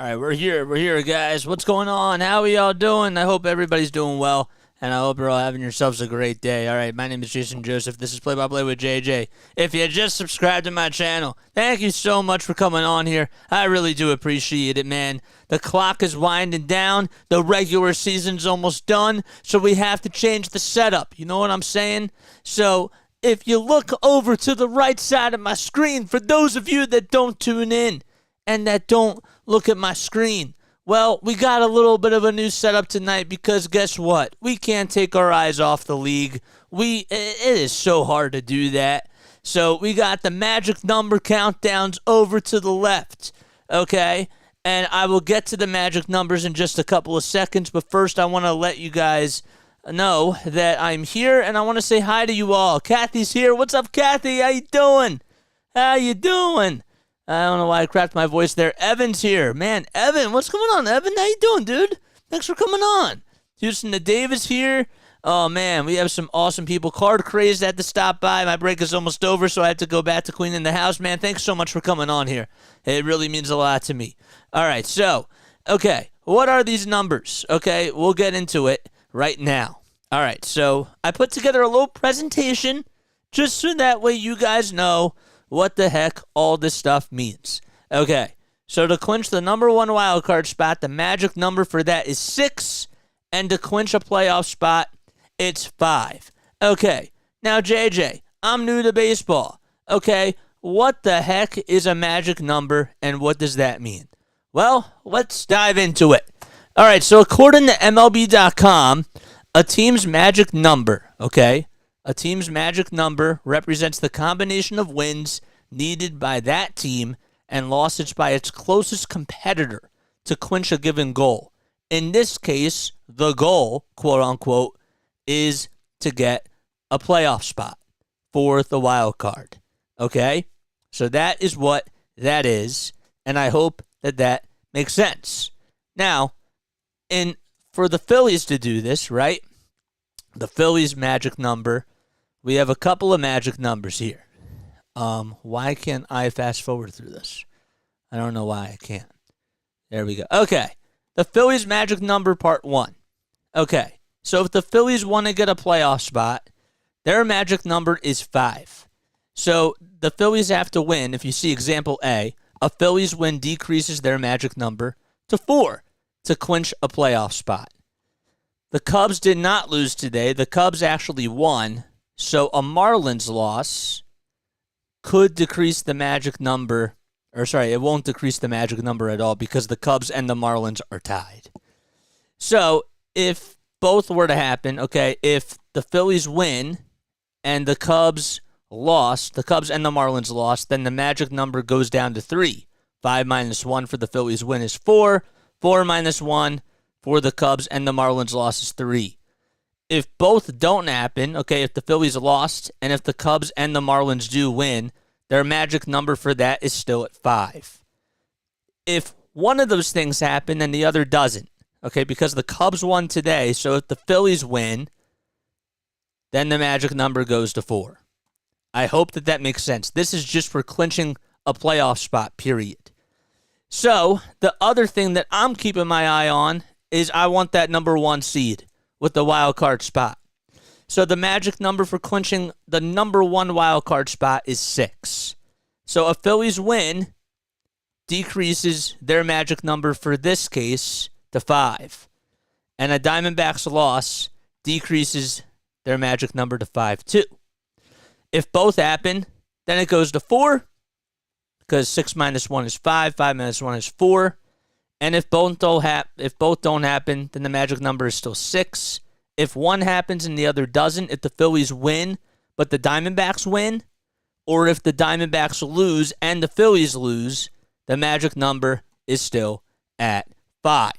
All right, we're here. We're here, guys. What's going on? How are y'all doing? I hope everybody's doing well, and I hope you're all having yourselves a great day. All right, my name is Jason Joseph. This is Play-by-Play with JJ. If you just subscribed to my channel, thank you so much for coming on here. I really do appreciate it, man. The clock is winding down. The regular season's almost done, so we have to change the setup. You know what I'm saying? So if you look over to the right side of my screen, for those of you that don't tune in and that don't look at my screen, well, we got a little bit of a new setup tonight because guess what? We can't take our eyes off the league. It is so hard to do that. So we got the magic number countdowns over to the left, okay? And I will get to the magic numbers in just a couple of seconds, but first I want to let you guys know that I'm here, and I want to say hi to you all. Kathy's here. What's up, Kathy? How you doing? How you doing? I don't know why I cracked my voice there. Evan's here. Man, Evan, what's going on, Evan? How you doing, dude? Thanks for coming on. Houston to Davis here. Oh, man, we have some awesome people. Card Crazed had to stop by. My break is almost over, so I have to go back to Queen in the House. Man, thanks so much for coming on here. It really means a lot to me. All right, so, okay, what are these numbers? Okay, we'll get into it right now. All right, so I put together a little presentation just so that way you guys know what the heck all this stuff means. Okay, so to clinch the number one wild card spot, the magic number for that is 6, and to clinch a playoff spot, it's 5. Okay, now JJ, I'm new to baseball. Okay, what the heck is a magic number, and what does that mean? Well, let's dive into it. All right, so according to MLB.com, a team's magic number, okay, a team's magic number represents the combination of wins needed by that team and losses by its closest competitor to clinch a given goal. In this case, the goal, quote-unquote, is to get a playoff spot for the wild card, okay? So that is what that is, and I hope that that makes sense. Now, for the Phillies to do this, right, the Phillies magic number, we have a couple of magic numbers here. Why can't I fast forward through this? I don't know why I can't. There we go. Okay, the Phillies magic number part 1. Okay, so if the Phillies want to get a playoff spot, their magic number is 5. So the Phillies have to win. If you see example A, a Phillies win decreases their magic number to 4 to clinch a playoff spot. The Cubs did not lose today. The Cubs actually won. So a Marlins loss could decrease the magic number. Or sorry, it won't decrease the magic number at all because the Cubs and the Marlins are tied. So if both were to happen, okay, if the Phillies win and the Cubs lost, the Cubs and the Marlins lost, then the magic number goes down to 3. 5 minus 1 for the Phillies win is 4. 4 minus 1 for the Cubs and the Marlins loss is 3. If both don't happen, okay, if the Phillies lost and if the Cubs and the Marlins do win, their magic number for that is still at 5. If one of those things happen and the other doesn't, okay, because the Cubs won today, so if the Phillies win, then the magic number goes to 4. I hope that that makes sense. This is just for clinching a playoff spot, period. So the other thing that I'm keeping my eye on is I want that number 1 seed with the wild card spot. So the magic number for clinching the number 1 wild card spot is 6. So a Phillies win decreases their magic number for this case to 5. And a Diamondbacks loss decreases their magic number to 5 too. If both happen, then it goes to 4 because 6 minus 1 is 5, 5 minus 1 is 4. And if both don't happen, then the magic number is still 6. If one happens and the other doesn't, if the Phillies win but the Diamondbacks win, or if the Diamondbacks lose and the Phillies lose, the magic number is still at 5.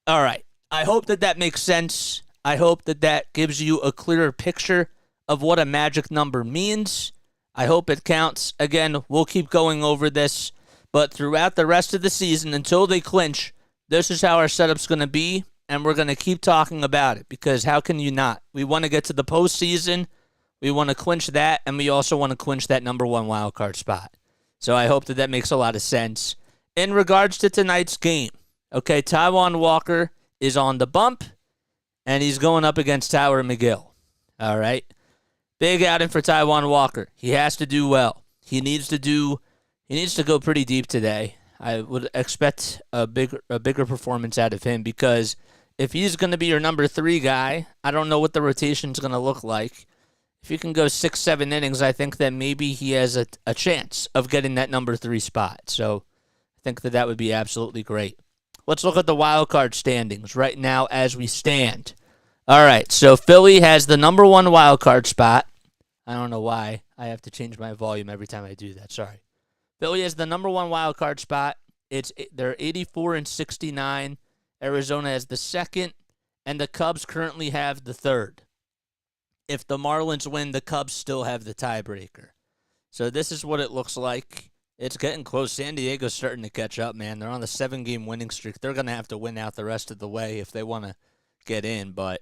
All right. I hope that that makes sense. I hope that that gives you a clearer picture of what a magic number means. I hope it counts. Again, we'll keep going over this. But throughout the rest of the season, until they clinch, this is how our setup's going to be, and we're going to keep talking about it, because how can you not? We want to get to the postseason, we want to clinch that, and we also want to clinch that number 1 wild card spot. So I hope that that makes a lot of sense. in regards to tonight's game, okay, Taijuan Walker is on the bump, and he's going up against Tyler McGill. All right? Big outing for Taijuan Walker. He has to do well. He needs to go pretty deep today. I would expect a bigger performance out of him because if he's going to be your number 3 guy, I don't know what the rotation's going to look like. If you can go 6-7 innings, I think that maybe he has a chance of getting that number 3 spot. So I think that would be absolutely great. Let's look at the wild card standings right now as we stand. All right, so Philly has the number 1 wild card spot. I don't know why I have to change my volume every time I do that. Sorry. Philly has the number 1 wild card spot. They're 84-69. Arizona has the 2nd, and the Cubs currently have the 3rd. If the Marlins win, the Cubs still have the tiebreaker. So this is what it looks like. It's getting close. San Diego's starting to catch up, man. They're on the 7-game winning streak. They're going to have to win out the rest of the way if they want to get in, but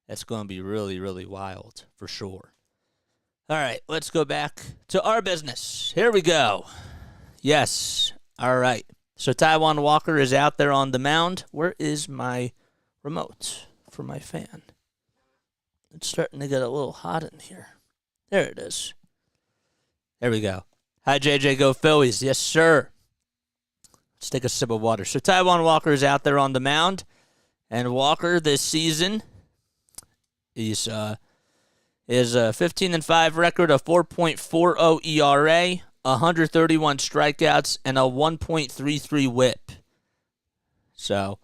it's going to be really, really wild for sure. All right, let's go back to our business. Here we go. Yes. All right. So Taijuan Walker is out there on the mound. Where is my remote for my fan? It's starting to get a little hot in here. There it is. There we go. Hi, JJ. Go Phillies. Yes, sir. Let's take a sip of water. So Taijuan Walker is out there on the mound. And Walker this season is a 15-5 record, a 4.40 ERA, 131 strikeouts, and a 1.33 whip. So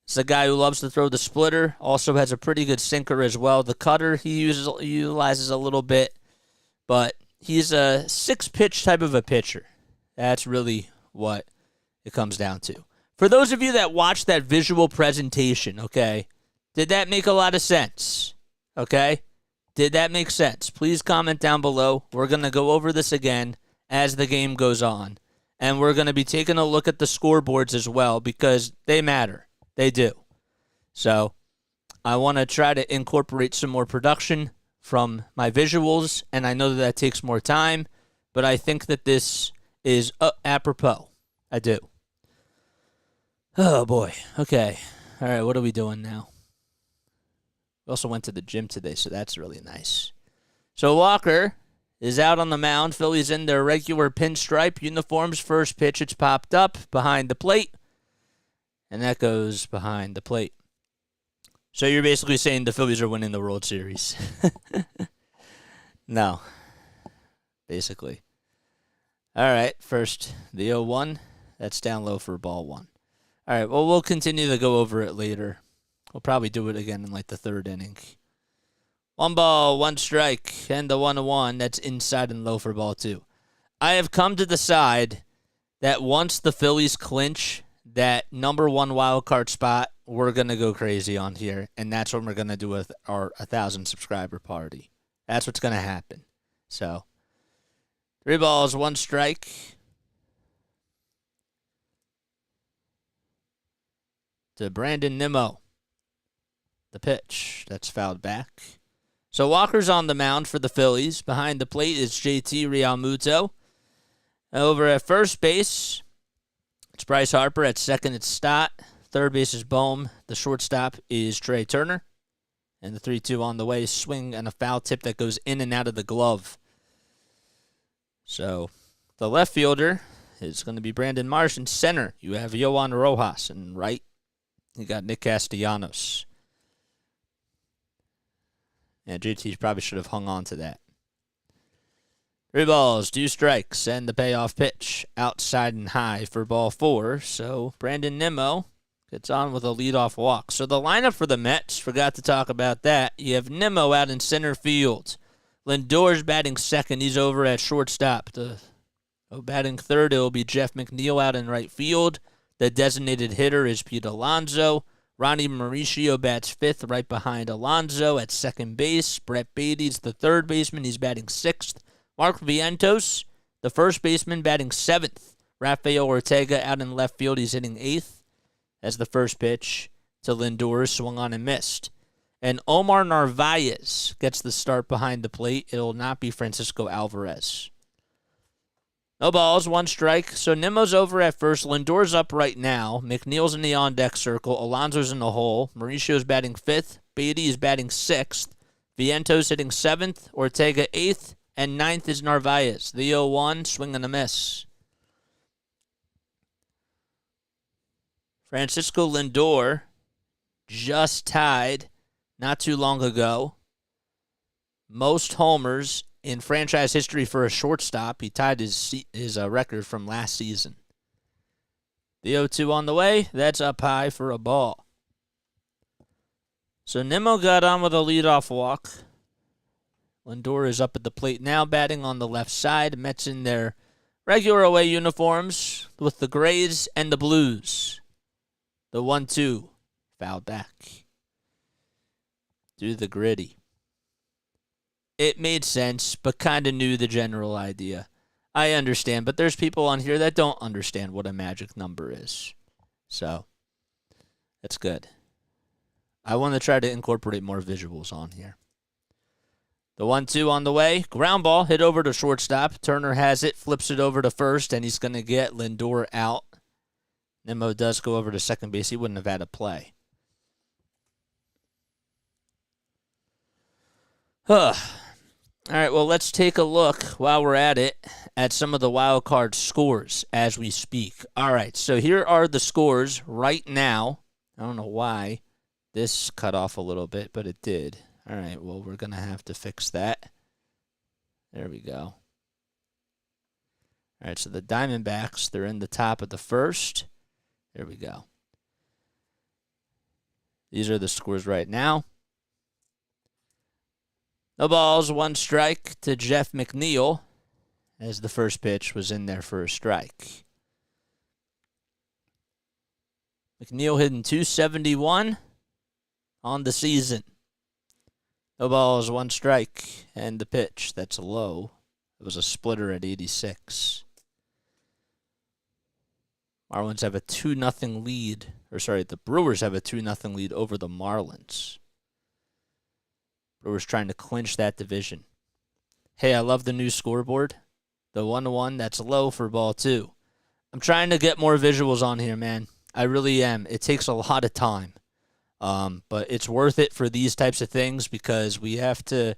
it's a guy who loves to throw the splitter. Also has a pretty good sinker as well. The cutter he utilizes a little bit, but he's a 6-pitch type of a pitcher. That's really what it comes down to. For those of you that watched that visual presentation, okay, did that make a lot of sense? Okay? Did that make sense? Please comment down below. We're going to go over this again as the game goes on. And we're going to be taking a look at the scoreboards as well because they matter. They do. So I want to try to incorporate some more production from my visuals, and I know that takes more time, but I think that this is apropos. I do. Oh, boy. Okay. All right, what are we doing now? We also went to the gym today, so that's really nice. So Walker is out on the mound. Phillies in their regular pinstripe uniforms. First pitch, it's popped up behind the plate, and that goes behind the plate. So you're basically saying the Phillies are winning the World Series. No. Basically. All right, first, the 0-1. That's down low for ball 1. All right, well, we'll continue to go over it later. We'll probably do it again in, like, the 3rd inning. 1 ball, 1 strike, and the 1-1. That's inside and low for ball 2. I have come to decide that once the Phillies clinch that number 1 wild card spot, we're going to go crazy on here, and that's what we're going to do with our 1,000 subscriber party. That's what's going to happen. So, 3 balls, 1 strike. To Brandon Nimmo. The pitch. That's fouled back. So Walker's on the mound for the Phillies. Behind the plate is JT Realmuto. Over at first base, it's Bryce Harper. At second, it's Stott. Third base is Bohm. The shortstop is Trey Turner. And the 3-2 on the way. Swing and a foul tip that goes in and out of the glove. So the left fielder is going to be Brandon Marsh. In center, you have Yohan Rojas. And right, you got Nick Castellanos. Yeah, JT probably should have hung on to that. 3 balls, 2 strikes, and the payoff pitch outside and high for ball 4. So Brandon Nimmo gets on with a leadoff walk. So the lineup for the Mets, forgot to talk about that. You have Nimmo out in center field. Lindor's batting second. He's over at shortstop. Batting third, it will be Jeff McNeil out in right field. The designated hitter is Pete Alonso. Ronnie Mauricio bats fifth right behind Alonso at second base. Brett Beatty's the third baseman. He's batting sixth. Mark Vientos, the first baseman, batting seventh. Rafael Ortega out in left field. He's hitting eighth as the first pitch to Lindor swung on and missed. And Omar Narvaez gets the start behind the plate. It will not be Francisco Alvarez. No balls, 1 strike. So Nimmo's over at first. Lindor's up right now. McNeil's in the on-deck circle. Alonso's in the hole. Mauricio's batting 5th. Beatty is batting 6th. Viento's hitting 7th. Ortega 8th. And 9th is Narvaez. The 0-1, swing and a miss. Francisco Lindor just tied not too long ago most homers in franchise history for a shortstop. He tied his record from last season. The 0-2 on the way. That's up high for a ball. So Nimmo got on with a leadoff walk. Lindor is up at the plate now, batting on the left side. Mets in their regular away uniforms with the grays and the blues. The 1-2, fouled back. Do the gritty. It made sense, but kind of knew the general idea. I understand, but there's people on here that don't understand what a magic number is. So, that's good. I want to try to incorporate more visuals on here. The 1-2 on the way. Ground ball hit over to shortstop. Turner has it, flips it over to first, and he's going to get Lindor out. Nimmo does go over to second base. He wouldn't have had a play. All right, well, let's take a look while we're at it at some of the wild card scores as we speak. All right, so here are the scores right now. I don't know why this cut off a little bit, but it did. All right, well, we're going to have to fix that. There we go. All right, so the Diamondbacks, they're in the top of the first. There we go. These are the scores right now. No balls, 1 strike to Jeff McNeil, as the first pitch was in there for a strike. McNeil hitting .271 on the season. No balls, 1 strike, and the pitch, that's low. It was a splitter at 86. Marlins have a 2-0 lead. The Brewers have a 2-0 lead over the Marlins. Brewers trying to clinch that division. Hey, I love the new scoreboard. The 1-1, that's low for ball 2. I'm trying to get more visuals on here, man. I really am. It takes a lot of time. But it's worth it for these types of things because we have to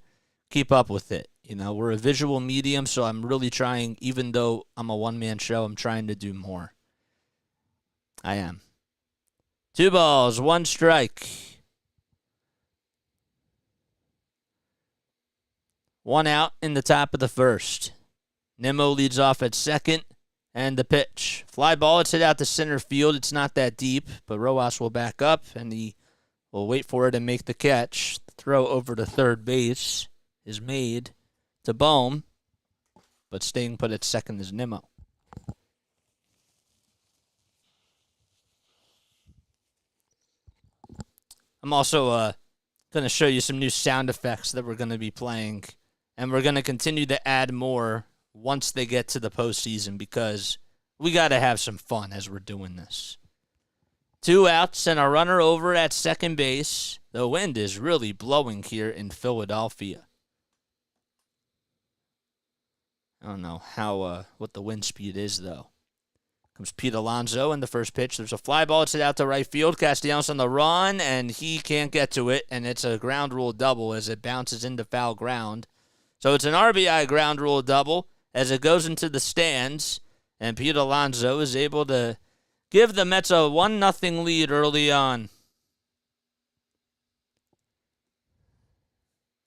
keep up with it. You know, we're a visual medium, so I'm really trying, even though I'm a one-man show, I'm trying to do more. I am. 2 balls, 1 strike. 1 out in the top of the first. Nimmo leads off at second, and the pitch. Fly ball, it's hit out to center field. It's not that deep, but Rojas will back up, and he will wait for it and make the catch. The throw over to third base is made to Bohm, but staying put at second is Nimmo. I'm also going to show you some new sound effects that we're going to be playing, and we're going to continue to add more once they get to the postseason because we got to have some fun as we're doing this. 2 outs and a runner over at second base. The wind is really blowing here in Philadelphia. I don't know what the wind speed is, though. Comes Pete Alonso in the first pitch. There's a fly ball. It's hit out to right field. Castellanos on the run, and he can't get to it, and it's a ground rule double as it bounces into foul ground. So it's an RBI ground rule double as it goes into the stands, and Pete Alonso is able to give the Mets a 1-0 lead early on.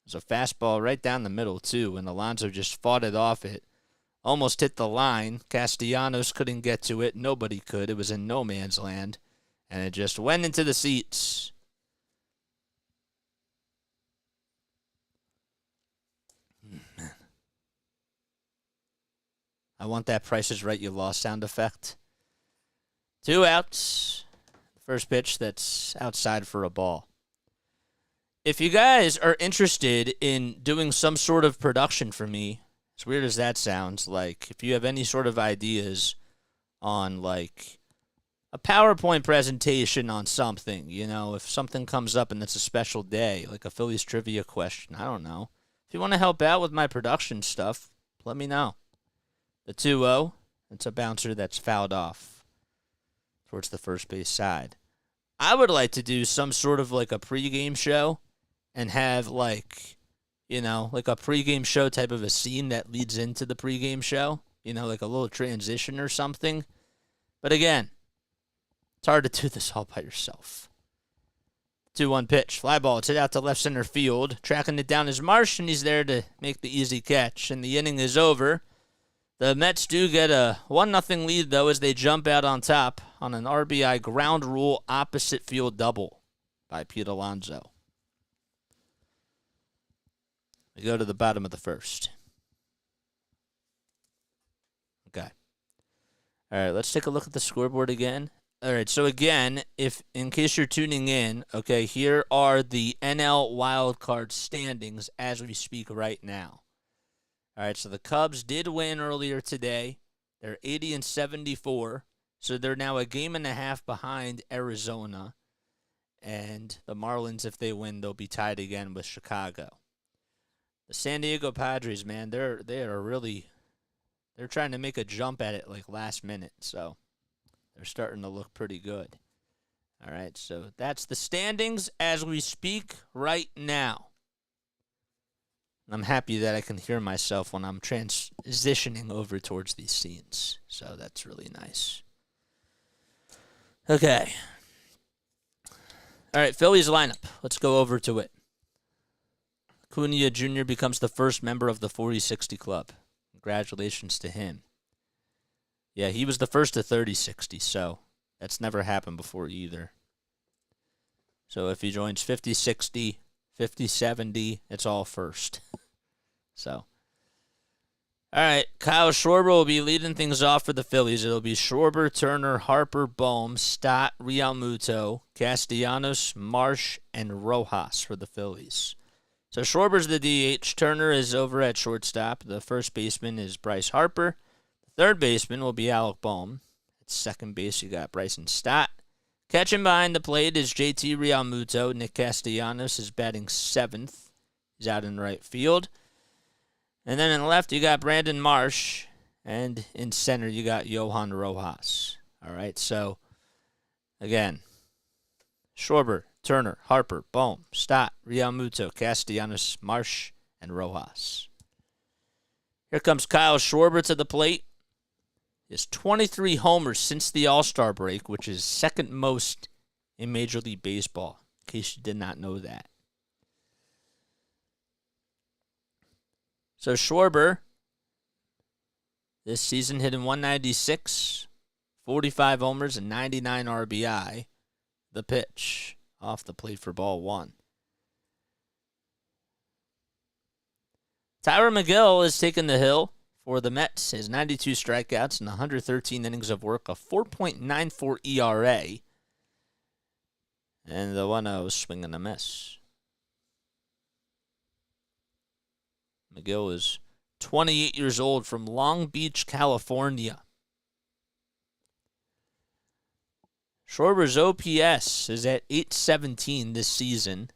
There's a fastball right down the middle, too, and Alonso just fought it off it. Almost hit the line. Castellanos couldn't get to it. Nobody could. It was in no man's land. And it just went into the seats. Man. I want that Price is Right, You Lost sound effect. 2 outs. First pitch that's outside for a ball. If you guys are interested in doing some sort of production for me, as weird as that sounds, like if you have any sort of ideas on like a PowerPoint presentation on something, you know, if something comes up and it's a special day, like a Phillies trivia question, I don't know. If you want to help out with my production stuff, let me know. The 2-0, it's a bouncer that's fouled off towards the first base side. I would like to do some sort of like a pregame show and have like a pregame show type of a scene that leads into the pregame show, like a little transition or something. But again, it's hard to do this all by yourself. 2-1 pitch, fly ball, it's hit out to left center field. Tracking it down is Marsh, and he's there to make the easy catch. And the inning is over. The Mets do get a 1-0 lead, though, as they jump out on top on an RBI ground rule opposite field double by Pete Alonso. We go to the bottom of the first. Okay. All right, let's take a look at the scoreboard again. All right, so again, if in case you're tuning in, okay, here are the NL wildcard standings as we speak right now. All right, so the Cubs did win earlier today. They're 80-74, so they're now a game and a half behind Arizona. And the Marlins, if they win, they'll be tied again with Chicago. The San Diego Padres, man, they're trying to make a jump at it like last minute, so they're starting to look pretty good. All right, so that's the standings as we speak right now. I'm happy that I can hear myself when I'm transitioning over towards these scenes, so that's really nice. Okay. All right, Phillies lineup. Let's go over to it. Cunha Jr. becomes the first member of the 40-60 club. Congratulations to him. Yeah, he was the first to 30-60, so that's never happened before either. So if he joins 50-60, 50-70, it's all first. So, all right, Kyle Schwarber will be leading things off for the Phillies. It'll be Schwarber, Turner, Harper, Bohm, Stott, Real Muto, Castellanos, Marsh, and Rojas for the Phillies. So Schwarber's the DH. Turner is over at shortstop. The first baseman is Bryce Harper. The third baseman will be Alec Bohm. At second base, you got Bryson Stott. Catching behind the plate is JT Real Muto. Nick Castellanos is batting seventh. He's out in right field. And then in the left, you got Brandon Marsh. And in center, you got Johan Rojas. All right, so again, Schwarber, Turner, Harper, Bohm, Stott, Real Muto, Castellanos, Marsh, and Rojas. Here comes Kyle Schwarber to the plate. He has 23 homers since the All-Star break, which is second most in Major League Baseball, in case you did not know that. So Schwarber, this season hitting 196, 45 homers, and 99 RBI. The pitch off the plate for ball one. Tyler McGill is taking the hill for the Mets. His 92 strikeouts and 113 innings of work, a 4.94 ERA. And the 1-0 swing and a miss. McGill is 28 years old from Long Beach, California. Schwarber's OPS is at 817 this season.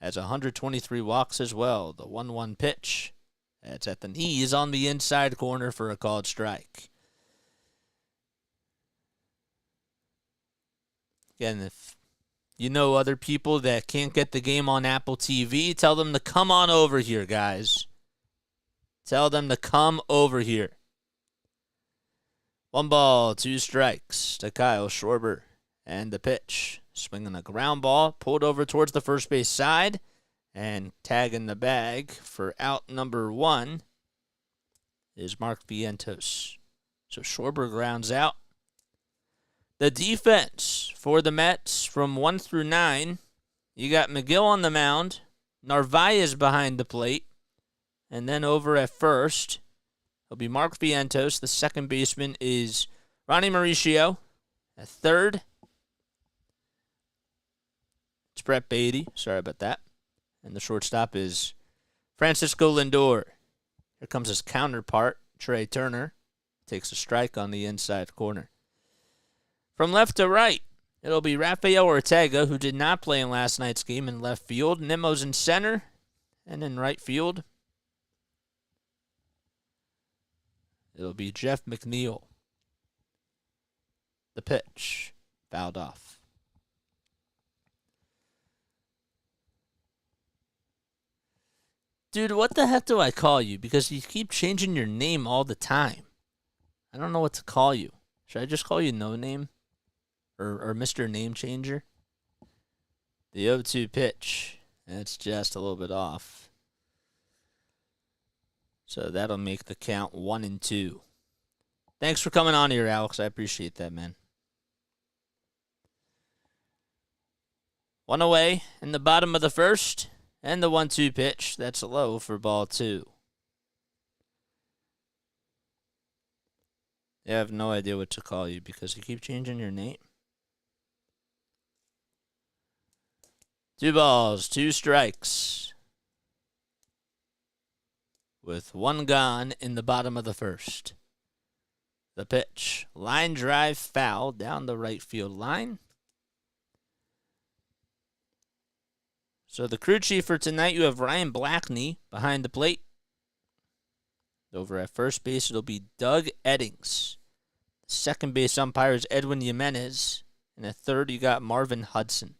Has 123 walks as well. The 1-1 pitch. That's at the knees on the inside corner for a called strike. Again, if you know other people that can't get the game on Apple TV, tell them to come on over here, guys. Tell them to come over here. 1 ball, 2 strikes to Kyle Schwarber. And the pitch. Swinging a ground ball. Pulled over towards the first base side. And tagging the bag for out number 1 is Mark Vientos. So Schwarber grounds out. The defense for the Mets from 1 through 9. You got McGill on the mound. Narvaez behind the plate. And then over at first, it'll be Mark Vientos. The second baseman is Ronnie Mauricio. At third, it's Brett Beatty. Sorry about that. And the shortstop is Francisco Lindor. Here comes his counterpart, Trey Turner. Takes a strike on the inside corner. From left to right, it'll be Rafael Ortega, who did not play in last night's game, in left field. Nimmo's in center. And in right field It'll be Jeff McNeil. The pitch. Fouled off. Dude, what the heck do I call you? Because you keep changing your name all the time. I don't know what to call you. Should I just call you No Name? Or Mr. Name Changer? The 0-2 pitch. It's just a little bit off. So that'll make the count 1-2. Thanks for coming on here, Alex. I appreciate that, man. One away in the bottom of the first. And the 1-2 pitch. That's low for ball 2. Yeah, I have no idea what to call you because you keep changing your name. 2 balls, 2 strikes. With 1 gone in the bottom of the first. The pitch. Line drive foul down the right field line. So the crew chief for tonight, you have Ryan Blackney behind the plate. Over at first base, it'll be Doug Eddings. Second base umpire is Edwin Jimenez. And at third, you got Marvin Hudson.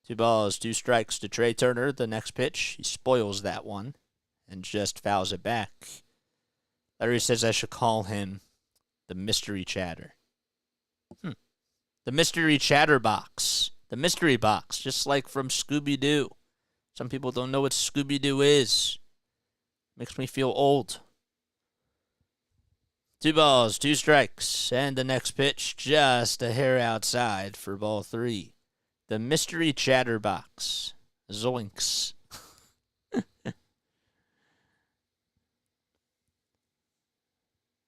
2 balls, 2 strikes to Trey Turner. The next pitch, he spoils that one and just fouls it back. Larry says I should call him the Mystery Chatter. The Mystery Chatterbox. The Mystery Box, just like from Scooby-Doo. Some people don't know what Scooby-Doo is. Makes me feel old. 2 balls, 2 strikes, and the next pitch just a hair outside for ball 3. The Mystery Chatterbox. Zoinks.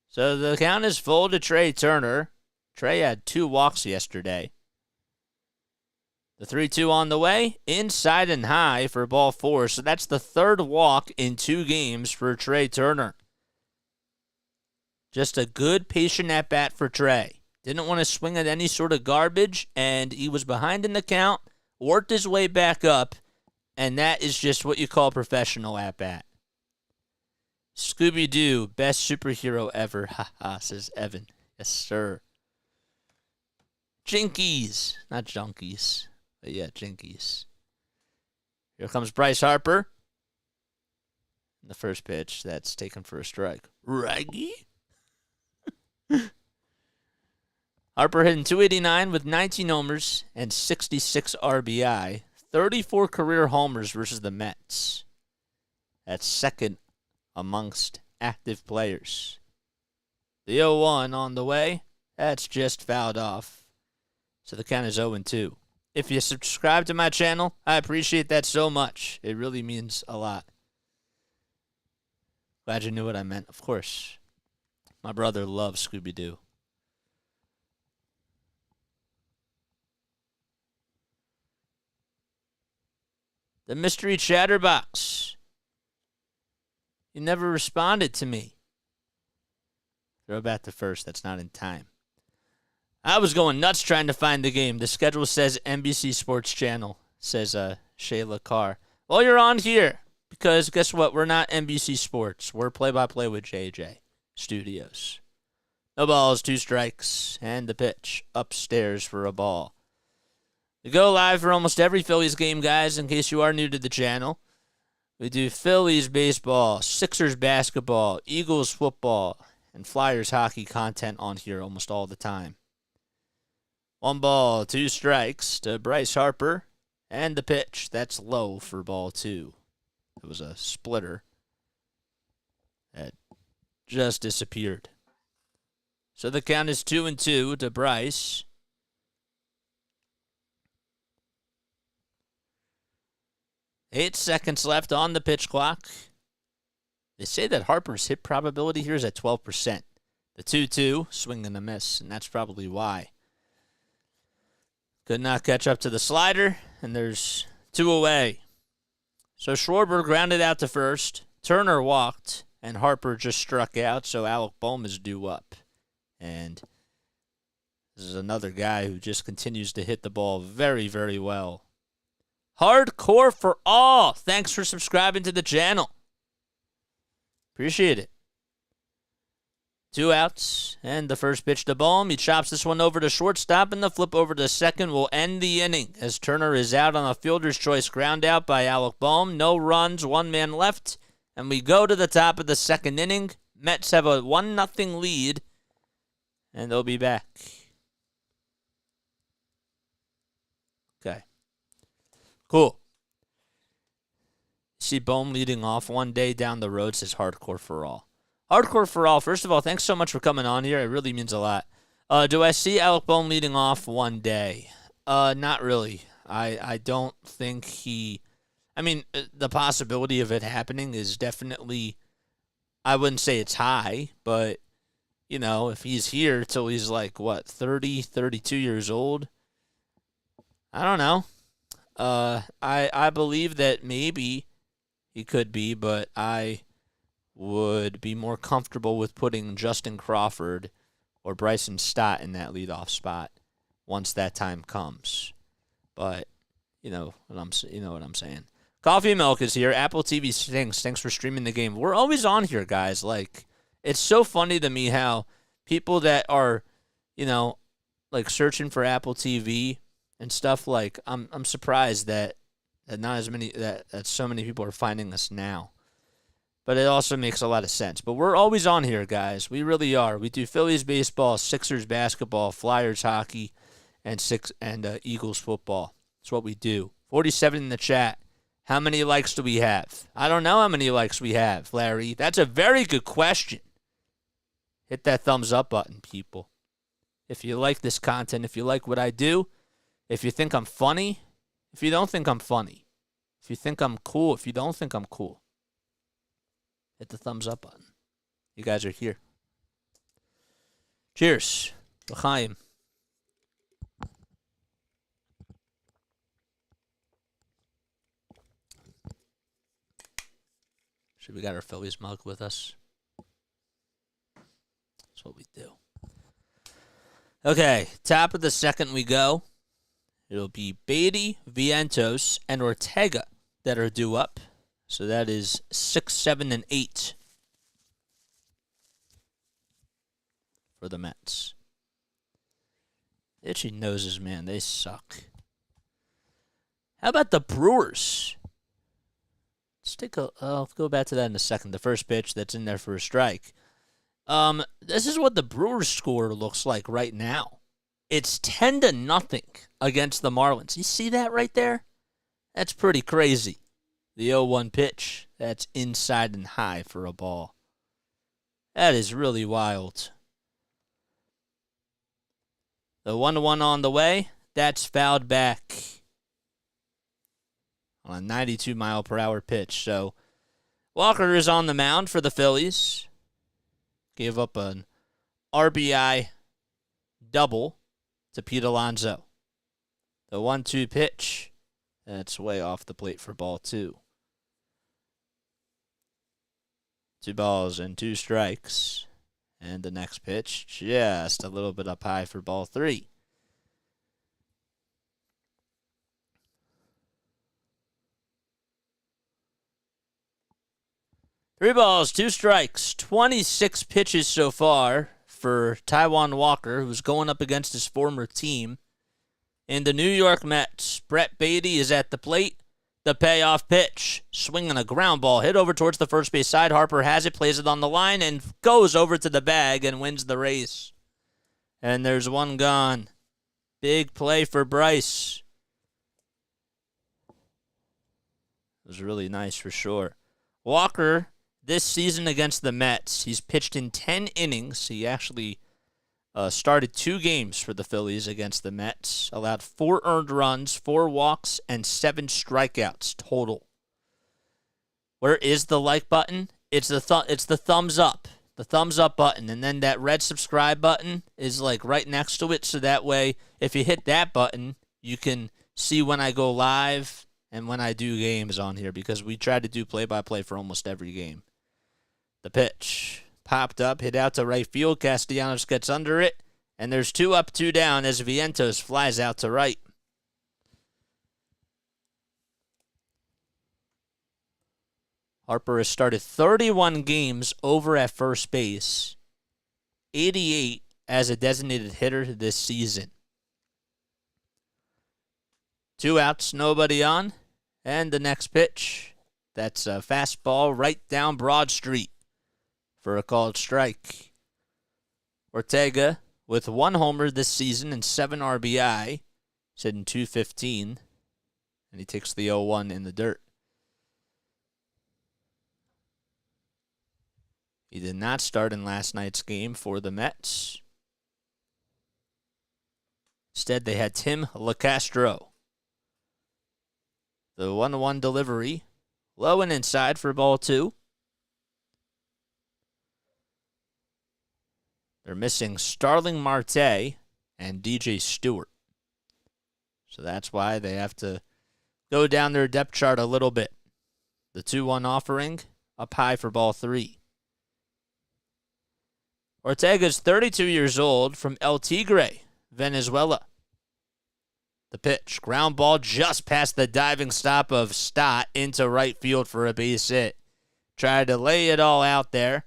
So the count is full to Trey Turner. Trey had 2 walks yesterday. The 3-2 on the way, inside and high for ball 4. So that's the 3rd walk in 2 games for Trey Turner. Just a good, patient at-bat for Trey. Didn't want to swing at any sort of garbage, and he was behind in the count, worked his way back up, and that is just what you call professional at-bat. Scooby-Doo, best superhero ever. Haha, says Evan. Yes, sir. Jinkies. Not junkies. But yeah, Jinkies. Here comes Bryce Harper. The first pitch, that's taken for a strike. Raggy? Harper hitting .289 with 19 homers and 66 RBI. 34 career homers versus the Mets. That's second amongst active players. The 0-1 on the way. That's just fouled off. So the count is 0-2. If you subscribe to my channel, I appreciate that so much. It really means a lot. Glad you knew what I meant. Of course. My brother loves Scooby-Doo. The Mystery Chatterbox. You never responded to me. Throw back to first. That's not in time. I was going nuts trying to find the game. The schedule says NBC Sports Channel, says Shayla Carr. Well, you're on here because guess what? We're not NBC Sports. We're play-by-play with JJ Studios. No balls, 2 strikes, and the pitch upstairs for a ball. We go live for almost every Phillies game, guys, in case you are new to the channel. We do Phillies baseball, Sixers basketball, Eagles football, and Flyers hockey content on here almost all the time. 1 ball, 2 strikes to Bryce Harper, and the pitch. That's low for ball 2. It was a splitter that just disappeared. So the count is 2-2 to Bryce. Eight seconds left on the pitch clock. They say that Harper's hit probability here is at 12%. The 2-2, swing and a miss, and that's probably why. Could not catch up to the slider, and there's 2 away. So Schwarber grounded out to first. Turner walked, and Harper just struck out, so Alec Bohm is due up. And this is another guy who just continues to hit the ball very, very well. Hardcore for all. Thanks for subscribing to the channel. Appreciate it. 2 outs, and the first pitch to Bohm. He chops this one over to shortstop, and the flip over to second will end the inning as Turner is out on a fielder's choice ground out by Alec Bohm. No runs, 1 man left, and we go to the top of the second inning. Mets have a 1-0 lead, and they'll be back. Okay. Cool. See Bohm leading off one day down the road, says Hardcore for All. Hardcore for All, first of all, thanks so much for coming on here. It really means a lot. Do I see Alec Bohm leading off one day? Not really. I don't think he... I mean, the possibility of it happening is definitely... I wouldn't say it's high, but, you know, if he's here till he's like, 30, 32 years old? I don't know. I believe that maybe he could be, but I would be more comfortable with putting Justin Crawford or Bryson Stott in that leadoff spot once that time comes. But you know what I'm saying. Coffee Milk is here. Apple TV stinks. Thanks for streaming the game. We're always on here, guys. Like, it's so funny to me how people that are, like searching for Apple TV and stuff, like I'm surprised that not as many that so many people are finding us now. But it also makes a lot of sense. But we're always on here, guys. We really are. We do Phillies baseball, Sixers basketball, Flyers hockey, and Eagles football. That's what we do. 47 in the chat. How many likes do we have? I don't know how many likes we have, Larry. That's a very good question. Hit that thumbs up button, people. If you like this content, if you like what I do, if you think I'm funny, if you don't think I'm funny, if you think I'm cool, if you don't think I'm cool, hit the thumbs up button. You guys are here. Cheers. L'chaim. Should we got our Phillies mug with us? That's what we do. Okay, top of the second we go. It'll be Beatty, Vientos, and Ortega that are due up. So that is 6, 7, and 8 for the Mets. Itchy noses, man, they suck. How about the Brewers? I'll go back to that in a second. The first pitch that's in there for a strike. This is what the Brewers score looks like right now. It's 10-0 against the Marlins. You see that right there? That's pretty crazy. The 0-1 pitch. That's inside and high for a ball. That is really wild. The 1-1 on the way. That's fouled back on a 92-mile-per-hour pitch. So Walker is on the mound for the Phillies. Gave up an RBI double to Pete Alonso. The 1-2 pitch. That's way off the plate for ball 2. 2 balls and 2 strikes. And the next pitch, just a little bit up high for ball 3. Three balls, 2 strikes, 26 pitches so far for Taijuan Walker, who's going up against his former team. In the New York Mets, Brett Beatty is at the plate. The payoff pitch, swinging a ground ball, hit over towards the first base side. Harper has it, plays it on the line, and goes over to the bag and wins the race. And there's one gone. Big play for Bryce. It was really nice for sure. Walker, this season against the Mets, he's pitched in 10 innings. He actually started 2 games for the Phillies against the Mets. Allowed 4 earned runs, 4 walks, and 7 strikeouts total. Where is the like button? It's the thumbs up. The thumbs up button. And then that red subscribe button is like right next to it. So that way, if you hit that button, you can see when I go live and when I do games on here. Because we try to do play-by-play for almost every game. The pitch popped up, hit out to right field. Castellanos gets under it, and there's 2 up, 2 down as Vientos flies out to right. Harper has started 31 games over at first base 88 as a designated hitter this season. 2 outs, nobody on. And the next pitch, that's a fastball right down Broad Street for a called strike. Ortega with 1 homer this season and 7 RBI. He's hitting .215. And he takes the 0-1 in the dirt. He did not start in last night's game for the Mets. Instead, they had Tim LeCastro. The 1-1 delivery. Low and inside for ball 2. They're missing Starling Marte and DJ Stewart. So that's why they have to go down their depth chart a little bit. The 2-1 offering up high for ball 3. Ortega's 32 years old from El Tigre, Venezuela. The pitch, ground ball just past the diving stop of Stott into right field for a base hit. Tried to lay it all out there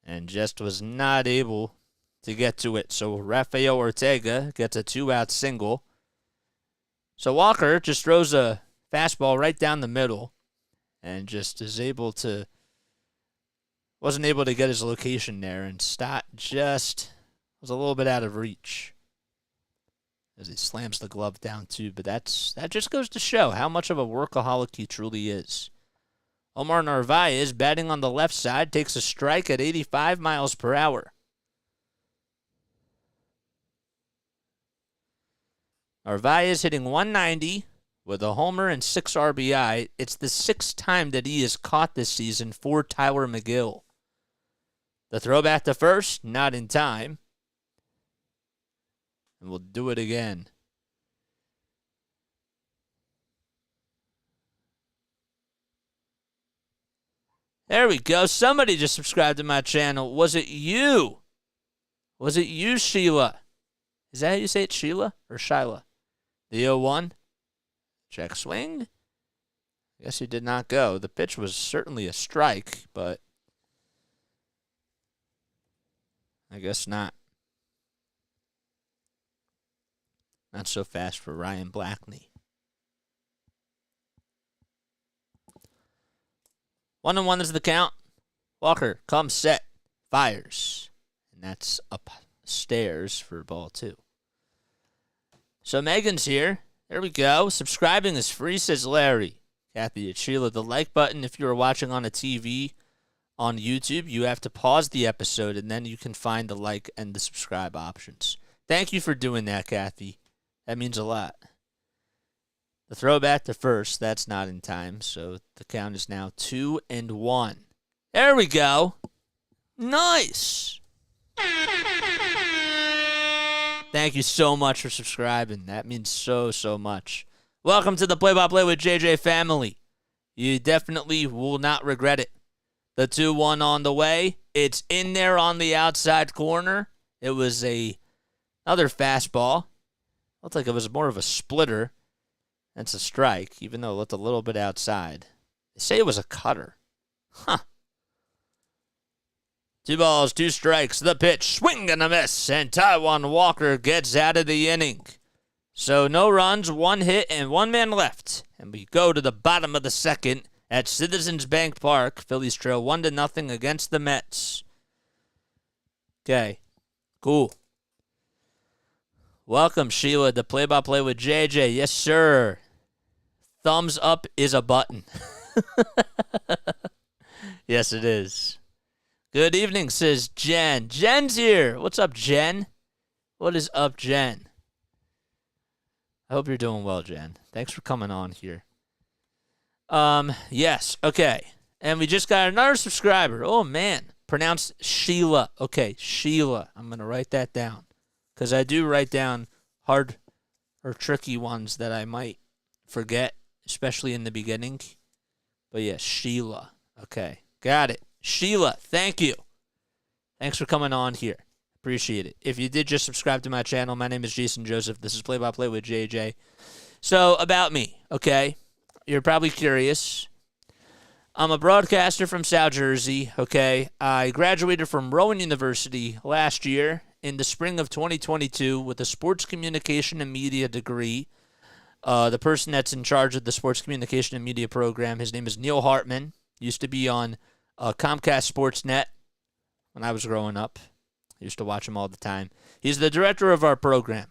and just was not able to get to it. So Rafael Ortega gets a 2-out single. So Walker just throws a fastball right down the middle and just is able to, wasn't able to get his location there, and Stott just was a little bit out of reach as he slams the glove down too. But that just goes to show how much of a workaholic he truly is. Omar Narvaez, batting on the left side, takes a strike at 85 miles per hour. Narvaez hitting .190 with a homer and 6 RBI. It's the 6th time that he is caught this season for Tyler McGill. The throw back to first, not in time. And we'll do it again. There we go. Somebody just subscribed to my channel. Was it you? Was it you, Sheila? Is that how you say it, Sheila or Shyla? The 0-1. Check swing. I guess he did not go. The pitch was certainly a strike, but I guess not. Not so fast for Ryan Blackney. 1-1 is the count. Walker comes set, fires. And that's upstairs for ball 2. So Megan's here. There we go. Subscribing is free, says Larry. Kathy, it's Sheila. The like button, if you are watching on a TV on YouTube, you have to pause the episode, and then you can find the like and the subscribe options. Thank you for doing that, Kathy. That means a lot. The throw back to first, that's not in time, so the count is now 2-1. There we go. Nice. Thank you so much for subscribing. That means so, so much. Welcome to the Play-by-Play with JJ family. You definitely will not regret it. The 2-1 on the way. It's in there on the outside corner. It was another fastball. Looked like it was more of a splitter. That's a strike, even though it looked a little bit outside. They say it was a cutter. Huh. 2 balls, 2 strikes. The pitch, swing and a miss, and Taijuan Walker gets out of the inning. So no runs, 1 hit, and 1 man left. And we go to the bottom of the second at Citizens Bank Park. Phillies trail 1-0 against the Mets. Okay, cool. Welcome, Sheila, to Play-by-Play with JJ. Yes, sir. Thumbs up is a button. Yes, it is. Good evening, says Jen. Jen's here. What's up, Jen? What is up, Jen? I hope you're doing well, Jen. Thanks for coming on here. Yes, okay. And we just got another subscriber. Oh, man. Pronounced Sheila. Okay, Sheila. I'm going to write that down. Because I do write down hard or tricky ones that I might forget, especially in the beginning. But yes, Sheila. Okay, got it. Sheila, thank you. Thanks for coming on here. Appreciate it. If you did just subscribe to my channel, my name is Jason Joseph. This is Play-by-Play with JJ. So, about me, okay? You're probably curious. I'm a broadcaster from South Jersey, okay? I graduated from Rowan University last year in the spring of 2022 with a sports communication and media degree. The person that's in charge of the sports communication and media program, his name is Neil Hartman. Used to be on Comcast Sportsnet when I was growing up. I used to watch him all the time. He's the director of our program.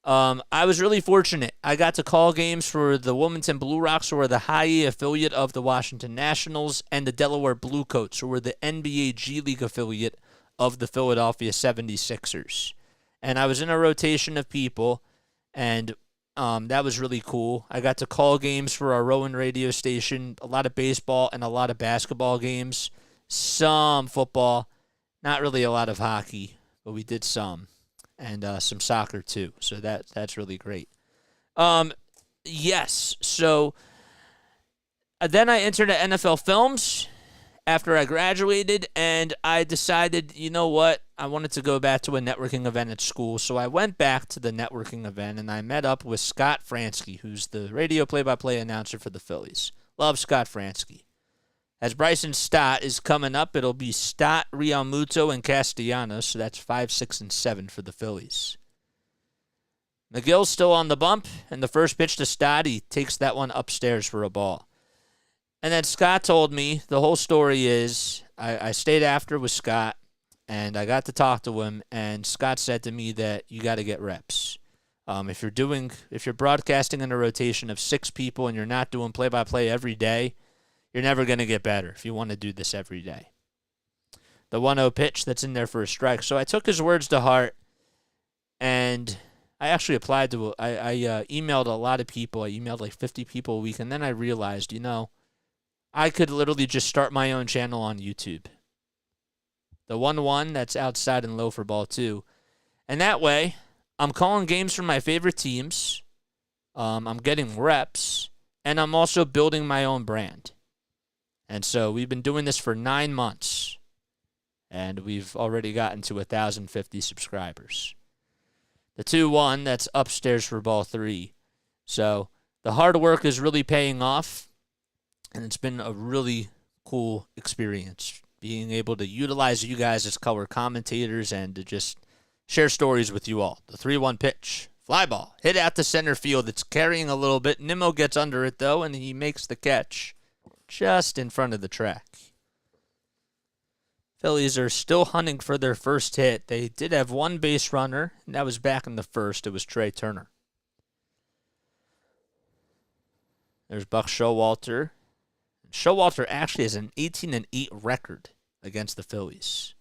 I was really fortunate. I got to call games for the Wilmington Blue Rocks, who are the high A affiliate of the Washington Nationals, and the Delaware Bluecoats, who were the NBA G League affiliate of the Philadelphia 76ers. And I was in a rotation of people, and that was really cool. I got to call games for our Rowan radio station, a lot of baseball and a lot of basketball games, some football, not really a lot of hockey, but we did some. And some soccer, too. So that's really great. Yes. So then I entered at NFL Films after I graduated, and I decided, you know what? I wanted to go back to a networking event at school. So I went back to the networking event, and I met up with Scott Fransky, who's the radio play-by-play announcer for the Phillies. Love Scott Fransky. As Bryson Stott is coming up, it'll be Stott, Real Muto, and Castellanos. So that's 5, 6, and 7 for the Phillies. McGill's still on the bump, and the first pitch to Stott, he takes that one upstairs for a ball. And then Scott told me, the whole story is, I stayed after with Scott, and I got to talk to him, and Scott said to me that you got to get reps. If you're broadcasting in a rotation of 6 people and you're not doing play-by-play every day, you're never going to get better if you want to do this every day. The 1-0 pitch that's in there for a strike. So I took his words to heart, and I actually applied to I emailed a lot of people. I emailed like 50 people a week, and then I realized, I could literally just start my own channel on YouTube. The 1-1 that's outside and low for ball 2. And that way, I'm calling games for my favorite teams. I'm getting reps, and I'm also building my own brand. And so we've been doing this for 9 months, and we've already gotten to 1,050 subscribers. The 2-1, that's upstairs for ball 3. So the hard work is really paying off, and it's been a really cool experience being able to utilize you guys as color commentators and to just share stories with you all. The 3-1 pitch, fly ball, hit out to center field. It's carrying a little bit. Nimmo gets under it, though, and he makes the catch just in front of the track. Phillies are still hunting for their first hit. They did have one base runner, and that was back in the first. It was Trey Turner. There's Buck Showalter. Showalter actually has an 18-8 record against the Phillies.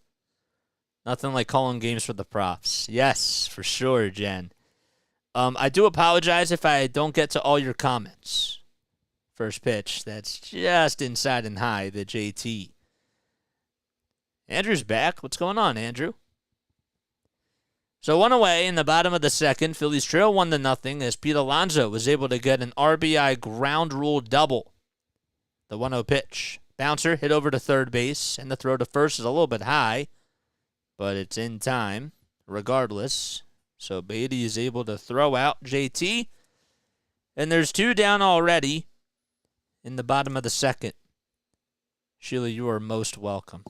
Nothing like calling games for the props. Yes, for sure, Jen. I do apologize if I don't get to all your comments. First pitch, that's just inside and high, the JT. Andrew's back. What's going on, Andrew? So 1 away in the bottom of the second. Phillies trail 1-0 as Pete Alonso was able to get an RBI ground rule double. The 1-0 pitch. Bouncer hit over to third base, and the throw to first is a little bit high, but it's in time regardless. So Beatty is able to throw out JT, and there's 2 down already in the bottom of the second. Sheila, you are most welcome.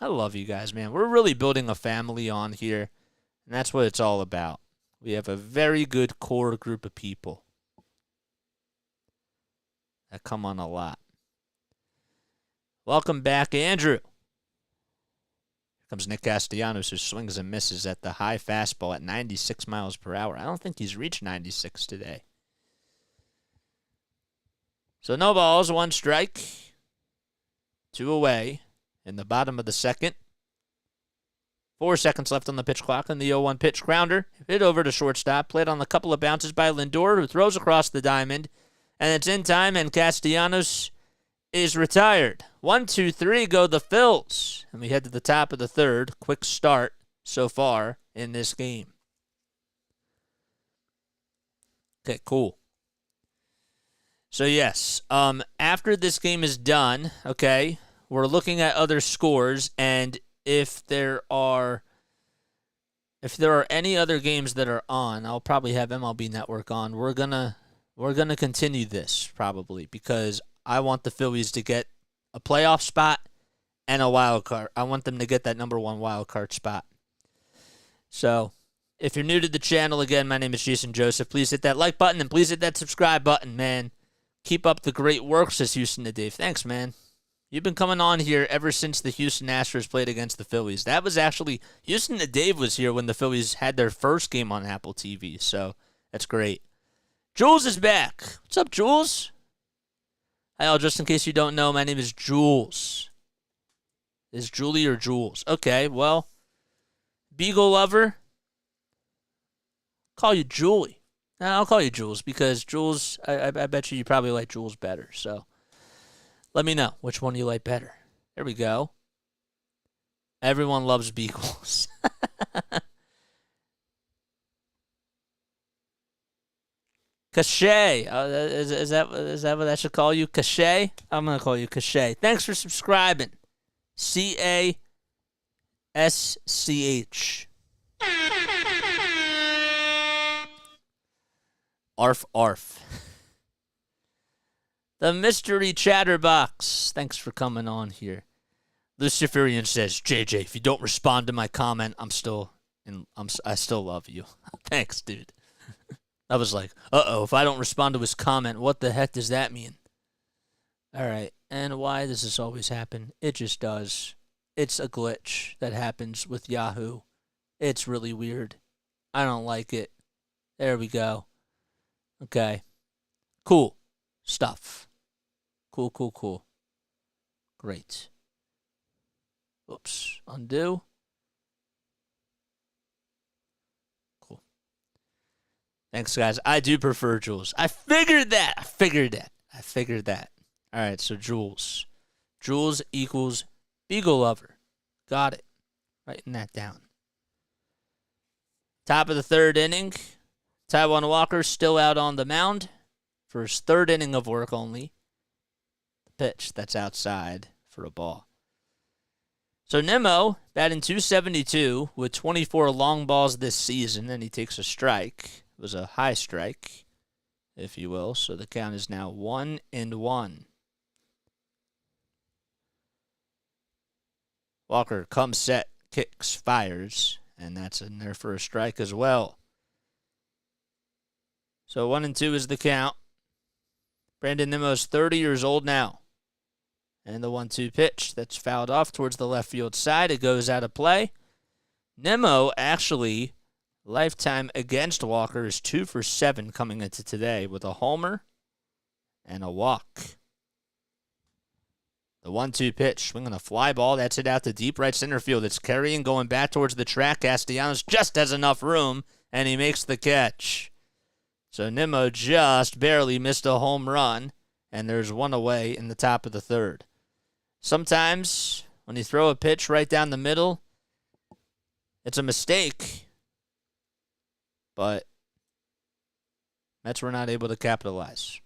I love you guys, man. We're really building a family on here, and that's what it's all about. We have a very good core group of people that come on a lot. Welcome back, Andrew. Here comes Nick Castellanos, who swings and misses at the high fastball at 96 miles per hour. I don't think he's reached 96 today. So no balls, 1 strike, 2 away in the bottom of the second. 4 seconds left on the pitch clock, and the 0-1 pitch grounder hit over to shortstop, played on a couple of bounces by Lindor, who throws across the diamond, and it's in time, and Castellanos is retired. 1, 2, 3 go the Phils, and we head to the top of the third. Quick start so far in this game. Okay, cool. So yes, after this game is done, okay, we're looking at other scores, and if there are any other games that are on, I'll probably have MLB Network on. We're gonna continue this probably because I want the Phillies to get a playoff spot and a wild card. I want them to get that number 1 wild card spot. So, if you're new to the channel, again, my name is Jason Joseph. Please hit that like button and please hit that subscribe button, man. Keep up the great work, says Houston to Dave. Thanks, man. You've been coming on here ever since the Houston Astros played against the Phillies. That was actually, Houston to Dave was here when the Phillies had their first game on Apple TV, so that's great. Jules is back. What's up, Jules? Hi, all. Just in case you don't know, my name is Jules. Is Julie or Jules? Okay, well, Beagle lover, call you Julie. Nah, I'll call you Jules because Jules, I bet you probably like Jules better. So let me know which one you like better. There we go. Everyone loves Beagles. Cachet. Is that what I should call you? Cachet? I'm going to call you Cachet. Thanks for subscribing. CASCH. Arf, arf. The Mystery Chatterbox. Thanks for coming on here. Luciferian says, JJ, if you don't respond to my comment, I still love you. Thanks, dude. I was like, if I don't respond to his comment, what the heck does that mean? All right, and why does this always happen? It just does. It's a glitch that happens with Yahoo. It's really weird. I don't like it. There we go. Okay. Cool stuff. Cool. Great. Oops. Undo. Cool. Thanks, guys. I do prefer Jules. I figured that. All right, so Jules. Jules equals Beagle Lover. Got it. Writing that down. Top of the third inning. Taijuan Walker still out on the mound for his third inning of work only. The pitch that's outside for a ball. So Nimmo batting .272 with 24 long balls this season, and he takes a strike. It was a high strike, if you will. So the count is now 1-1. Walker comes set, kicks, fires, and that's in there for a strike as well. So 1-2 is the count. Brandon Nimmo's 30 years old now. And the 1-2 pitch that's fouled off towards the left field side. It goes out of play. Nimmo actually, lifetime against Walker, is 2 for 7 coming into today with a homer and a walk. The 1-2 pitch, swinging a fly ball. That's it out to deep right center field. It's carrying, going back towards the track. Castellanos just has enough room, and he makes the catch. So Nimmo just barely missed a home run, and there's one away in the top of the third. Sometimes when you throw a pitch right down the middle, it's a mistake, but Mets were not able to capitalize.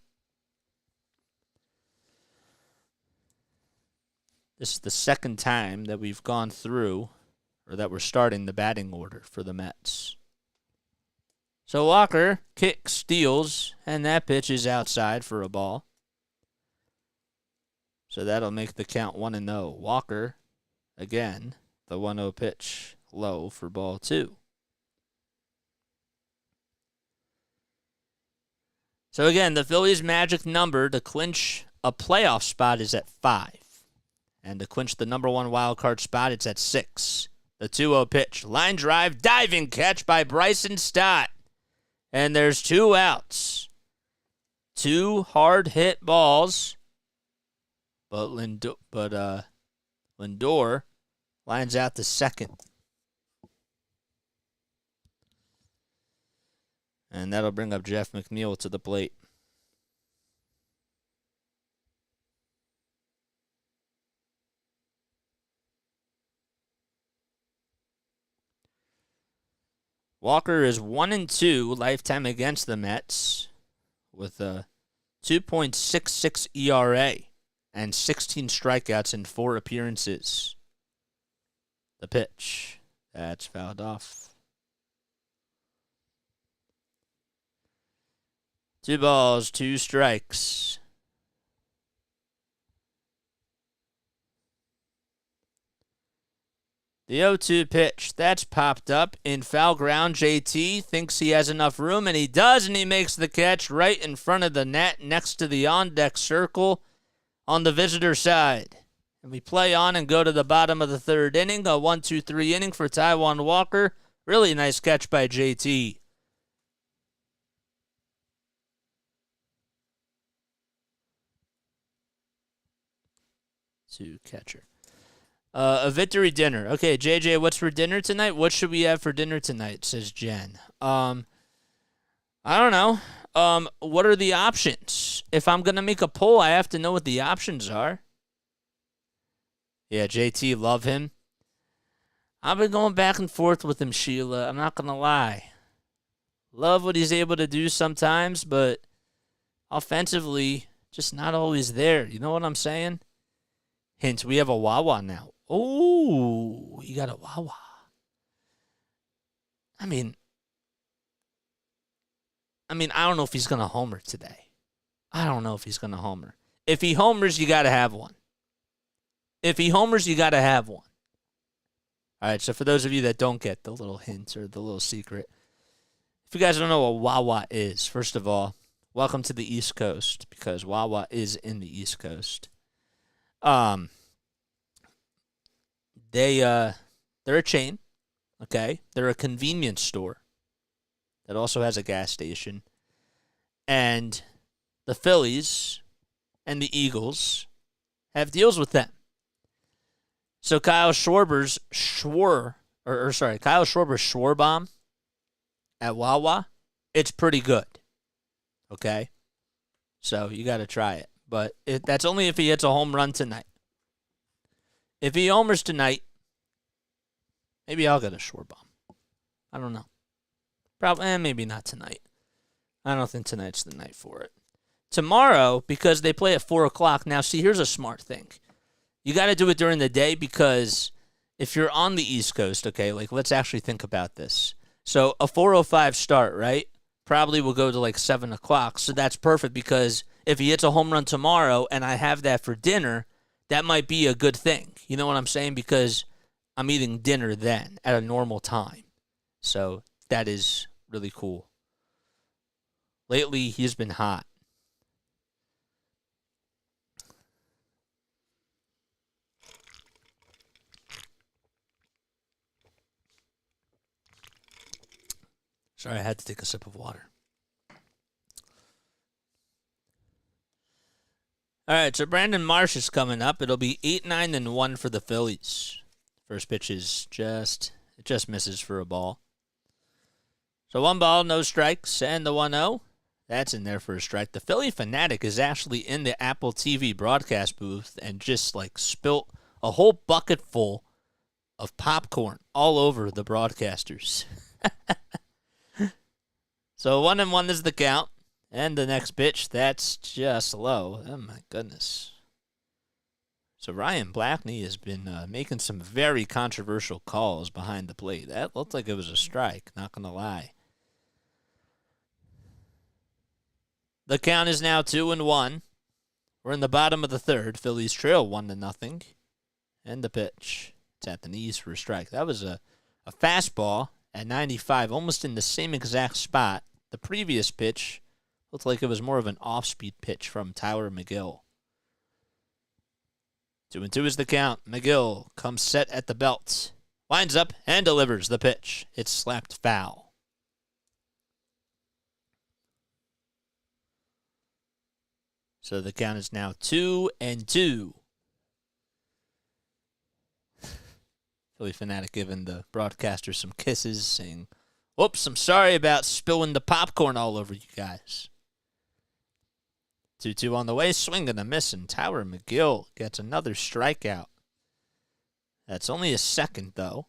This is the second time that we've gone through, or that we're starting the batting order for the Mets. So Walker kicks, steals, and that pitch is outside for a ball. So that'll make the count 1-0. Walker, again, the 1-0 pitch, low for ball 2. So again, the Phillies' magic number to clinch a playoff spot is at 5. And to clinch the number 1 wild card spot, it's at 6. The 2-0 pitch, line drive, diving catch by Bryson Stott. And there's 2 outs. 2 hard hit balls. But Lindor lines out to second. And that'll bring up Jeff McNeil to the plate. Walker is 1-2 lifetime against the Mets with a 2.66 ERA and 16 strikeouts in 4 appearances. The pitch, that's fouled off. 2 balls, 2 strikes. The 0-2 pitch. That's popped up in foul ground. JT thinks he has enough room, and he does, and he makes the catch right in front of the net next to the on-deck circle on the visitor side. And we play on and go to the bottom of the third inning, a 1-2-3 inning for Taijuan Walker. Really nice catch by JT. To catcher. A victory dinner. Okay, JJ, what's for dinner tonight? What should we have for dinner tonight? Says Jen. I don't know. What are the options? If I'm gonna make a poll, I have to know what the options are. Yeah, JT, love him. I've been going back and forth with him, Sheila. I'm not gonna lie. Love what he's able to do sometimes, but offensively, just not always there. You know what I'm saying? Hint, we have a Wawa now. Oh, you got a Wawa. I mean, I don't know if he's going to homer today. I don't know if he's going to homer. If he homers, you got to have one. If he homers, you got to have one. All right, so for those of you that don't get the little hint or the little secret, if you guys don't know what Wawa is, first of all, welcome to the East Coast, because Wawa is in the East Coast. They're a chain, okay? They're a convenience store that also has a gas station. And the Phillies and the Eagles have deals with them. So Kyle Schwarber's Schwar bomb at Wawa, it's pretty good. Okay? So you got to try it. But that's only if he hits a home run tonight. If he homers tonight, maybe I'll get a Schwar bomb. I don't know. Probably, maybe not tonight. I don't think tonight's the night for it. Tomorrow, because they play at 4 o'clock. Now, see, here's a smart thing. You got to do it during the day, because if you're on the East Coast, okay, like, let's actually think about this. So a 4:05 start, right? Probably will go to like 7 o'clock. So that's perfect, because if he hits a home run tomorrow and I have that for dinner, that might be a good thing. You know what I'm saying? Because I'm eating dinner then at a normal time. So that is really cool. Lately, he's been hot. Sorry, I had to take a sip of water. All right, so Brandon Marsh is coming up. It'll be 8-9-1 for the Phillies. First pitch is just misses for a ball. So 1 ball, no strikes, and the 1-0. That's in there for a strike. The Philly Fanatic is actually in the Apple TV broadcast booth and just like spilt a whole bucket full of popcorn all over the broadcasters. So 1-1 is the count. And the next pitch, that's just low. Oh, my goodness. So Ryan Blackney has been making some very controversial calls behind the plate. That looked like it was a strike, not going to lie. The count is now 2-1. We're in the bottom of the third. Phillies trail 1-0. And the pitch. It's at the knees for a strike. That was a fastball at 95, almost in the same exact spot. The previous pitch looked like it was more of an off-speed pitch from Tyler McGill. 2-2 is the count. McGill comes set at the belt. Winds up and delivers the pitch. It's slapped foul. So the count is now 2-2. Philly Fanatic giving the broadcaster some kisses, saying, "Whoops, I'm sorry about spilling the popcorn all over you guys." 2-2 on the way, swing and a miss, and Tyler McGill gets another strikeout. That's only his second, though.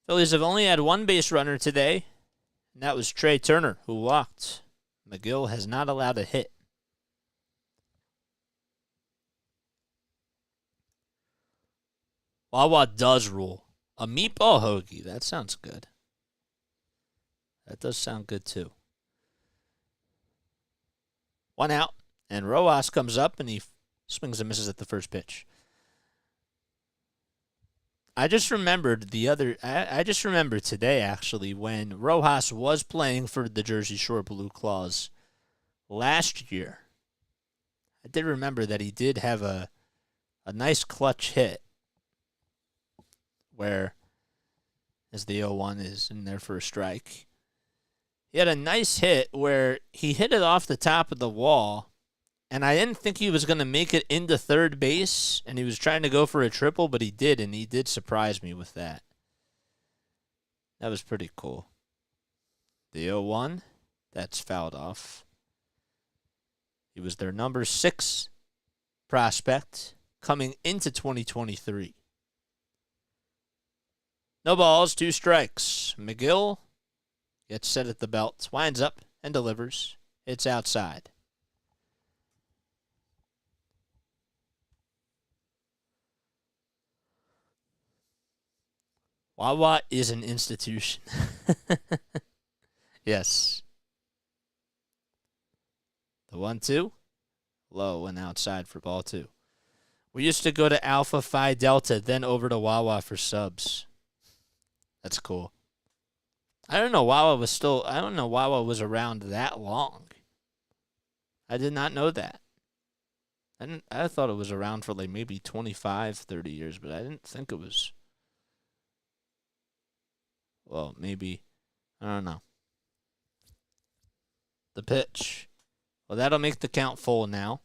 Phillies have only had one base runner today, and that was Trey Turner, who walked. McGill has not allowed a hit. Wawa does rule. A meatball hoagie. That sounds good. That does sound good, too. 1 out, and Rojas comes up, and he Swings and misses at the first pitch. I just remembered I just remembered today, actually, when Rojas was playing for the Jersey Shore Blue Claws last year. I did remember that he did have a nice clutch hit where, as the 0-1 is in there for a strike, he had a nice hit where he hit it off the top of the wall, and I didn't think he was going to make it into third base, and he was trying to go for a triple, but he did, and he did surprise me with that. That was pretty cool. The 0-1, that's fouled off. He was their number 6 prospect coming into 2023. No balls, 2 strikes. McGill gets set at the belt, winds up and delivers. It's outside. Wawa is an institution. Yes. The 1-2. Low and outside for ball 2. We used to go to Alpha Phi Delta, then over to Wawa for subs. That's cool. I don't know Wawa was around that long. I did not know that. I thought it was around for like maybe 25, 30 years, but I didn't think it was. Well, maybe. I don't know. The pitch. Well, that'll make the count full now.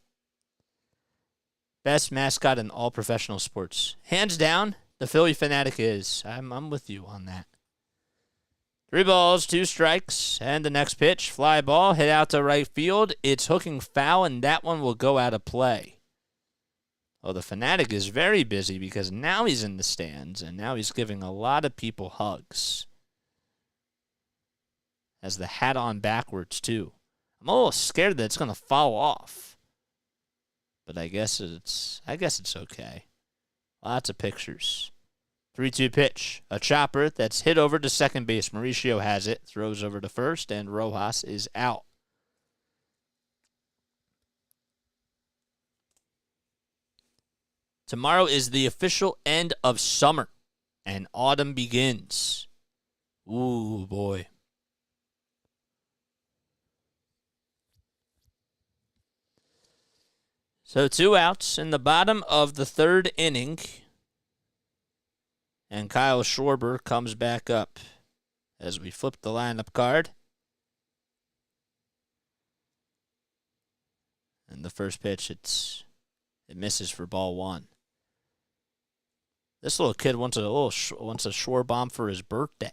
Best mascot in all professional sports. Hands down, the Philly Fanatic is. I'm with you on that. 3 balls, 2 strikes, and the next pitch. Fly ball, hit out to right field. It's hooking foul, and that one will go out of play. Well, the Fanatic is very busy because now he's in the stands, and now he's giving a lot of people hugs. Has the hat on backwards, too. I'm a little scared that it's going to fall off. But I guess it's okay. Lots of pictures. 3-2 pitch. A chopper that's hit over to second base. Mauricio has it. Throws over to first, and Rojas is out. Tomorrow is the official end of summer, and autumn begins. Ooh, boy. So 2 outs in the bottom of the 3rd inning. And Kyle Schwarber comes back up as we flip the lineup card. And the first pitch, it misses for ball 1. This little kid wants a Schwarber bomb for his birthday.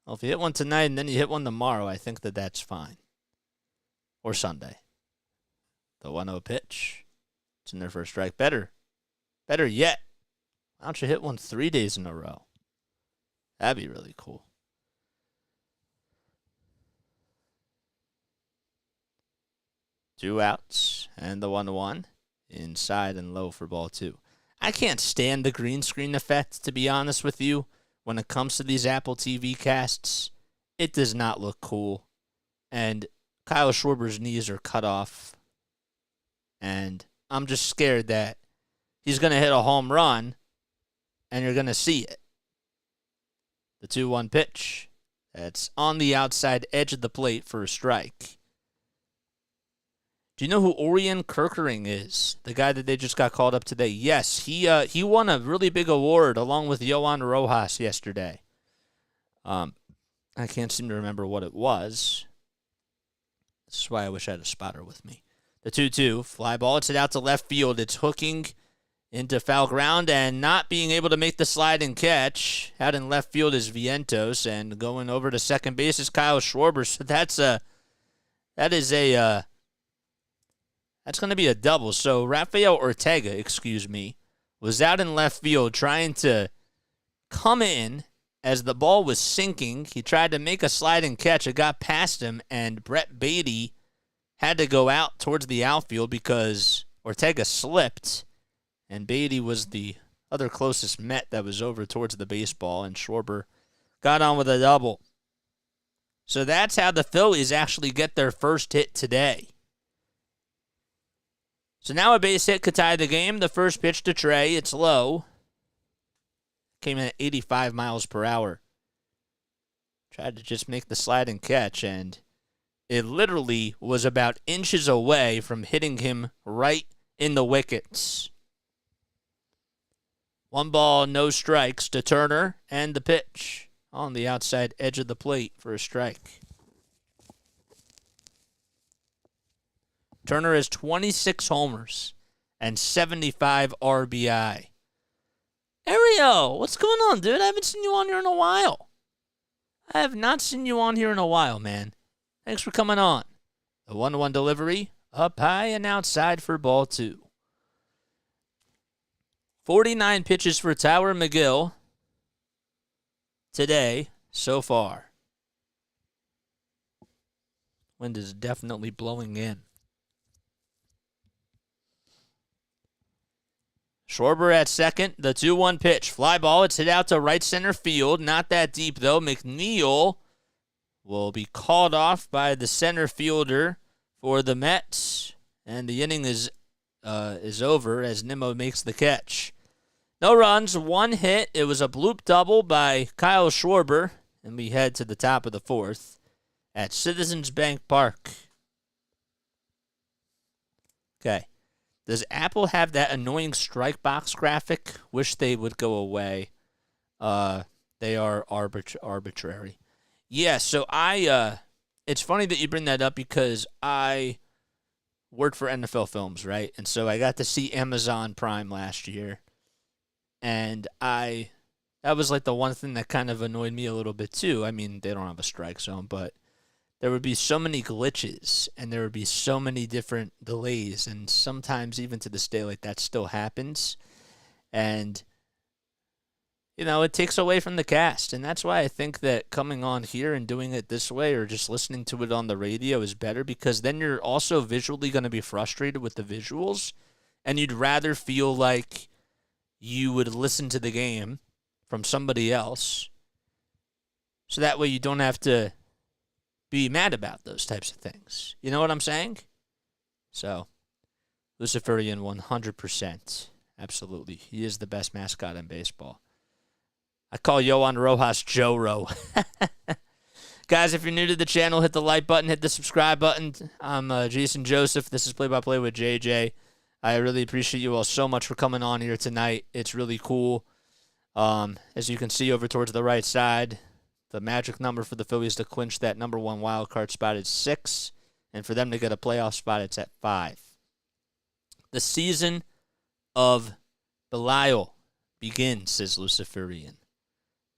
Well, if you hit one tonight and then you hit one tomorrow, I think that's fine. Or Sunday. The 1-0 pitch. It's in there for a strike. Better yet, why don't you hit one 3 days in a row? That'd be really cool. Two outs and the 1-1. Inside and low for ball 2. I can't stand the green screen effect, to be honest with you, when it comes to these Apple TV casts. It does not look cool. And Kyle Schwarber's knees are cut off. And I'm just scared that he's going to hit a home run and you're going to see it. The 2-1 pitch. That's on the outside edge of the plate for a strike. Do you know who Orion Kerkering is? The guy that they just got called up today. Yes, he won a really big award along with Yohan Rojas yesterday. I can't seem to remember what it was. This is why I wish I had a spotter with me. The 2-2, fly ball, it's hit out to left field. It's hooking into foul ground and not being able to make the slide and catch. Out in left field is Vientos, and going over to second base is Kyle Schwarber. So that's going to be a double. So Rafael Ortega, was out in left field trying to come in as the ball was sinking. He tried to make a slide and catch. It got past him, and Brett Beatty had to go out towards the outfield because Ortega slipped, and Beatty was the other closest Met that was over towards the baseball, and Schwarber got on with a double. So that's how the Phillies actually get their first hit today. So now a base hit could tie the game. The first pitch to Trey, it's low. Came in at 85 miles per hour. Tried to just make the slide and catch, and it literally was about inches away from hitting him right in the wickets. 1 ball, no strikes to Turner, and the pitch on the outside edge of the plate for a strike. Turner has 26 homers and 75 RBI. Ariel, what's going on, dude? I haven't seen you on here in a while. I have not seen you on here in a while, man. Thanks for coming on. The 1-1 delivery, up high and outside for ball 2. 49 pitches for Tower McGill today so far. Wind is definitely blowing in. Schwarber at second. The 2-1 pitch. Fly ball. It's hit out to right center field. Not that deep, though. McNeil will be called off by the center fielder for the Mets. And the inning is over as Nimmo makes the catch. No runs, 1 hit. It was a bloop double by Kyle Schwarber. And we head to the top of the 4th at Citizens Bank Park. Okay. Does Apple have that annoying strike box graphic? Wish they would go away. They are arbitrary. Yeah, so it's funny that you bring that up because I worked for NFL Films, right? And so I got to see Amazon Prime last year. And that was like the one thing that kind of annoyed me a little bit too. I mean, they don't have a strike zone, but there would be so many glitches, and there would be so many different delays, and sometimes even to this day, like, that still happens. And, you know, it takes away from the cast, and that's why I think that coming on here and doing it this way or just listening to it on the radio is better, because then you're also visually going to be frustrated with the visuals, and you'd rather feel like you would listen to the game from somebody else, so that way you don't have to be mad about those types of things. You know what I'm saying? So, Luciferian 100%. Absolutely. He is the best mascot in baseball. I call Yohan Rojas Joe-Ro. Guys, if you're new to the channel, hit the like button, hit the subscribe button. I'm Jason Joseph. This is Play-by-Play with JJ. I really appreciate you all so much for coming on here tonight. It's really cool. As you can see over towards the right side, the magic number for the Phillies to clinch that number 1 wild card spot is 6, and for them to get a playoff spot, it's at 5. The season of Belial begins, says Luciferian.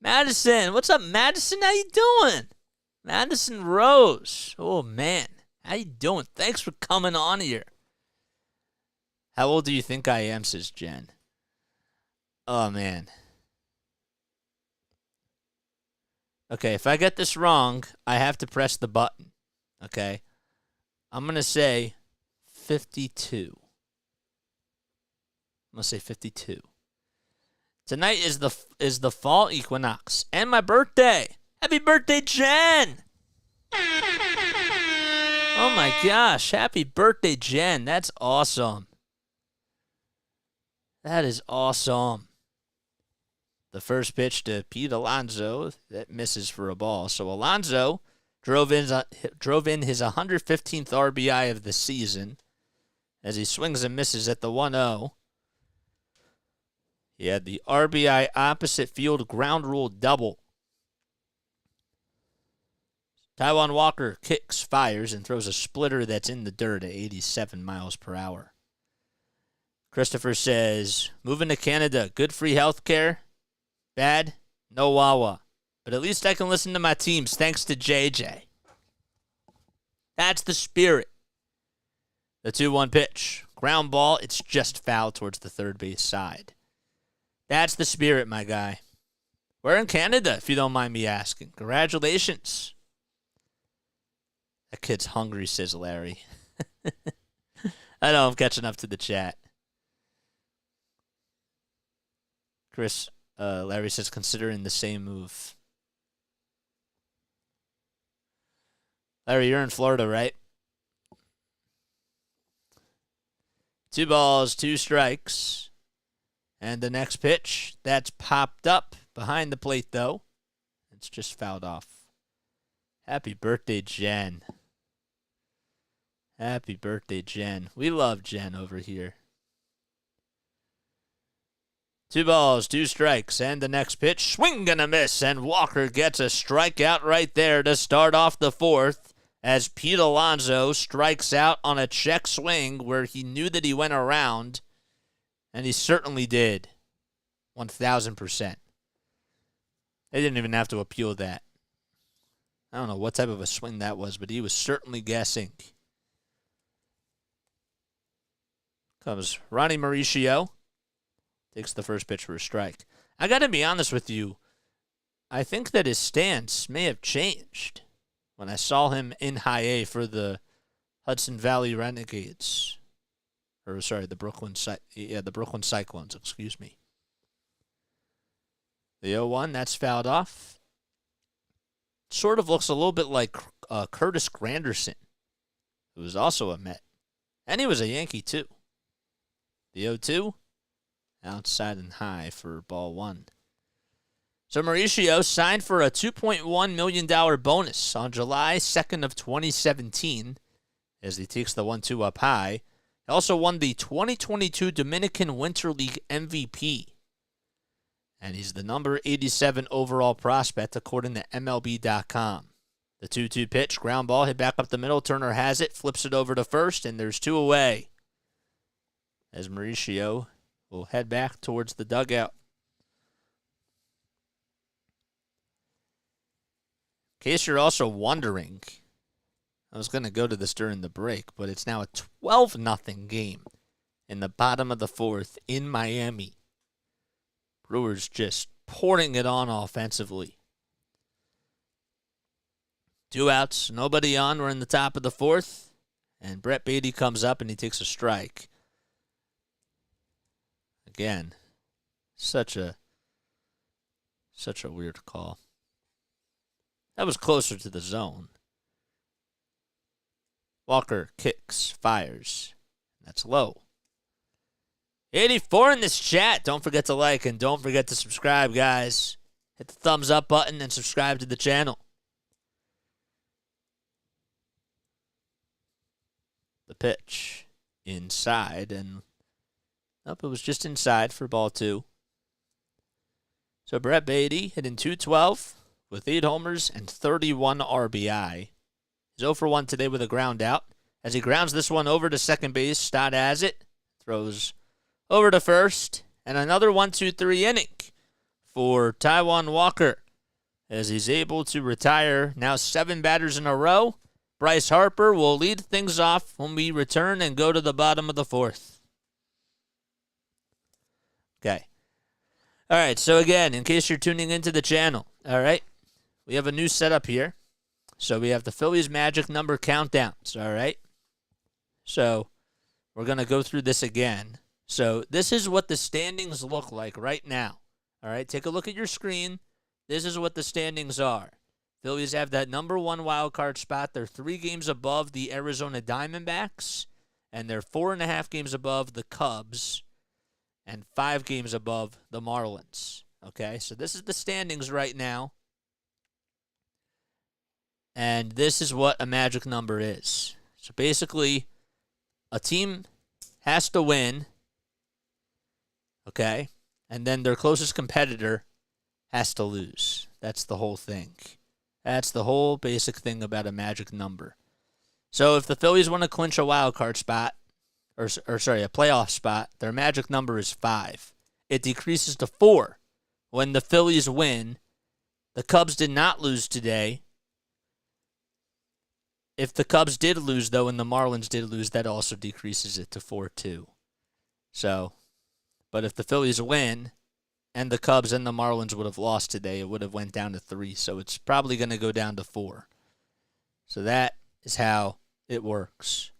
Madison, what's up, Madison? How you doing? Madison Rose. Oh, man. How you doing? Thanks for coming on here. How old do you think I am, says Jen. Oh, man. Okay, if I get this wrong, I have to press the button. Okay? I'm going to say 52. I'm going to say 52. Tonight is the fall equinox and my birthday. Happy birthday, Jen! Oh my gosh, happy birthday, Jen. That's awesome. That is awesome. The first pitch to Pete Alonso, that misses for a ball. So Alonso drove in his 115th RBI of the season as he swings and misses at the 1-0. He had the RBI opposite field ground rule double. Taijuan Walker kicks, fires, and throws a splitter that's in the dirt at 87 miles per hour. Christopher says, moving to Canada, good free health care. Bad, no Wawa. But at least I can listen to my teams thanks to JJ. That's the spirit. The 2-1 pitch. Ground ball, it's just foul towards the third base side. That's the spirit, my guy. We're in Canada, if you don't mind me asking. Congratulations. That kid's hungry, says Larry. I know, I'm catching up to the chat. Larry says, considering the same move. Larry, you're in Florida, right? 2 balls, 2 strikes. And the next pitch, that's popped up behind the plate, though. It's just fouled off. Happy birthday, Jen. Happy birthday, Jen. We love Jen over here. 2 balls, 2 strikes, and the next pitch, swing and a miss, and Walker gets a strikeout right there to start off the 4th as Pete Alonso strikes out on a check swing where he knew that he went around, and he certainly did. 1,000%. They didn't even have to appeal that. I don't know what type of a swing that was, but he was certainly guessing. Comes Ronnie Mauricio. Takes the first pitch for a strike. I got to be honest with you. I think that his stance may have changed when I saw him in high A for the Hudson Valley Renegades. Or, sorry, the Brooklyn Cyclones, excuse me. The 0-1, that's fouled off. Sort of looks a little bit like Curtis Granderson, who was also a Met. And he was a Yankee, too. The 0-2, outside and high for ball 1. So Mauricio signed for a $2.1 million bonus on July 2nd of 2017 as he takes the 1-2 up high. He also won the 2022 Dominican Winter League MVP. And he's the number 87 overall prospect according to MLB.com. The 2-2 pitch, ground ball, hit back up the middle. Turner has it, flips it over to first, and there's 2 away. As Mauricio will head back towards the dugout. In case you're also wondering, I was going to go to this during the break, but it's now a 12-0 game in the bottom of the 4th in Miami. Brewers just pouring it on offensively. 2 outs, nobody on. We're in the top of the 4th, and Brett Beatty comes up and he takes a strike. Again, such a weird call. That was closer to the zone. Walker kicks, fires. That's low. 84 in this chat. Don't forget to like and don't forget to subscribe, guys. Hit the thumbs up button and subscribe to the channel. The pitch inside, and nope, it was just inside for ball 2. So Brett Beatty hitting .212 with 8 homers and 31 RBI. He's 0 for 1 today with a ground out. As he grounds this one over to second base, Stott has it. Throws over to first. And another 1-2-3 inning for Taijuan Walker as he's able to retire now 7 batters in a row. Bryce Harper will lead things off when we return and go to the bottom of the 4th. Okay. All right, so again, in case you're tuning into the channel, all right, we have a new setup here. So we have the Phillies magic number countdowns, all right? So we're going to go through this again. So this is what the standings look like right now, all right? Take a look at your screen. This is what the standings are. Phillies have that number 1 wild card spot. They're 3 games above the Arizona Diamondbacks, and they're 4.5 games above the Cubs, and 5 games above the Marlins. Okay, so this is the standings right now. And this is what a magic number is. So basically, a team has to win, okay? And then their closest competitor has to lose. That's the whole thing. That's the whole basic thing about a magic number. So if the Phillies want to clinch a wild card spot, or a playoff spot, their magic number is 5. It decreases to 4 when the Phillies win. The Cubs did not lose today. If the Cubs did lose, though, and the Marlins did lose, that also decreases it to 4 too. So, but if the Phillies win, and the Cubs and the Marlins would have lost today, it would have went down to 3. So it's probably going to go down to 4. So that is how it works.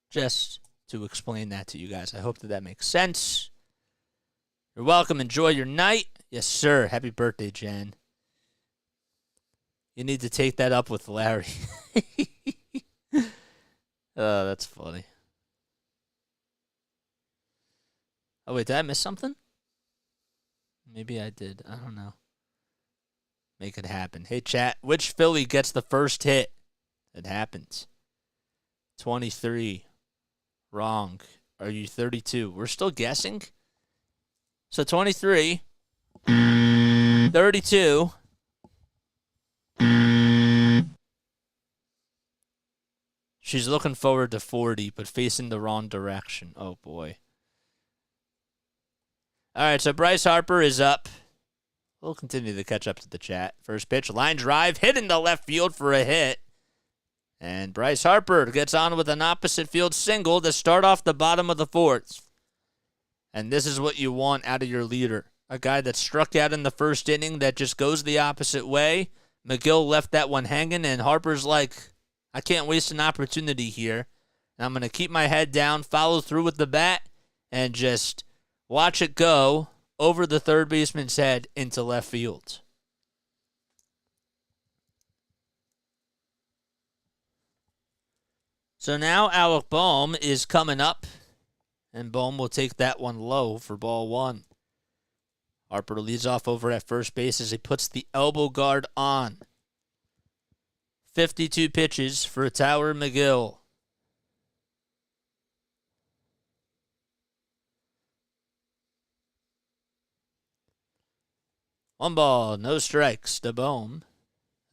Just to explain that to you guys. I hope that makes sense. You're welcome. Enjoy your night. Yes, sir. Happy birthday, Jen. You need to take that up with Larry. Oh, that's funny. Oh, wait, did I miss something? Maybe I did. I don't know. Make it happen. Hey, chat, which Philly gets the first hit? It happens. 23. Wrong. Are you 32? We're still guessing? So 23. 32. She's looking forward to 40, but facing the wrong direction. Oh, boy. All right, so Bryce Harper is up. We'll continue to catch up to the chat. First pitch, line drive, hit in the left field for a hit. And Bryce Harper gets on with an opposite field single to start off the bottom of the fourth. And this is what you want out of your leader. A guy that struck out in the first inning that just goes the opposite way. McGill left that one hanging, and Harper's like, I can't waste an opportunity here. And I'm going to keep my head down, follow through with the bat, and just watch it go over the third baseman's head into left field. So now Alec Bohm is coming up, and Bohm will take that one low for ball one. Harper leads off over at first base as he puts the elbow guard on. 52 pitches for Tower McGill. One ball, no strikes to Bohm.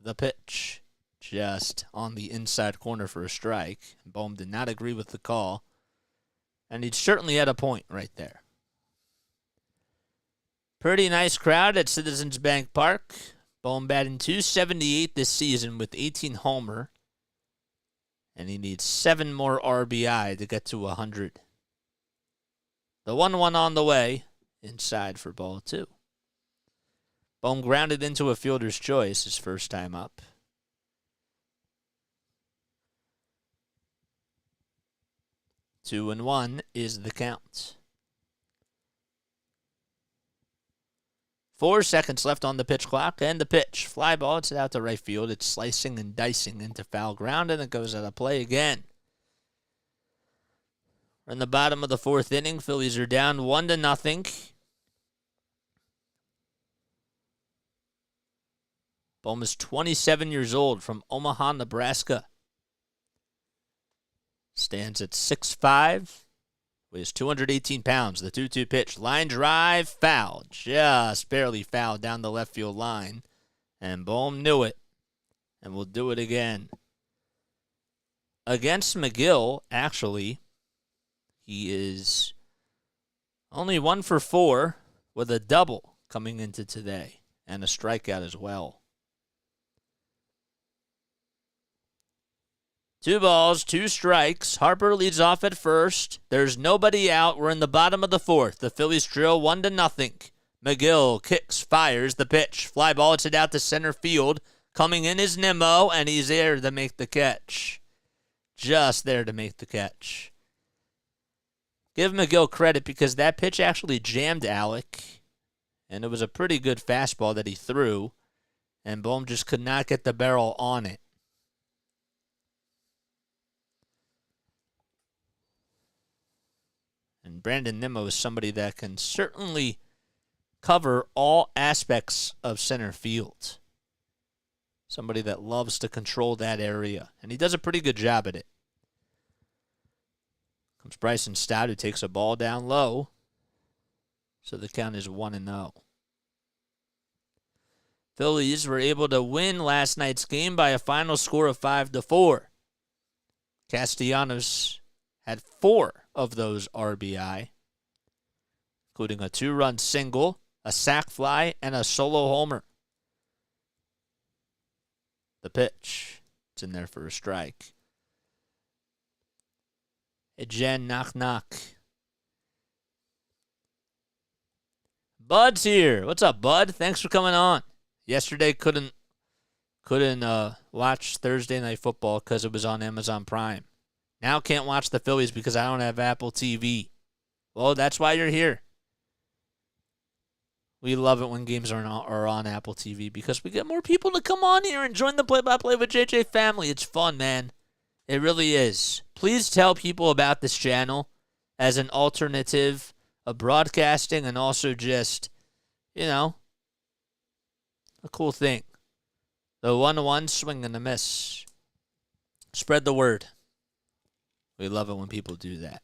The pitch just on the inside corner for a strike. Bohm did not agree with the call, and he certainly had a point right there. Pretty nice crowd at Citizens Bank Park. Bohm batting .278 this season with 18 homer, and he needs 7 more RBI to get to 100. The 1-1 on the way, inside for ball two. Bohm grounded into a fielder's choice his first time up. 2-1 is the count. 4 seconds left on the pitch clock, and the pitch. Fly ball, it's out to right field. It's slicing and dicing into foul ground, and it goes out of play again. We're in the bottom of the fourth inning. Phillies are down 1-0. Bohm is 27 years old from Omaha, Nebraska. Stands at 6'5", weighs 218 pounds. The 2-2 pitch. Line drive, foul. Just barely fouled down the left field line. And Bohm knew it. And will do it again. Against McGill, actually, he is only 1 for 4 with a double coming into today. And a strikeout as well. 2 balls, 2 strikes. Harper leads off at first. There's nobody out. We're in the bottom of the fourth. The Phillies trail 1-0. McGill kicks, fires the pitch. Fly ball, it's it out to center field. Coming in is Nimmo, and he's there to make the catch. Just there to make the catch. Give McGill credit because that pitch actually jammed Alec. And it was a pretty good fastball that he threw. And Bohm just could not get the barrel on it. And Brandon Nimmo is somebody that can certainly cover all aspects of center field. Somebody that loves to control that area. And he does a pretty good job at it. Comes Bryson Stott, who takes a ball down low. So the count is 1-0. Phillies were able to win last night's game by a final score of 5-4. Castellanos had 4 of those RBI, including a 2-run single, a sac fly, and a solo homer. The pitch. It's in there for a strike. Jen knock. Bud's here. What's up, Bud? Thanks for coming on. Yesterday couldn't watch Thursday Night Football because it was on Amazon Prime. Now can't watch the Phillies because I don't have Apple TV. Well, that's why you're here. We love it when games are on Apple TV because we get more people to come on here and join the Play-by-Play with JJ family. It's fun, man. It really is. Please tell people about this channel as an alternative of broadcasting and also just, you know, a cool thing. The 1-1 swing and a miss. Spread the word. We love it when people do that.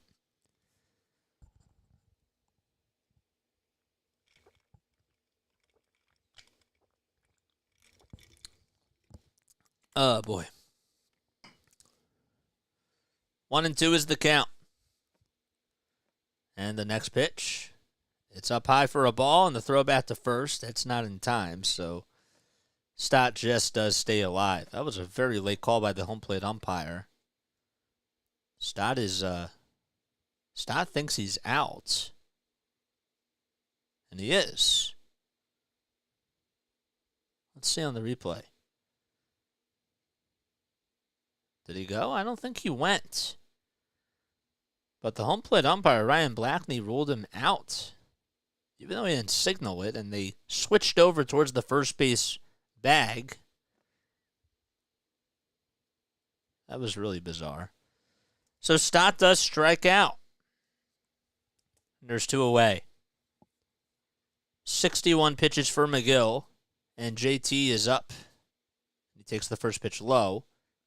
Oh, boy. 1-2 is the count. And the next pitch, it's up high for a ball, and the throw back to first. That's not in time, so Stott just does stay alive. That was a very late call by the home plate umpire. Stott thinks he's out. And he is. Let's see on the replay. Did he go? I don't think he went. But the home plate umpire, Ryan Blackney, ruled him out. Even though he didn't signal it, and they switched over towards the first base bag. That was really bizarre. So Stott does strike out. There's 2 away. 61 pitches for McGill, and JT is up. He takes the first pitch low.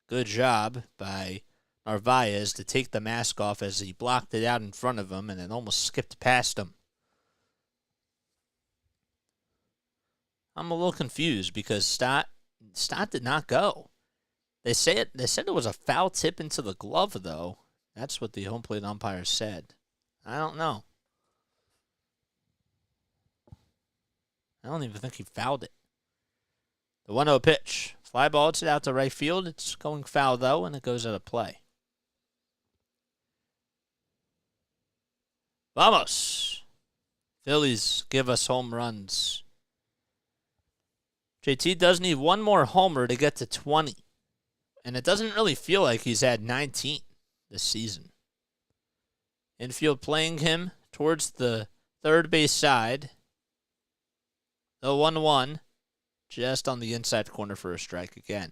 Good job by Narvaez to take the mask off as he blocked it out in front of him and then almost skipped past him. I'm a little confused because Stott did not go. They said it was a foul tip into the glove, though. That's what the home plate umpire said. I don't know. I don't even think he fouled it. The 1-0 pitch. Fly ball, it's out to right field. It's going foul, though, and it goes out of play. Vamos. Phillies give us home runs. JT does need one more homer to get to 20. And it doesn't really feel like he's had 19 this season. Infield playing him towards the third base side. The 1-1. Just on the inside corner for a strike again.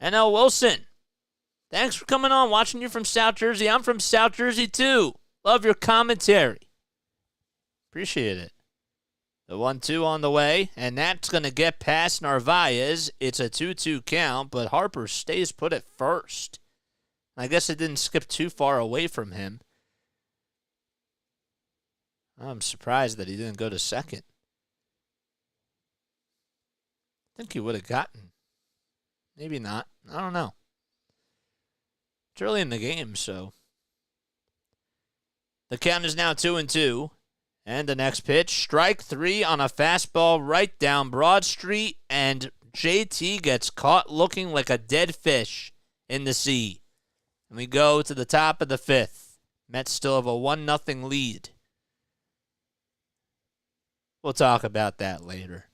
NL Wilson. Thanks for coming on, watching you from South Jersey. I'm from South Jersey, too. Love your commentary. Appreciate it. The 1-2 on the way, and that's going to get past Narvaez. It's a 2-2 count, but Harper stays put at first. I guess it didn't skip too far away from him. I'm surprised that he didn't go to second. I think he would have gotten. Maybe not. I don't know. It's early in the game, so. The count is now 2-2. And the next pitch, strike 3 on a fastball right down Broad Street, and JT gets caught looking like a dead fish in the sea. And we go to the top of the 5th. Mets still have a 1-0 lead. We'll talk about that later.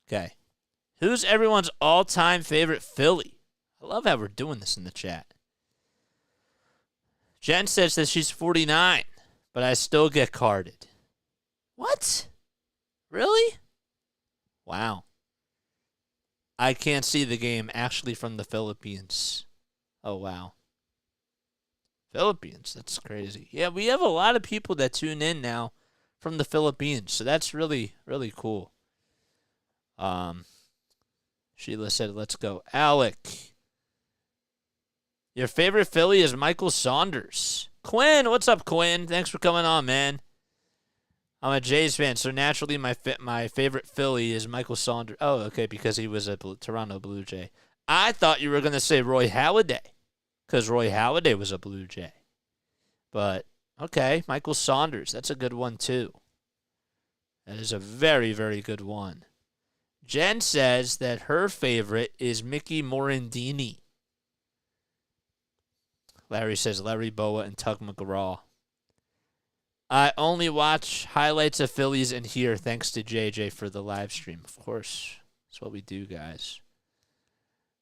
Okay. Who's everyone's all-time favorite Philly? I love how we're doing this in the chat. Jen says that she's 49, but I still get carded. What? Really? Wow. I can't see the game actually from the Philippines. Oh, wow. Philippines, that's crazy. Yeah, we have a lot of people that tune in now from the Philippines, so that's really, really cool. Sheila said, let's go. Alec. Your favorite Philly is Michael Saunders. Quinn, what's up, Quinn? Thanks for coming on, man. I'm a Jays fan, so naturally my favorite Philly is Michael Saunders. Oh, okay, because he was a Toronto Blue Jay. I thought you were going to say Roy Halladay, because Roy Halladay was a Blue Jay. But, okay, Michael Saunders. That's a good one, too. That is a very, very good one. Jen says that her favorite is Mickey Morandini. Larry says Larry Boa and Tug McGraw. I only watch highlights of Phillies in here thanks to JJ for the live stream. Of course, that's what we do, guys.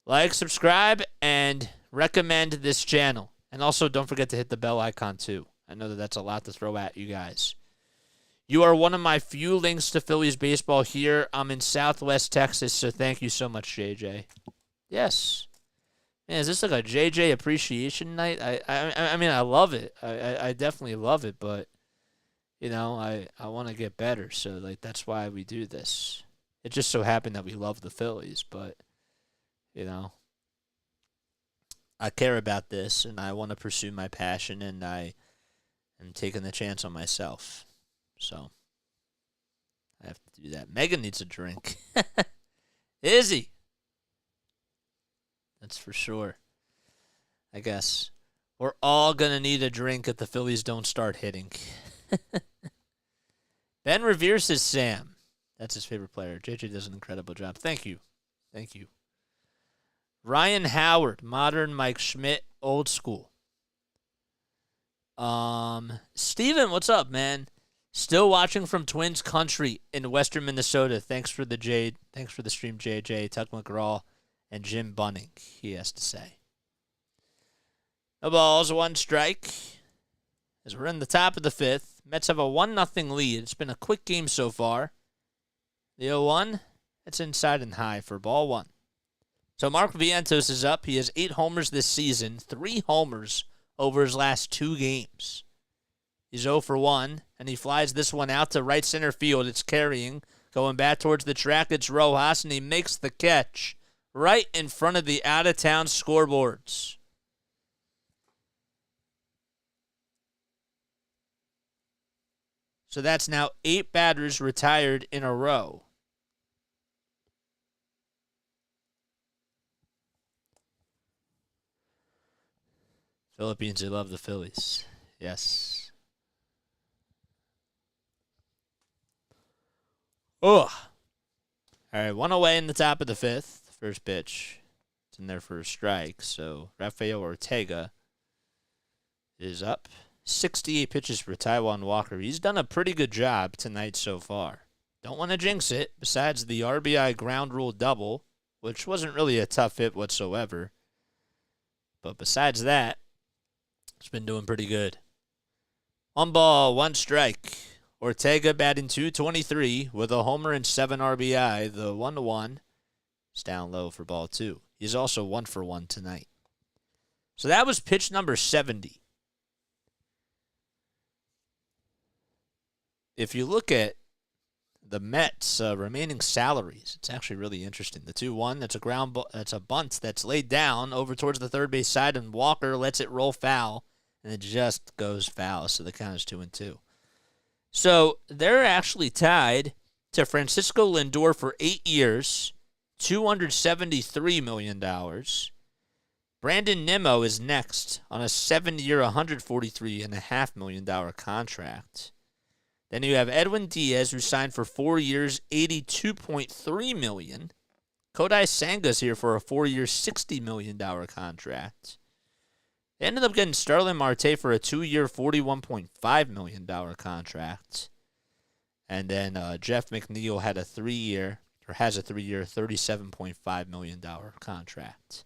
Like, subscribe, and recommend this channel. And also, don't forget to hit the bell icon, too. I know that that's a lot to throw at you guys. You are one of my few links to Phillies baseball here. I'm in Southwest Texas, so thank you so much, JJ. Yes. Man, is this like a JJ appreciation night? I mean, I love it. I definitely love it, but you know, I want to get better. So like that's why we do this. It just so happened that we love the Phillies, but you know, I care about this and I want to pursue my passion, and I am taking the chance on myself. So I have to do that. Megan needs a drink. Izzy. That's for sure. I guess we're all going to need a drink if the Phillies don't start hitting. Ben Revere says Sam. That's his favorite player. JJ does an incredible job. Thank you. Thank you. Ryan Howard, modern Mike Schmidt, old school. Steven, what's up, man? Still watching from Twins Country in western Minnesota. Thanks for the stream, JJ, Tuck McGraw, and Jim Bunning, he has to say. No balls, one strike. As we're in the top of the fifth, Mets have a 1-0 lead. It's been a quick game so far. The 0-1, it's inside and high for ball one. So Mark Vientos is up. He has 8 homers this season, 3 homers over his last 2 games. He's 0 for 1, and he flies this one out to right center field. It's carrying, going back towards the track. It's Rojas, and he makes the catch right in front of the out-of-town scoreboards. So that's now 8 batters retired in a row. Philippines, they love the Phillies. Yes. Ugh. All right, 1 away in the top of the fifth. First pitch. It's in there for a strike. So Rafael Ortega is up. 68 pitches for Taijuan Walker. He's done a pretty good job tonight so far. Don't want to jinx it. Besides the RBI ground rule double, which wasn't really a tough hit whatsoever. But besides that, it's been doing pretty good. 1 ball, 1 strike. Ortega batting .223 with a homer and 7 RBI. The 1-1 is down low for ball 2. He's also 1 for 1 tonight. So that was pitch number 70. If you look at the Mets' remaining salaries, it's actually really interesting. The 2-1, that's a bunt that's laid down over towards the third base side, and Walker lets it roll foul, and it just goes foul. So the count is 2-2. So they're actually tied to Francisco Lindor for 8 years, $273 million. Brandon Nimmo is next on a 7-year, $143.5 million contract. Then you have Edwin Diaz, who signed for 4 years, $82.3 million. Kodai Senga's here for a 4-year, $60 million contract. They ended up getting Starlin Marte for a 2-year, $41.5 million contract. And then Jeff McNeil has a 3-year, $37.5 million contract.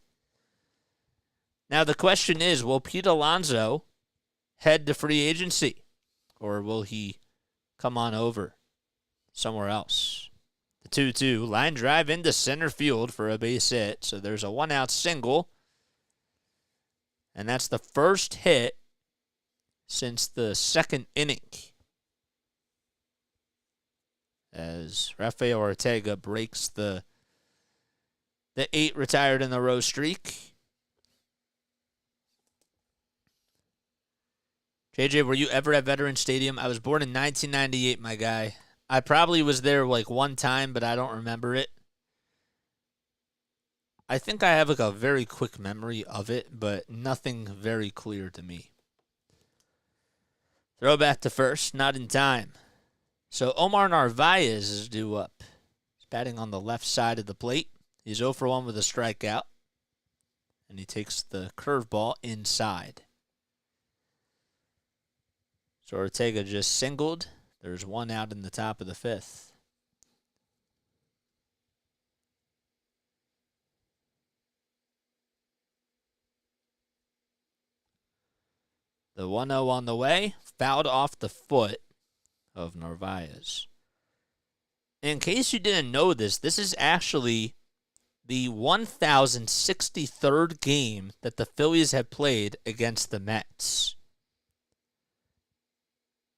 Now the question is, will Pete Alonso head to free agency? Or will he come on over somewhere else? The 2-2, line drive into center field for a base hit. So there's a 1-out single. And that's the first hit since the second inning, as Rafael Ortega breaks the 8 retired in a row streak. JJ, were you ever at Veterans Stadium? I was born in 1998, my guy. I probably was there like one time, but I don't remember it. I think I have like a very quick memory of it, but nothing very clear to me. Throw back to first, not in time. So Omar Narvaez is due up. He's batting on the left side of the plate. He's 0 for 1 with a strikeout. And he takes the curveball inside. So Ortega just singled. There's 1 out in the top of the fifth. The 1-0 on the way, fouled off the foot of Narvaez. In case you didn't know this, this is actually the 1,063rd game that the Phillies have played against the Mets.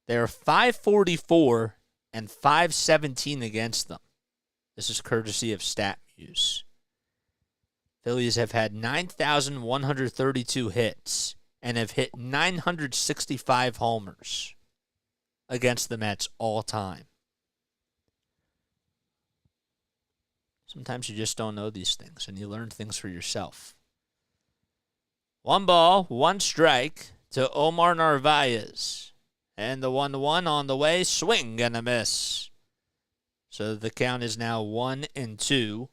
They're 544 and 517 against them. This is courtesy of StatMuse. Phillies have had 9,132 hits and have hit 965 homers against the Mets all time. Sometimes you just don't know these things, and you learn things for yourself. 1 ball, 1 strike to Omar Narvaez. And the 1-1 on the way, swing and a miss. So the count is now 1-2.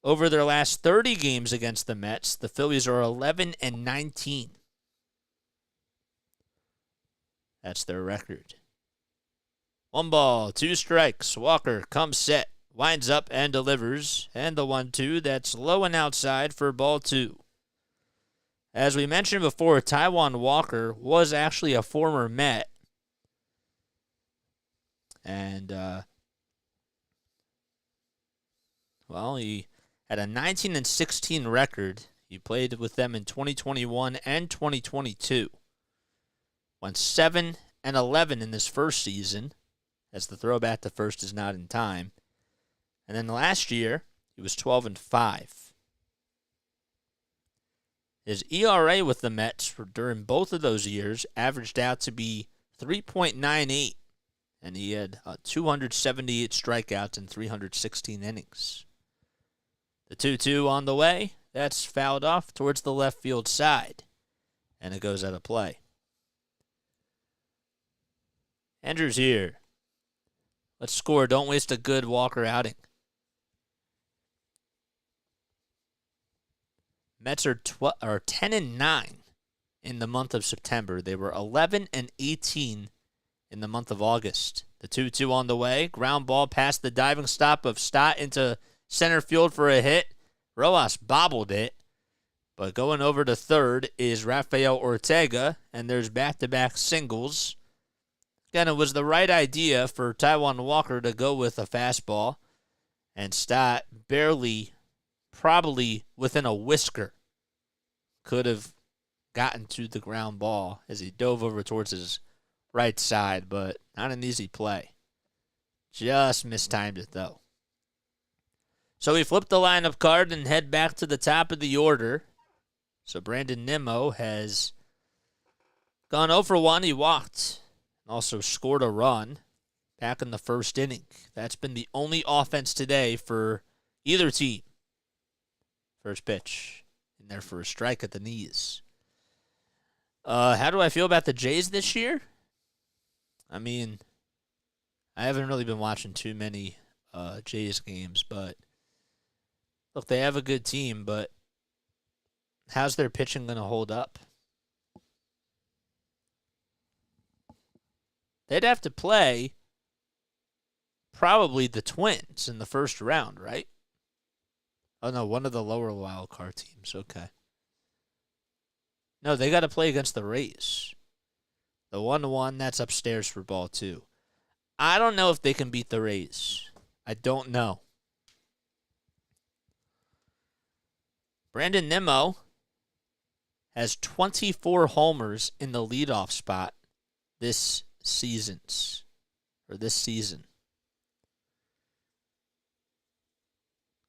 Over their last 30 games against the Mets, the Phillies are 11-19. That's their record. 1 ball, 2 strikes. Walker comes set, winds up and delivers. And the 1-2 that's low and outside for ball 2. As we mentioned before, Taijuan Walker was actually a former Met. And, he had a 19-16 record. He played with them in 2021 and 2022. Went 7-11 in this first season, as the throwback to first is not in time. And then last year, he was 12-5. His ERA with the Mets during both of those years averaged out to be 3.98, and he had 278 strikeouts in 316 innings. The 2-2 on the way, that's fouled off towards the left field side, and it goes out of play. Andrew's here. Let's score. Don't waste a good Walker outing. Mets are 10-9 in the month of September. They were 11-18 in the month of August. The 2-2 on the way. Ground ball past the diving stop of Stott into center field for a hit. Rojas bobbled it. But going over to third is Rafael Ortega, and there's back-to-back singles. Again, it was the right idea for Taijuan Walker to go with a fastball, and Stott barely, probably within a whisker, could have gotten to the ground ball as he dove over towards his right side, but not an easy play. Just mistimed it, though. So we flip the lineup card and head back to the top of the order. So Brandon Nimmo has gone 0 for 1. He walked and also scored a run back in the first inning. That's been the only offense today for either team. First pitch in there for a strike at the knees. How do I feel about the Jays this year? I mean, I haven't really been watching too many Jays games, but look, they have a good team, but how's their pitching going to hold up? They'd have to play probably the Twins in the first round, right? Oh, no, one of the lower wild card teams. Okay. No, they got to play against the Rays. The 1-1, that's upstairs for ball 2. I don't know if they can beat the Rays. I don't know. Brandon Nimmo has 24 homers in the leadoff spot this season.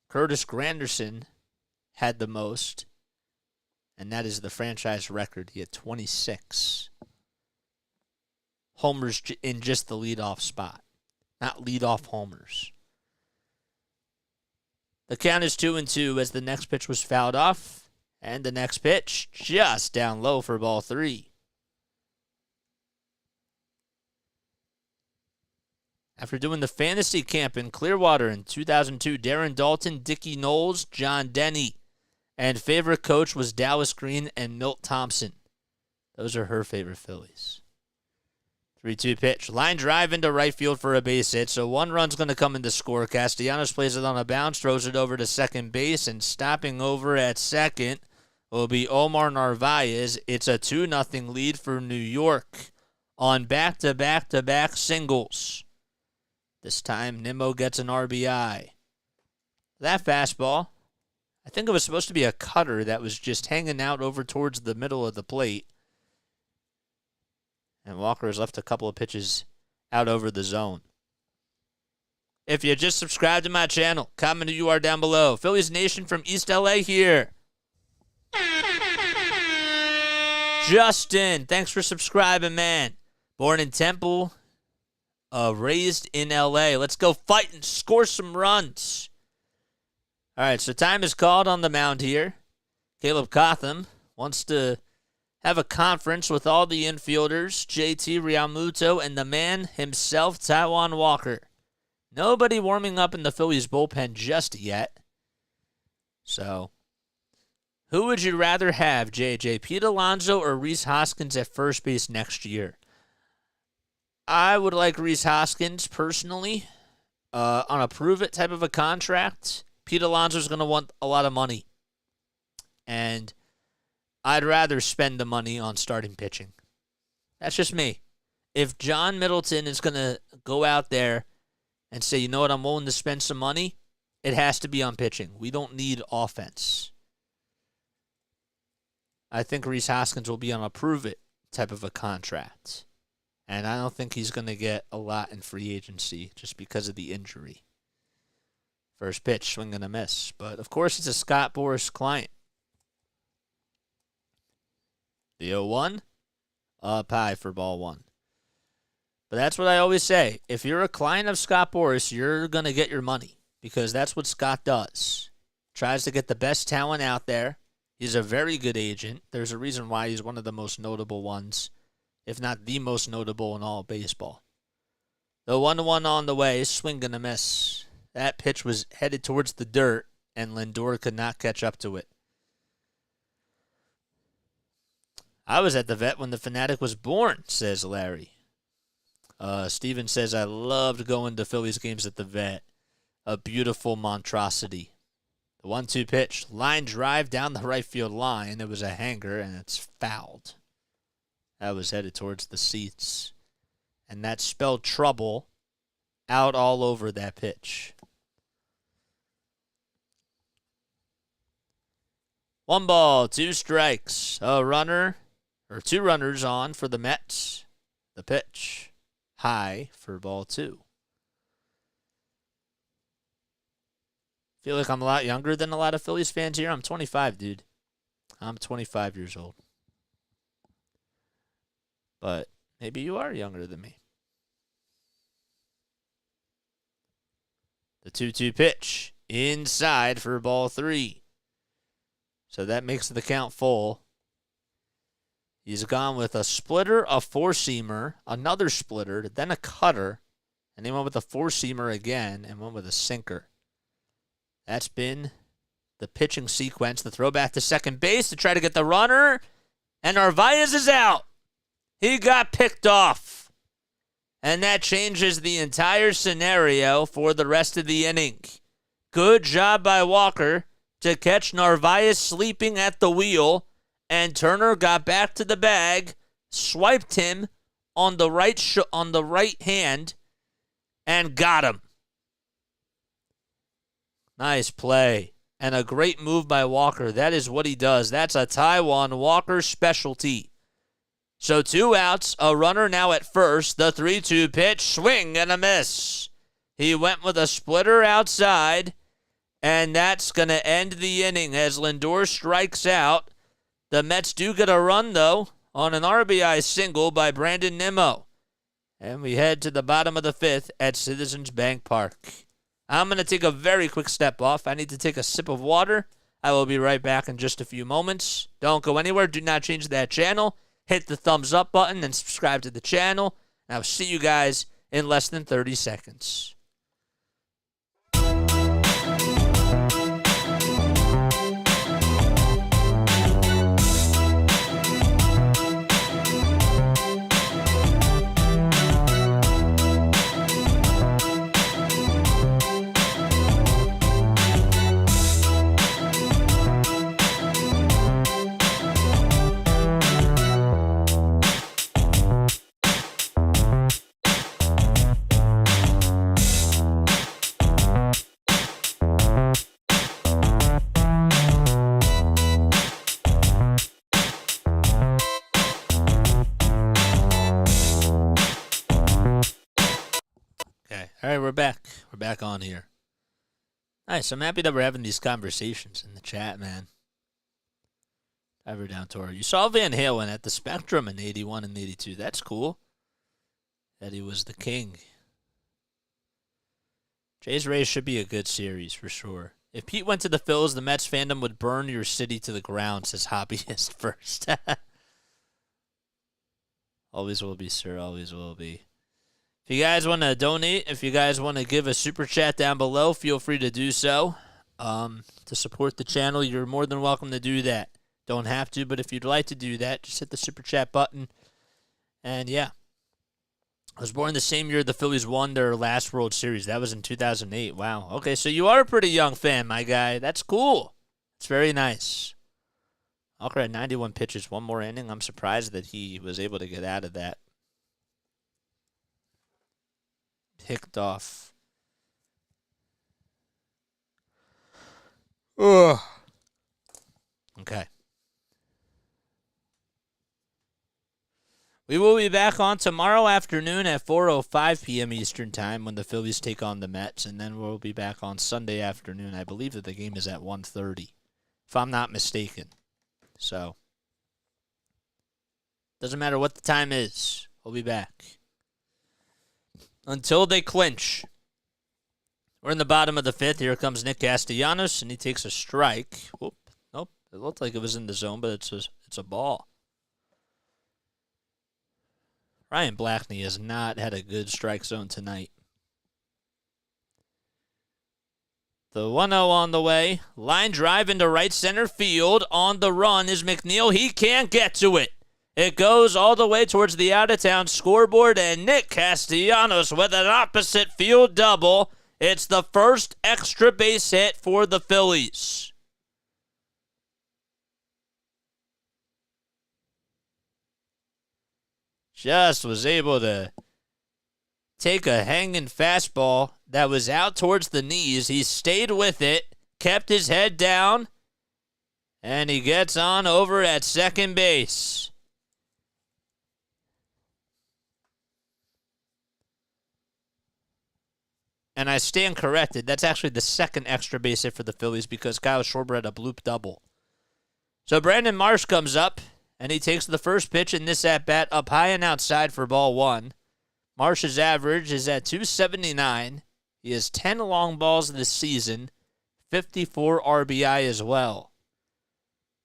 Curtis Granderson had the most, and that is the franchise record. He had 26 homers in just the leadoff spot, not leadoff homers. The count is 2-2 as the next pitch was fouled off, and the next pitch just down low for ball 3. After doing the fantasy camp in Clearwater in 2002, Darren Dalton, Dickie Knowles, John Denny, and favorite coach was Dallas Green and Milt Thompson. Those are her favorite Phillies. 3-2 pitch. Line drive into right field for a base hit, so 1 run's going to come in to score. Castellanos plays it on a bounce, throws it over to second base, and stopping over at second will be Omar Narvaez. It's a 2-0 lead for New York on back-to-back-to-back singles. This time, Nimmo gets an RBI. That fastball, I think it was supposed to be a cutter that was just hanging out over towards the middle of the plate. And Walker has left a couple of pitches out over the zone. If you just subscribed to my channel, comment who you are down below. Phillies Nation from East LA here. Justin, thanks for subscribing, man. Born in Temple, raised in LA. Let's go fight and score some runs. All right, so time is called on the mound here. Caleb Cotham wants to have a conference with all the infielders, JT Realmuto, and the man himself, Taijuan Walker. Nobody warming up in the Phillies bullpen just yet. So, who would you rather have, JJ? Pete Alonso or Rhys Hoskins at first base next year? I would like Rhys Hoskins personally on a prove-it type of a contract. Pete Alonso's going to want a lot of money. And I'd rather spend the money on starting pitching. That's just me. If John Middleton is going to go out there and say, you know what, I'm willing to spend some money, it has to be on pitching. We don't need offense. I think Rhys Hoskins will be on a prove-it type of a contract. And I don't think he's going to get a lot in free agency just because of the injury. First pitch, swing and a miss. But, of course, it's a Scott Boras client. The 0-1, up high for ball one. But that's what I always say. If you're a client of Scott Boras, you're going to get your money because that's what Scott does. Tries to get the best talent out there. He's a very good agent. There's a reason why he's one of the most notable ones, if not the most notable in all of baseball. The 1-1 on the way, swing and a miss. That pitch was headed towards the dirt, and Lindor could not catch up to it. I was at the vet when the Fanatic was born, says Larry. Steven says, I loved going to Phillies games at the vet. A beautiful monstrosity. The 1-2 pitch, line drive down the right field line. It was a hanger, and it's fouled. That was headed towards the seats. And that spelled trouble out all over that pitch. 1 ball, 2 strikes. A runner, or 2 runners on for the Mets. The pitch, high for ball 2. Feel like I'm a lot younger than a lot of Phillies fans here. I'm 25, dude. I'm 25 years old. But maybe you are younger than me. The 2-2 pitch, inside for ball 3. So that makes the count full. He's gone with a splitter, a four-seamer, another splitter, then a cutter, and he went with a four-seamer again and went with a sinker. That's been the pitching sequence. The throw back to second base to try to get the runner, and Narvaez is out. He got picked off, and that changes the entire scenario for the rest of the inning. Good job by Walker to catch Narvaez sleeping at the wheel, and Turner got back to the bag, swiped him on the right hand, and got him. Nice play. And a great move by Walker. That is what he does. That's a Taijuan Walker specialty. So 2 outs, a runner now at first. The 3-2 pitch, swing and a miss. He went with a splitter outside, and that's going to end the inning as Lindor strikes out. The Mets do get a run, though, on an RBI single by Brandon Nimmo. And we head to the bottom of the 5th at Citizens Bank Park. I'm going to take a very quick step off. I need to take a sip of water. I will be right back in just a few moments. Don't go anywhere. Do not change that channel. Hit the thumbs up button and subscribe to the channel. And I'll see you guys in less than 30 seconds. Okay. All right, we're back. We're back on here. Nice. I'm happy that we're having these conversations in the chat, man. Ever down tour. You saw Van Halen at the Spectrum in 81 and 82. That's cool. That he was the king. Jays Rays should be a good series for sure. If Pete went to the Phillies, the Mets fandom would burn your city to the ground, says Hobbyist First. Always will be, sir. Always will be. If you guys want to donate, if you guys want to give a super chat down below, feel free to do so. To support the channel, you're more than welcome to do that. Don't have to, but if you'd like to do that, just hit the super chat button. And yeah. I was born the same year the Phillies won their last World Series. That was in 2008. Wow. Okay, so you are a pretty young fan, my guy. That's cool. It's very nice. Walker had 91 pitches, one more inning. I'm surprised that he was able to get out of that. Picked off. Ugh. Okay. We will be back on tomorrow afternoon at 4:05 p.m. Eastern Time when the Phillies take on the Mets, and then we'll be back on Sunday afternoon. I believe that the game is at 1:30, if I'm not mistaken. So, doesn't matter what the time is. We'll be back. Until they clinch. We're in the bottom of the fifth. Here comes Nick Castellanos, and he takes a strike. Whoop. Nope. It looked like it was in the zone, but it's a ball. Ryan Blackney has not had a good strike zone tonight. The 1-0 on the way. Line drive into right center field. On the run is McNeil. He can't get to it. It goes all the way towards the out-of-town scoreboard, and Nick Castellanos with an opposite field double. It's the first extra base hit for the Phillies. Just was able to take a hanging fastball that was out towards the knees. He stayed with it, kept his head down, and he gets on over at second base. And I stand corrected. That's actually the second extra base hit for the Phillies because Kyle Schwarber had a bloop double. So Brandon Marsh comes up. And he takes the first pitch in this at-bat up high and outside for ball one. Marsh's average is at 279. He has 10 long balls this season, 54 RBI as well.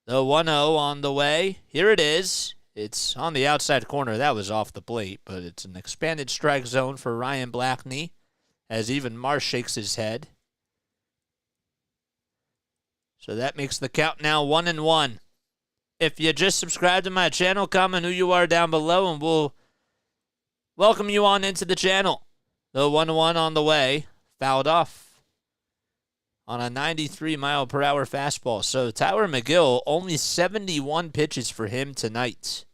The 1-0 on the way. Here it is. It's on the outside corner. That was off the plate, but it's an expanded strike zone for Ryan Blackney as even Marsh shakes his head. So that makes the count now 1-1. If you just subscribe to my channel, comment who you are down below, and we'll welcome you on into the channel. The 1-1 on the way, fouled off on a 93-mile-per-hour fastball. So Tyler McGill, only 71 pitches for him tonight.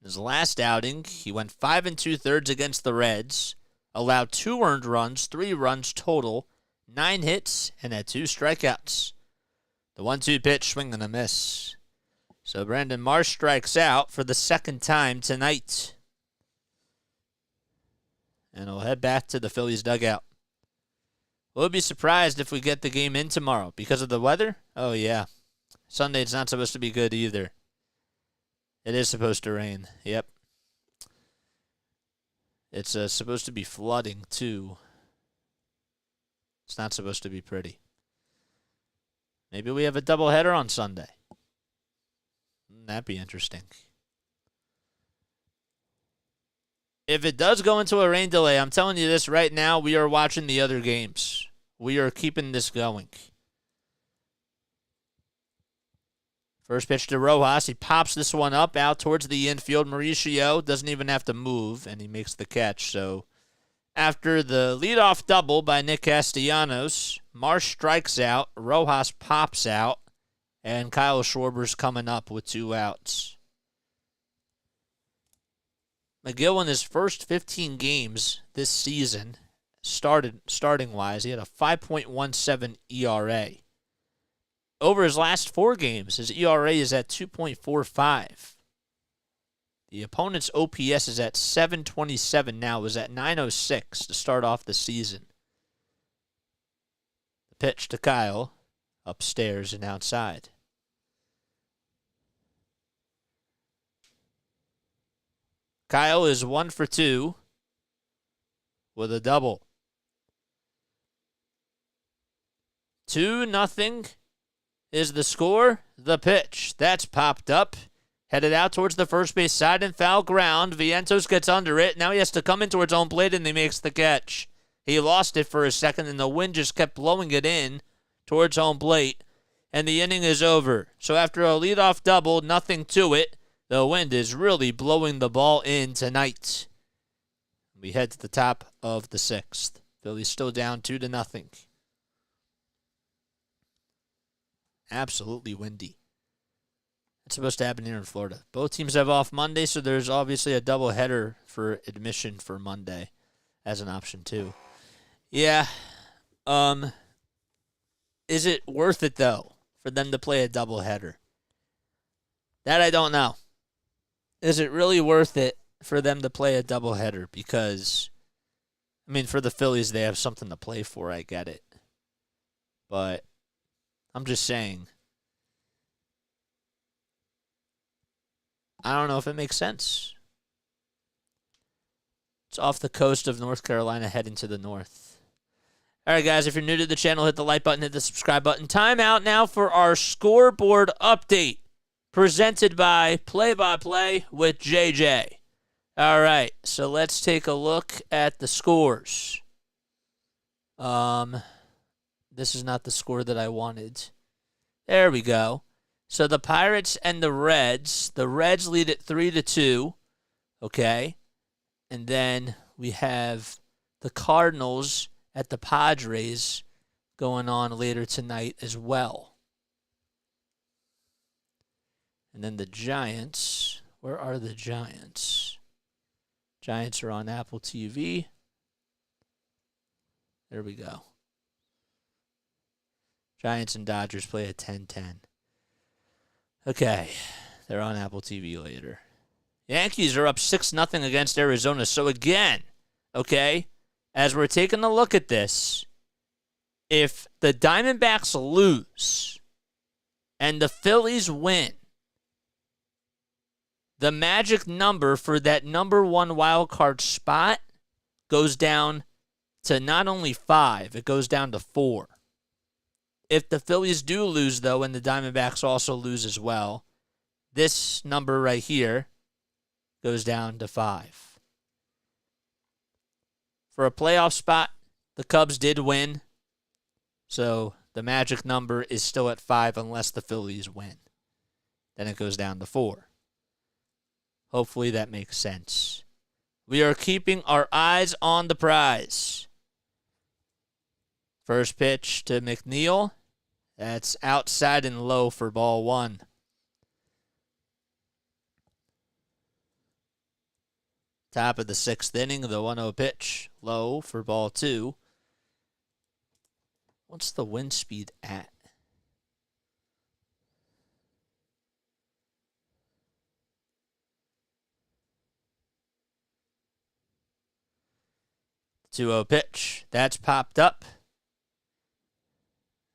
His last outing, he went 5 2/3 against the Reds, allowed 2 earned runs, 3 runs total, 9 hits, and had 2 strikeouts. The 1-2 pitch, swing and a miss. So Brandon Marsh strikes out for the second time tonight. And we'll head back to the Phillies dugout. We'll be surprised if we get the game in tomorrow. Because of the weather? Oh, yeah. Sunday's not supposed to be good either. It is supposed to rain. Yep. It's supposed to be flooding, too. It's not supposed to be pretty. Maybe we have a doubleheader on Sunday. That'd be interesting. If it does go into a rain delay, I'm telling you this right now, we are watching the other games. We are keeping this going. First pitch to Rojas. He pops this one up out towards the infield. Mauricio doesn't even have to move, and he makes the catch. So after the leadoff double by Nick Castellanos, Marsh strikes out, Rojas pops out, and Kyle Schwarber's coming up with 2 outs. McGill in his first 15 games this season, starting-wise, he had a 5.17 ERA. Over his last 4 games, his ERA is at 2.45. The The opponent's OPS is at 727 now. It was at 906 to start off the season. The pitch to Kyle, upstairs and outside. Kyle is 1 for 2 with a double. 2-0 is the score. The pitch. That's popped up. Headed out towards the first base side and foul ground. Vientos gets under it. Now he has to come in towards home plate and he makes the catch. He lost it for a second and the wind just kept blowing it in towards home plate. And the inning is over. So after a leadoff double, nothing to it. The wind is really blowing the ball in tonight. We head to the top of the 6th. Phillies still down 2-0. Absolutely windy. It's supposed to happen here in Florida. Both teams have off Monday, so there's obviously a doubleheader for admission for Monday as an option too. Yeah. Is it worth it though for them to play a doubleheader? That I don't know. Is it really worth it for them to play a doubleheader? Because, I mean, for the Phillies, they have something to play for. I get it. But I'm just saying, I don't know if it makes sense. It's off the coast of North Carolina, heading to the north. All right, guys, if you're new to the channel, hit the like button, hit the subscribe button. Time out now for our scoreboard update, presented by Play with JJ. All right, so let's take a look at the scores. This is not the score that I wanted. There we go. So the Pirates and the Reds lead at 3-2, okay? And then we have the Cardinals at the Padres going on later tonight as well. And then the Giants, where are the Giants? Giants are on Apple TV. There we go. Giants and Dodgers play at 10:10. Okay, they're on Apple TV later. Yankees are up 6-0 against Arizona. So again, okay, as we're taking a look at this, if the Diamondbacks lose and the Phillies win, the magic number for that number 1 wild card spot goes down to not only 5, it goes down to 4. If the Phillies do lose, though, and the Diamondbacks also lose as well, this number right here goes down to 5. For a playoff spot, the Cubs did win, so the magic number is still at 5 unless the Phillies win. Then it goes down to 4. Hopefully that makes sense. We are keeping our eyes on the prize. First pitch to McNeil. That's outside and low for ball 1. Top of the 6th inning, the 1-0 pitch. Low for ball 2. What's the wind speed at? The 2-0 pitch. That's popped up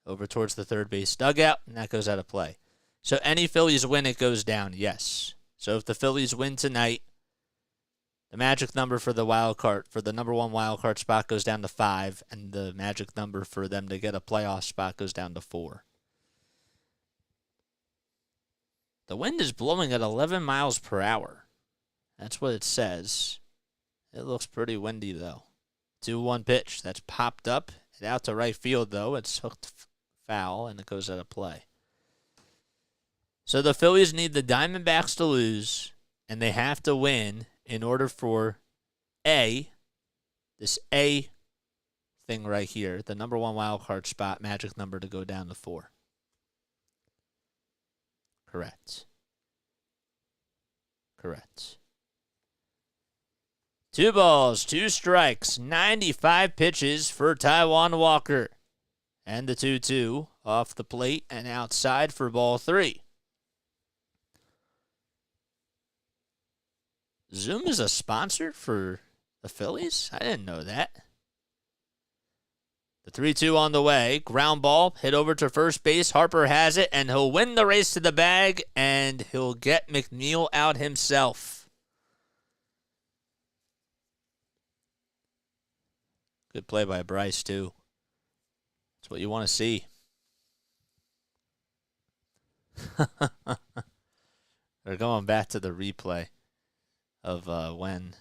over towards the third base dugout, and that goes out of play. So any Phillies win, it goes down, yes. So if the Phillies win tonight, the magic number for the wild card, for the number 1 wild card spot goes down to 5, and the magic number for them to get a playoff spot goes down to 4. The wind is blowing at 11 miles per hour. That's what it says. It looks pretty windy, though. 2-1 pitch. That's popped up. Out to right field, though. It's hooked foul, and it goes out of play. So the Phillies need the Diamondbacks to lose, and they have to win in order for this A thing right here, the number 1 wild card spot, magic number to go down to 4. Correct. 2 balls, 2 strikes, 95 pitches for Taijuan Walker. And the 2-2 off the plate and outside for ball 3. Zoom is a sponsor for the Phillies? I didn't know that. The 3-2 on the way. Ground ball, hit over to first base. Harper has it, and he'll win the race to the bag, and he'll get McNeil out himself. Good play by Bryce, too. That's what you want to see. They're going back to the replay of when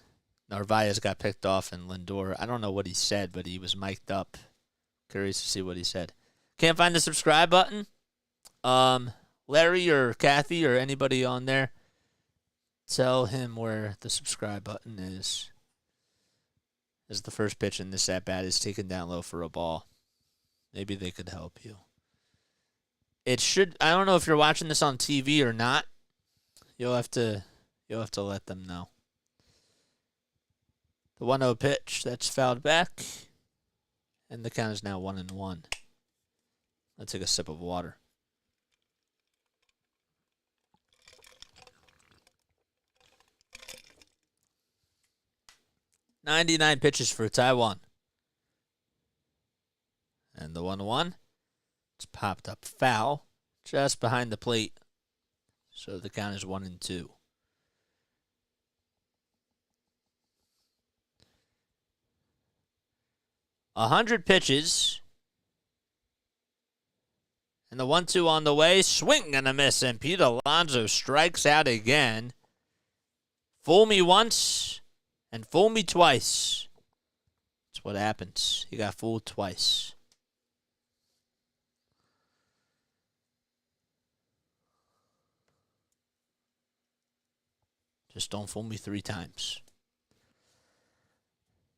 Narvaez got picked off and Lindor. I don't know what he said, but he was mic'd up. Curious to see what he said. Can't find the subscribe button. Larry or Kathy or anybody on there, tell him where the subscribe button is. As the first pitch in this at-bat is taken down low for a ball. Maybe they could help you. It should. I don't know if you're watching this on TV or not. You'll have to let them know. The 1-0 pitch, that's fouled back. And the count is now 1-1. Let's take a sip of water. "99 pitches for Taijuan. And the 1-1. It's popped up foul just behind the plate. So the count is 1-2. A 100 pitches. And the 1-2 on the way. Swing and a miss. And Pete Alonso strikes out again. Fool me once and fool me twice. That's what happens. He got fooled twice. Just don't fool me 3 times.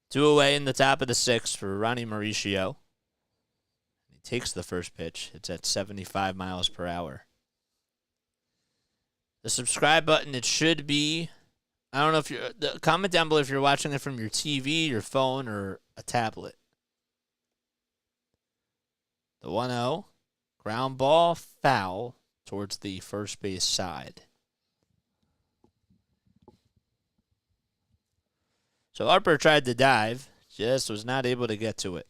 2 away in the top of the 6th for Ronnie Mauricio. He takes the first pitch. It's at 75 miles per hour. The subscribe button, it should be, I don't know if you're, comment down below if you're watching it from your TV, your phone, or a tablet. The 1-0, ground ball, foul towards the first base side. So Harper tried to dive, just was not able to get to it.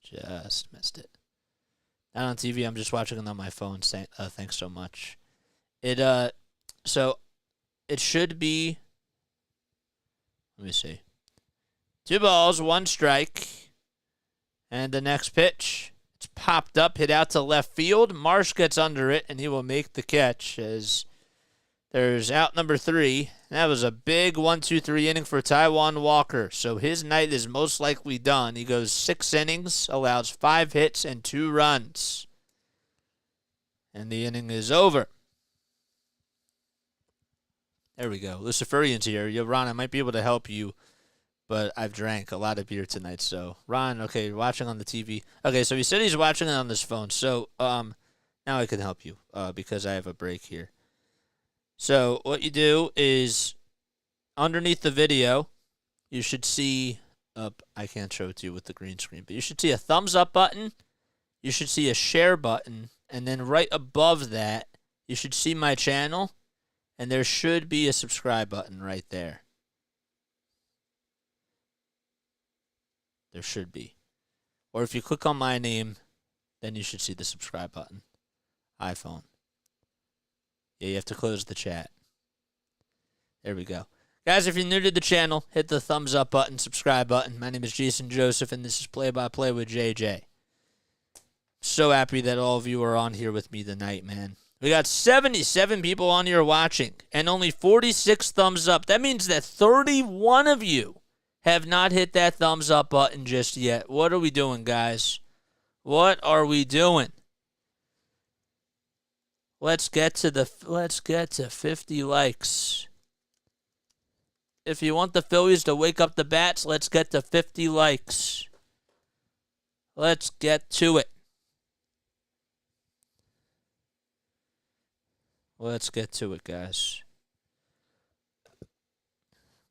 Just missed it. Not on TV, I'm just watching it on my phone. Thanks so much. So it should be, let me see. 2 balls, 1 strike. And the next pitch. It's popped up, hit out to left field. Marsh gets under it, and he will make the catch as there's out number 3. That was a big 1-2-3 inning for Taijuan Walker. So his night is most likely done. He goes 6 innings, allows 5 hits and 2 runs. And the inning is over. There we go. Luciferian's here. Yo, Ron, I might be able to help you, but I've drank a lot of beer tonight. So, Ron, okay, you're watching on the TV. Okay, so he said he's watching it on his phone. So, now I can help you because I have a break here. So, what you do is underneath the video, you should see, I can't show it to you with the green screen, but you should see a thumbs up button. You should see a share button. And then right above that, you should see my channel. And there should be a subscribe button right there. There should be. Or if you click on my name, then you should see the subscribe button. iPhone. Yeah, you have to close the chat. There we go. Guys, if you're new to the channel, hit the thumbs up button, subscribe button. My name is Jason Joseph, and this is Play by Play with JJ. So happy that all of you are on here with me tonight, man. We got 77 people on here watching, and only 46 thumbs up. That means that 31 of you have not hit that thumbs up button just yet. What are we doing, guys? What are we doing? Let's get to 50 likes. If you want the Phillies to wake up the bats, let's get to 50 likes. Let's get to it. Let's get to it, guys.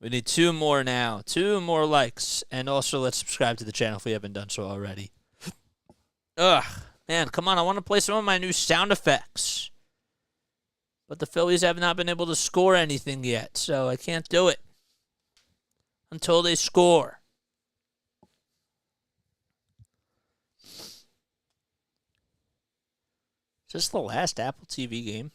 We need 2 more now. 2 more likes. And also, let's subscribe to the channel if we haven't done so already. Ugh. Man, come on. I want to play some of my new sound effects. But the Phillies have not been able to score anything yet, so I can't do it until they score. Is this the last Apple TV game?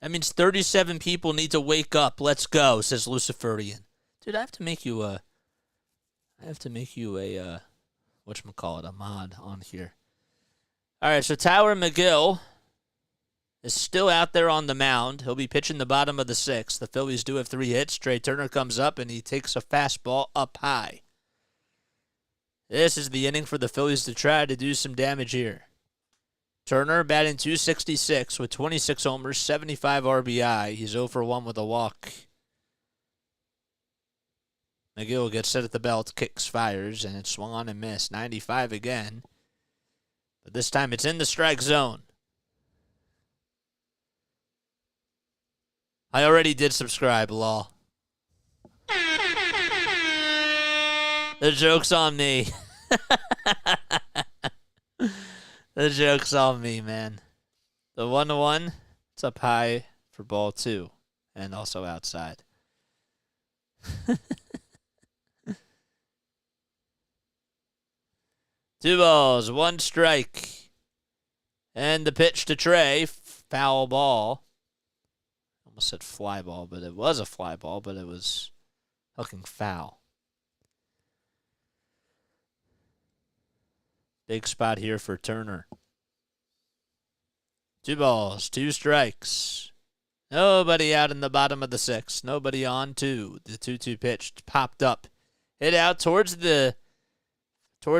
That means 37 people need to wake up. Let's go, says Luciferian. Dude, I have to make you a whatchamacallit, a mod on here. All right, so Tyler McGill is still out there on the mound. He'll be pitching the bottom of the 6th. The Phillies do have 3 hits. Trey Turner comes up, and he takes a fastball up high. This is the inning for the Phillies to try to do some damage here. Turner batting .266 with 26 homers, 75 RBI. He's 0 for 1 with a walk. McGill gets set at the belt, kicks, fires, and it's swung on and missed. 95 again. But this time it's in the strike zone. I already did subscribe, lol. The joke's on me. The joke's on me, man. The 1-1, it's up high for ball 2, and also outside. 2 balls, 1 strike. And the pitch to Trey, foul ball. Almost said fly ball, but it was a fly ball, but it was hooking foul. Big spot here for Turner. 2 balls, 2 strikes. Nobody out in the bottom of the 6th. Nobody on 2. The 2-2 pitch popped up. Hit out towards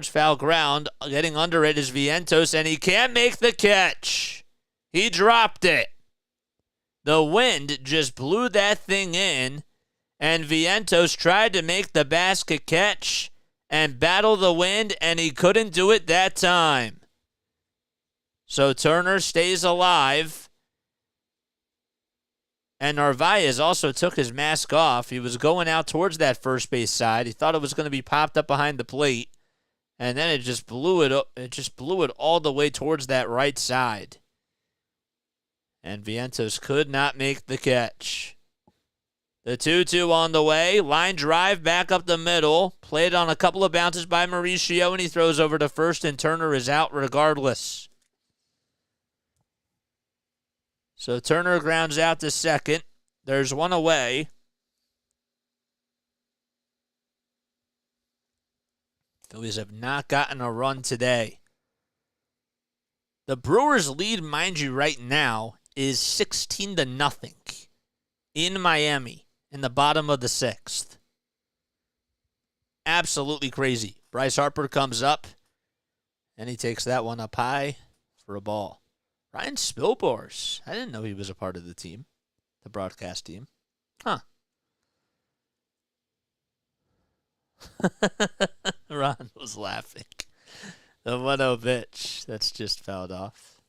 foul ground. Getting under it is Vientos, and he can't make the catch. He dropped it. The wind just blew that thing in, and Vientos tried to make the basket catch and battle the wind, and he couldn't do it that time. So Turner stays alive. And Narvaez also took his mask off. He was going out towards that first base side. He thought it was going to be popped up behind the plate. And then it just blew it up. It just blew it all the way towards that right side. And Vientos could not make the catch. The 2-2 on the way. Line drive back up the middle. Played on a couple of bounces by Mauricio, and he throws over to first, and Turner is out regardless. So Turner grounds out to second. There's 1 away. Phillies have not gotten a run today. The Brewers' lead, mind you, right now is 16-0 in Miami in the bottom of the 6th. Absolutely crazy. Bryce Harper comes up, and he takes that one up high for a ball. Ryan Spilbors. I didn't know he was a part of the team, the broadcast team. Huh. Ron was laughing. The 1-0 pitch. That's just fouled off.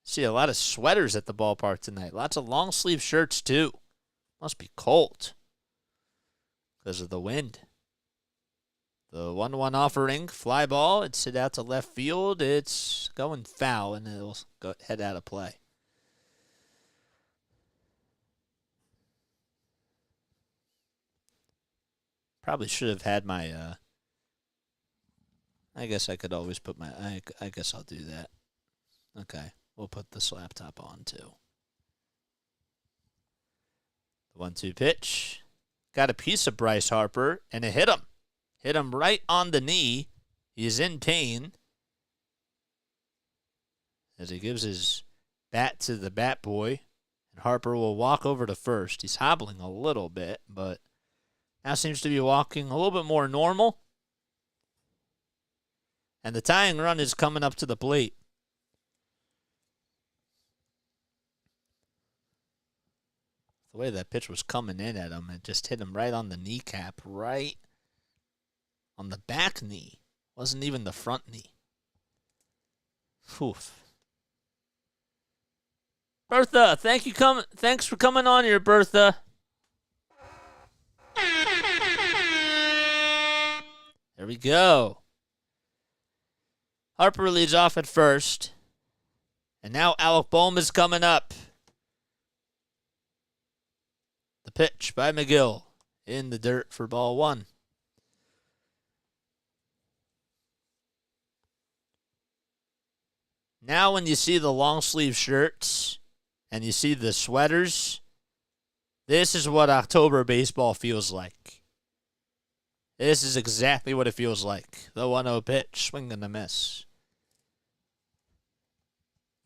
See a lot of sweaters at the ballpark tonight. Lots of long sleeve shirts, too. Must be cold because of the wind. The 1-1 offering, fly ball. It's hit out to left field. It's going foul, and it'll head out of play. Probably should have had my, I guess I could always put my, I guess I'll do that. Okay, we'll put this laptop on, too. The 1-2 pitch. Got a piece of Bryce Harper, and it hit him. Hit him right on the knee. He's in pain as he gives his bat to the bat boy. And Harper will walk over to first. He's hobbling a little bit, but now seems to be walking a little bit more normal. And the tying run is coming up to the plate. The way that pitch was coming in at him, it just hit him right on the kneecap, right on the back knee. Wasn't even the front knee. Oof. Bertha, thanks for coming on here, Bertha. There we go. Harper leads off at first. And now Alec Bohm is coming up. The pitch by McGill in the dirt for ball one. Now when you see the long sleeve shirts and you see the sweaters, this is what October baseball feels like. This is exactly what it feels like. The 1-0 pitch, swing and a miss.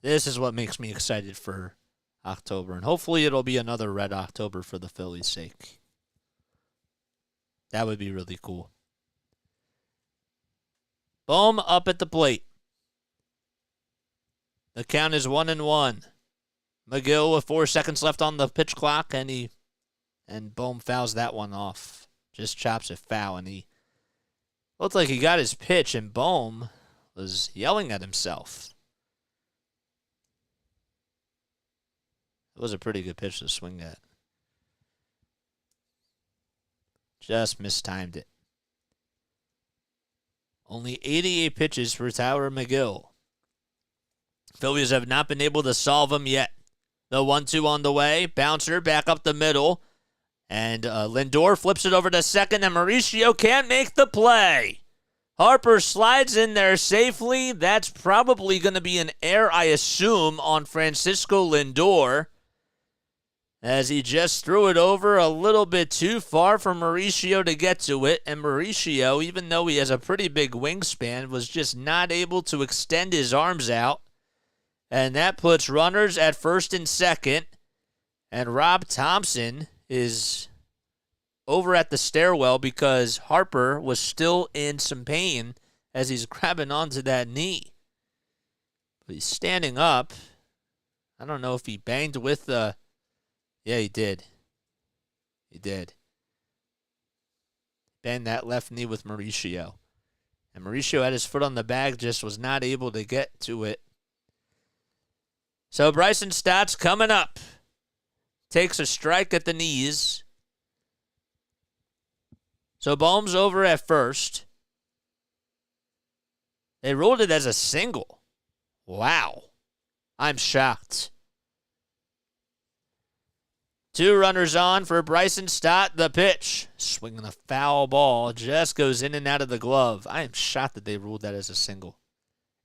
This is what makes me excited for October, and hopefully it'll be another red October for the Phillies' sake. That would be really cool. Bohm up at the plate. The count is 1-1. McGill with 4 seconds left on the pitch clock, and Bohm fouls that one off. Just chops it foul, and he looked like he got his pitch, and Bohm was yelling at himself. It was a pretty good pitch to swing at. Just mistimed it. Only 88 pitches for Taijuan McGill. Phillies have not been able to solve him yet. The 1-2 on the way. Bouncer back up the middle. And Lindor flips it over to second, and Mauricio can't make the play. Harper slides in there safely. That's probably going to be an error, I assume, on Francisco Lindor, as he just threw it over a little bit too far for Mauricio to get to it. And Mauricio, even though he has a pretty big wingspan, was just not able to extend his arms out. And that puts runners at first and second. And Rob Thompson is over at the stairwell because Harper was still in some pain as he's grabbing onto that knee. But he's standing up. I don't know if he banged with the... Yeah, he did. He did. Banged that left knee with Mauricio. And Mauricio had his foot on the bag, just was not able to get to it. So Bryson Stott's coming up. Takes a strike at the knees. So Bohm's over at first. They ruled it as a single. Wow. I'm shocked. 2 runners on for Bryson Stott. The pitch. Swinging a foul ball. Just goes in and out of the glove. I am shocked that they ruled that as a single.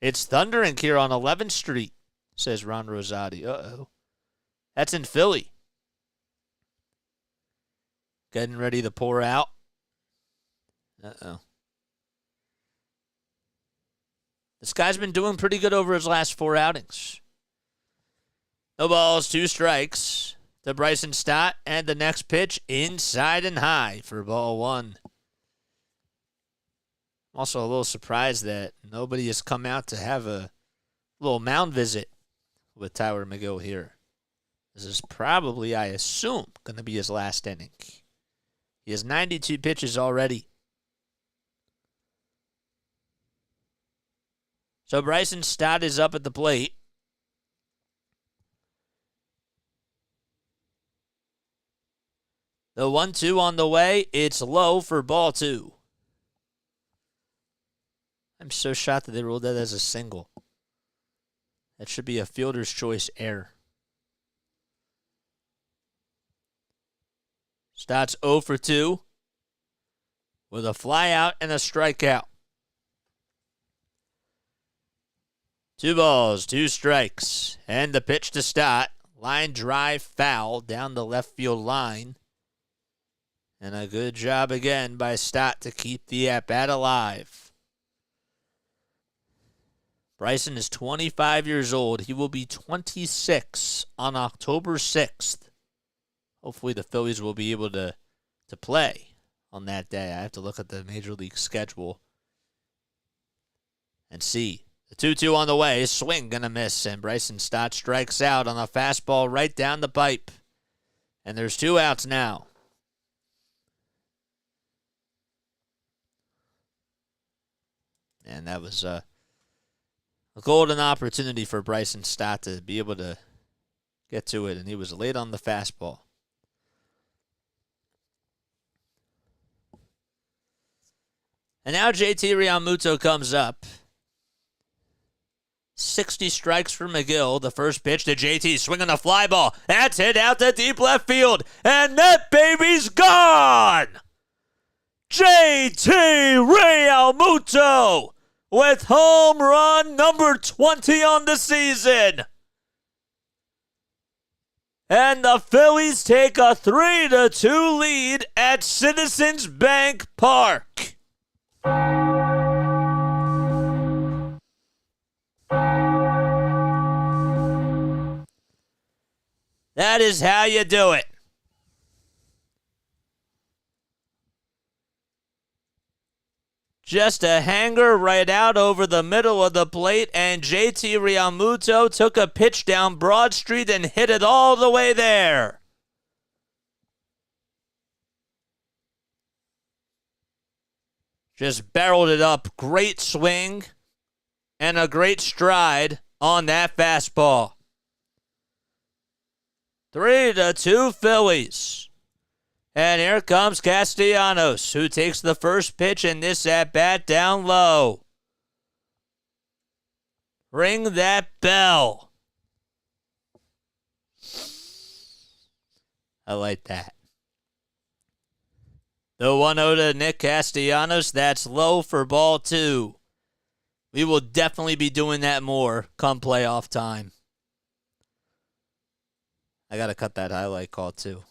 It's thundering here on 11th Street, says Ron Rosati. Uh-oh. That's in Philly. Getting ready to pour out. Uh-oh. This guy's been doing pretty good over his last 4 outings. No balls, 2 strikes to Bryson Stott, and the next pitch inside and high for ball 1. I'm also a little surprised that nobody has come out to have a little mound visit with Taijuan McGill here. This is probably, I assume, going to be his last inning. He has 92 pitches already. So Bryson Stott is up at the plate. The 1-2 on the way. It's low for ball 2. I'm so shocked that they ruled that as a single. That should be a fielder's choice error. Stott's 0 for 2 with a fly out and a strikeout. 2 balls, 2 strikes, and the pitch to Stott. Line drive foul down the left field line. And a good job again by Stott to keep the at-bat alive. Bryson is 25 years old. He will be 26 on October 6th. Hopefully the Phillies will be able to play on that day. I have to look at the Major League schedule and see. The 2-2 on the way. Swing gonna miss, and Bryson Stott strikes out on a fastball right down the pipe. And there's 2 outs now. And that was a golden opportunity for Bryson Stott to be able to get to it, and he was late on the fastball. And now JT Realmuto comes up. 60 strikes for McGill. The first pitch to JT, swinging a fly ball. That's hit out to deep left field. And that baby's gone! JT Realmuto with home run number 20 on the season. And the Phillies take a 3-2 lead at Citizens Bank Park. That is how you do it. Just a hanger right out over the middle of the plate, and JT Realmuto took a pitch down Broad Street and hit it all the way there. Just barreled it up. Great swing and a great stride on that fastball. 3-2 Phillies. And here comes Castellanos, who takes the first pitch in this at-bat down low. Ring that bell. I like that. The 1-0 to Nick Castellanos, that's low for ball 2. We will definitely be doing that more come playoff time. I got to cut that highlight call too.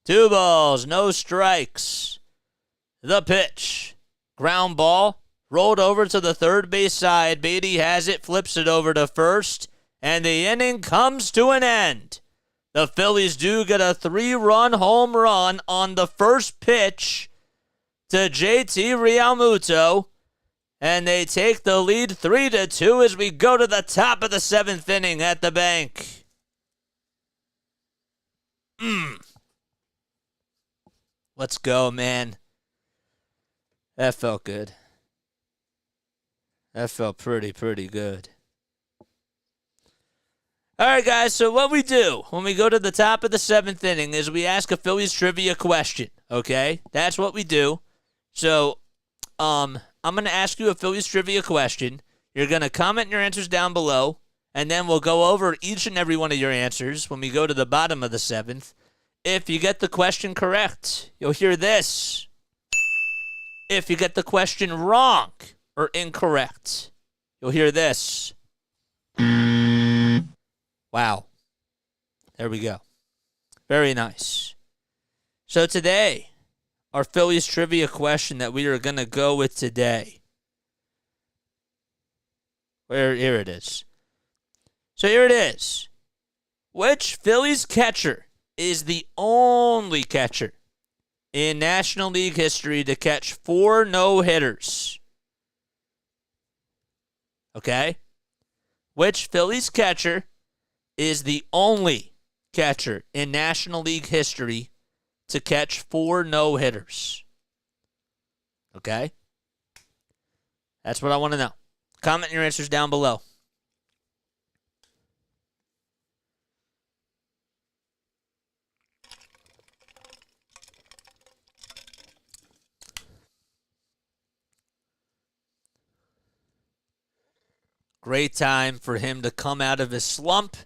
2 balls, no strikes. The pitch. Ground ball. Rolled over to the third base side. Beatty has it, flips it over to first. And the inning comes to an end. The Phillies do get a 3-run home run on the first pitch to JT Realmuto. And they take the lead 3-2 as we go to the top of the 7th inning at the bank. Let's go, man. That felt good. That felt pretty good. All right, guys, so what we do when we go to the top of the 7th inning is we ask a Phillies trivia question, okay? That's what we do. So, I'm going to ask you a Phillies trivia question. You're going to comment your answers down below, and then we'll go over each and every one of your answers when we go to the bottom of the 7th. If you get the question correct, you'll hear this. If you get the question wrong or incorrect, you'll hear this. Wow. There we go. Very nice. So today, our Phillies trivia question that we are going to go with today. Here it is. So here it is. Which Phillies catcher is the only catcher in National League history to catch 4 no-hitters? Okay? Which Phillies catcher is the only catcher in National League history to catch 4 no-hitters? Okay? That's what I want to know. Comment your answers down below. Great time for him to come out of his slump.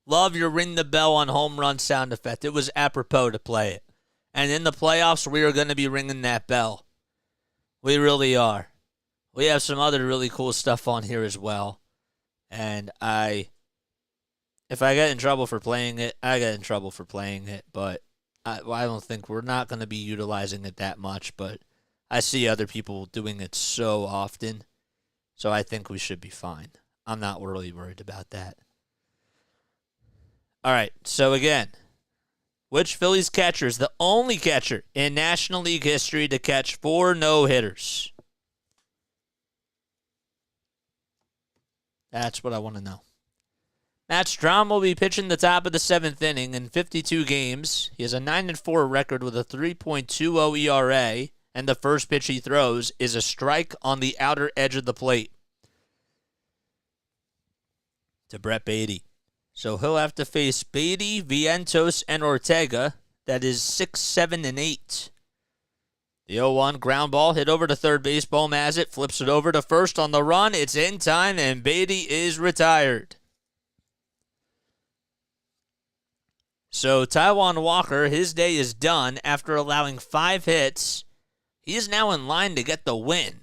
Love your ring the bell on home run sound effect. It was apropos to play it. And in the playoffs, we are going to be ringing that bell. We really are. We have some other really cool stuff on here as well. And if I get in trouble for playing it, I get in trouble for playing it. But I don't think we're not going to be utilizing it that much. But I see other people doing it so often. So I think we should be fine. I'm not really worried about that. All right, so again, which Phillies catcher is the only catcher in National League history to catch 4 no-hitters? That's what I want to know. Matt Strahm will be pitching the top of the 7th inning in 52 games. He has a 9-4 record with a 3.20 ERA, and the first pitch he throws is a strike on the outer edge of the plate. to Brett Beatty. So he'll have to face Beatty, Vientos, and Ortega. That is 6, 7, and 8. The 0-1 ground ball hit over to third base. Bohm has it, flips it over to first on the run. It's in time, and Beatty is retired. So Taijuan Walker, his day is done after allowing 5 hits. He is now in line to get the win.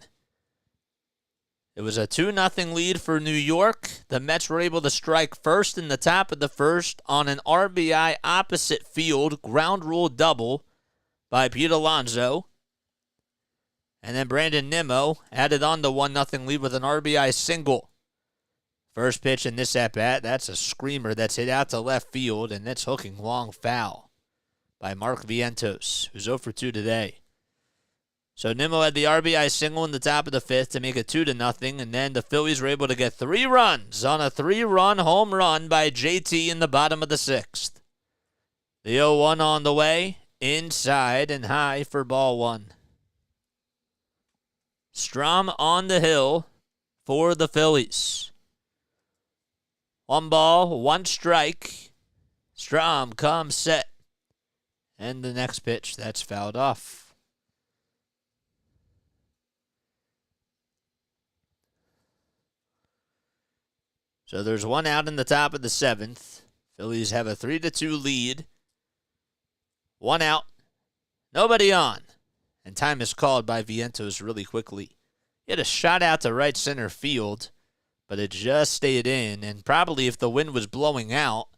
It was a 2-0 lead for New York. The Mets were able to strike first in the top of the first on an RBI opposite field ground rule double by Pete Alonso. And then Brandon Nimmo added on the 1-0 lead with an RBI single. First pitch in this at-bat, that's a screamer that's hit out to left field, and that's hooking long foul by Mark Vientos, who's 0 for 2 today. So Nimmo had the RBI single in the top of the fifth to make it 2-0, and then the Phillies were able to get 3 runs on a 3-run home run by JT in the bottom of the sixth. The 0-1 on the way, inside and high for ball 1. Strom on the hill for the Phillies. 1 ball, 1 strike. Strom comes set. And the next pitch, that's fouled off. So there's 1 out in the top of the 7th. Phillies have a 3-2 lead. 1 out. Nobody on. And time is called by Vientos really quickly. He had a shot out to right center field, but it just stayed in. And probably if the wind was blowing out,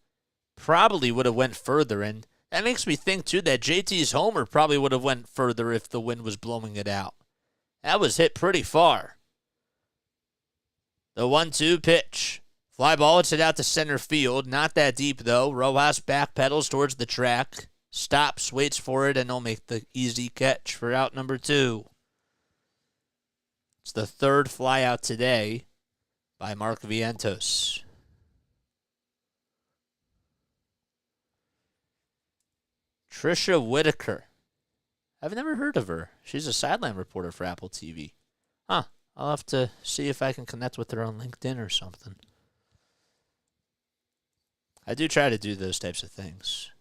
probably would have went further. And that makes me think, too, that JT's homer probably would have went further if the wind was blowing it out. That was hit pretty far. The 1-2 pitch. Fly ball, it's hit out to center field. Not that deep, though. Rojas backpedals towards the track. Stops, waits for it, and he'll make the easy catch for out number 2. It's the 3rd flyout today by Mark Vientos. Trisha Whitaker. I've never heard of her. She's a sideline reporter for Apple TV. Huh. I'll have to see if I can connect with her on LinkedIn or something. I do try to do those types of things,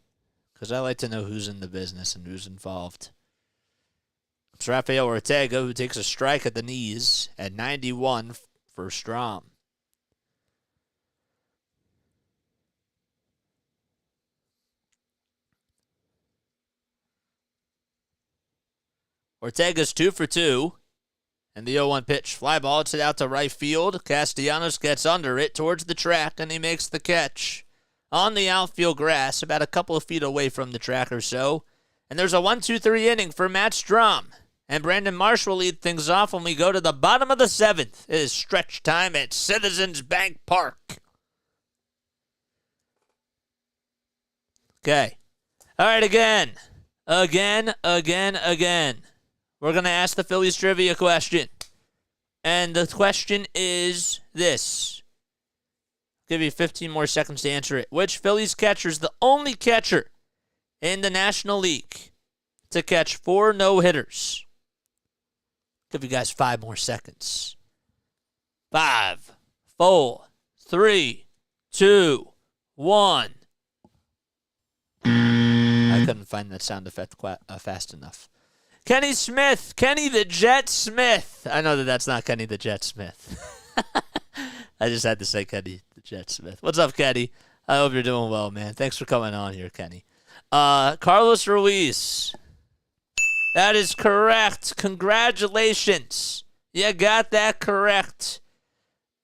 because I like to know who's in the business and who's involved. It's Rafael Ortega, who takes a strike at the knees at 91 for Strom. Ortega's 2 for 2. And the 0-1 pitch. Fly ball, it's hit out to right field. Castellanos gets under it towards the track, and he makes the catch. On the outfield grass, about a couple of feet away from the track or so. And there's a 1-2-3 inning for Matt Strom. And Brandon Marsh will lead things off when we go to the bottom of the 7th. It is stretch time at Citizens Bank Park. Okay. All right, again. Again. We're going to ask the Phillies trivia question. And the question is this. I'll give you 15 more seconds to answer it. Which Phillies catcher is the only catcher in the National League to catch 4 no-hitters? Give you guys 5 more seconds. 5, 4, 3, 2, 1. I couldn't find that sound effect fast enough. Kenny Smith. Kenny the Jet Smith. I know that that's not Kenny the Jet Smith. I just had to say Kenny the Jet Smith. What's up, Kenny? I hope you're doing well, man. Thanks for coming on here, Kenny. Carlos Ruiz. That is correct. Congratulations. You got that correct.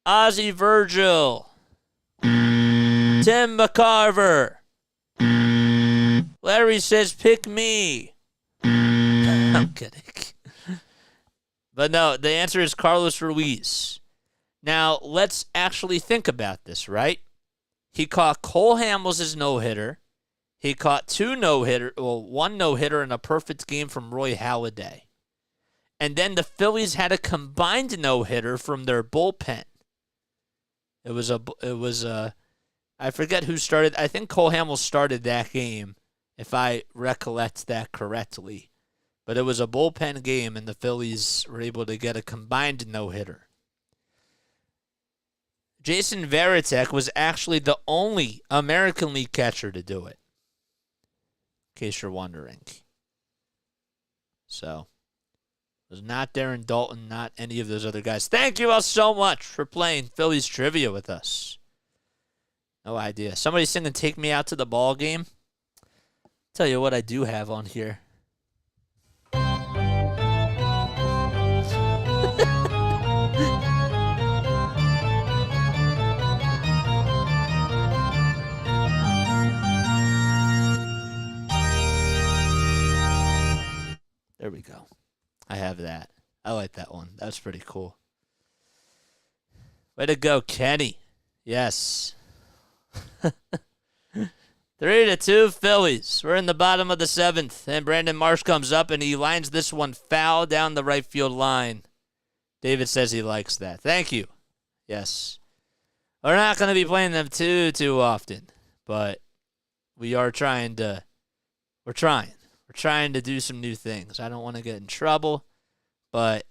Ozzie Virgil. Tim McCarver. Larry says, pick me. I'm kidding. But no, the answer is Carlos Ruiz. Now, let's actually think about this, right? He caught Cole Hamels' no-hitter. He caught 1 no-hitter in a perfect game from Roy Halladay. And then the Phillies had a combined no-hitter from their bullpen. It was I forget who started. I think Cole Hamels started that game, if I recollect that correctly. But it was a bullpen game, and the Phillies were able to get a combined no-hitter. Jason Varitek was actually the only American League catcher to do it, in case you're wondering. So, it was not Darren Dalton, not any of those other guys. Thank you all so much for playing Phillies Trivia with us. No idea. Somebody singing Take Me Out to the Ball Game. Tell you what I do have on here. There we go. I have that. I like that one. That's pretty cool. Way to go, Kenny. Yes. 3-2 Phillies. We're in the bottom of the 7th, and Brandon Marsh comes up, and he lines this one foul down the right field line. David says he likes that. Thank you. Yes. We're not going to be playing them too often, but we are trying to. We're trying. We're trying to do some new things. I don't want to get in trouble, but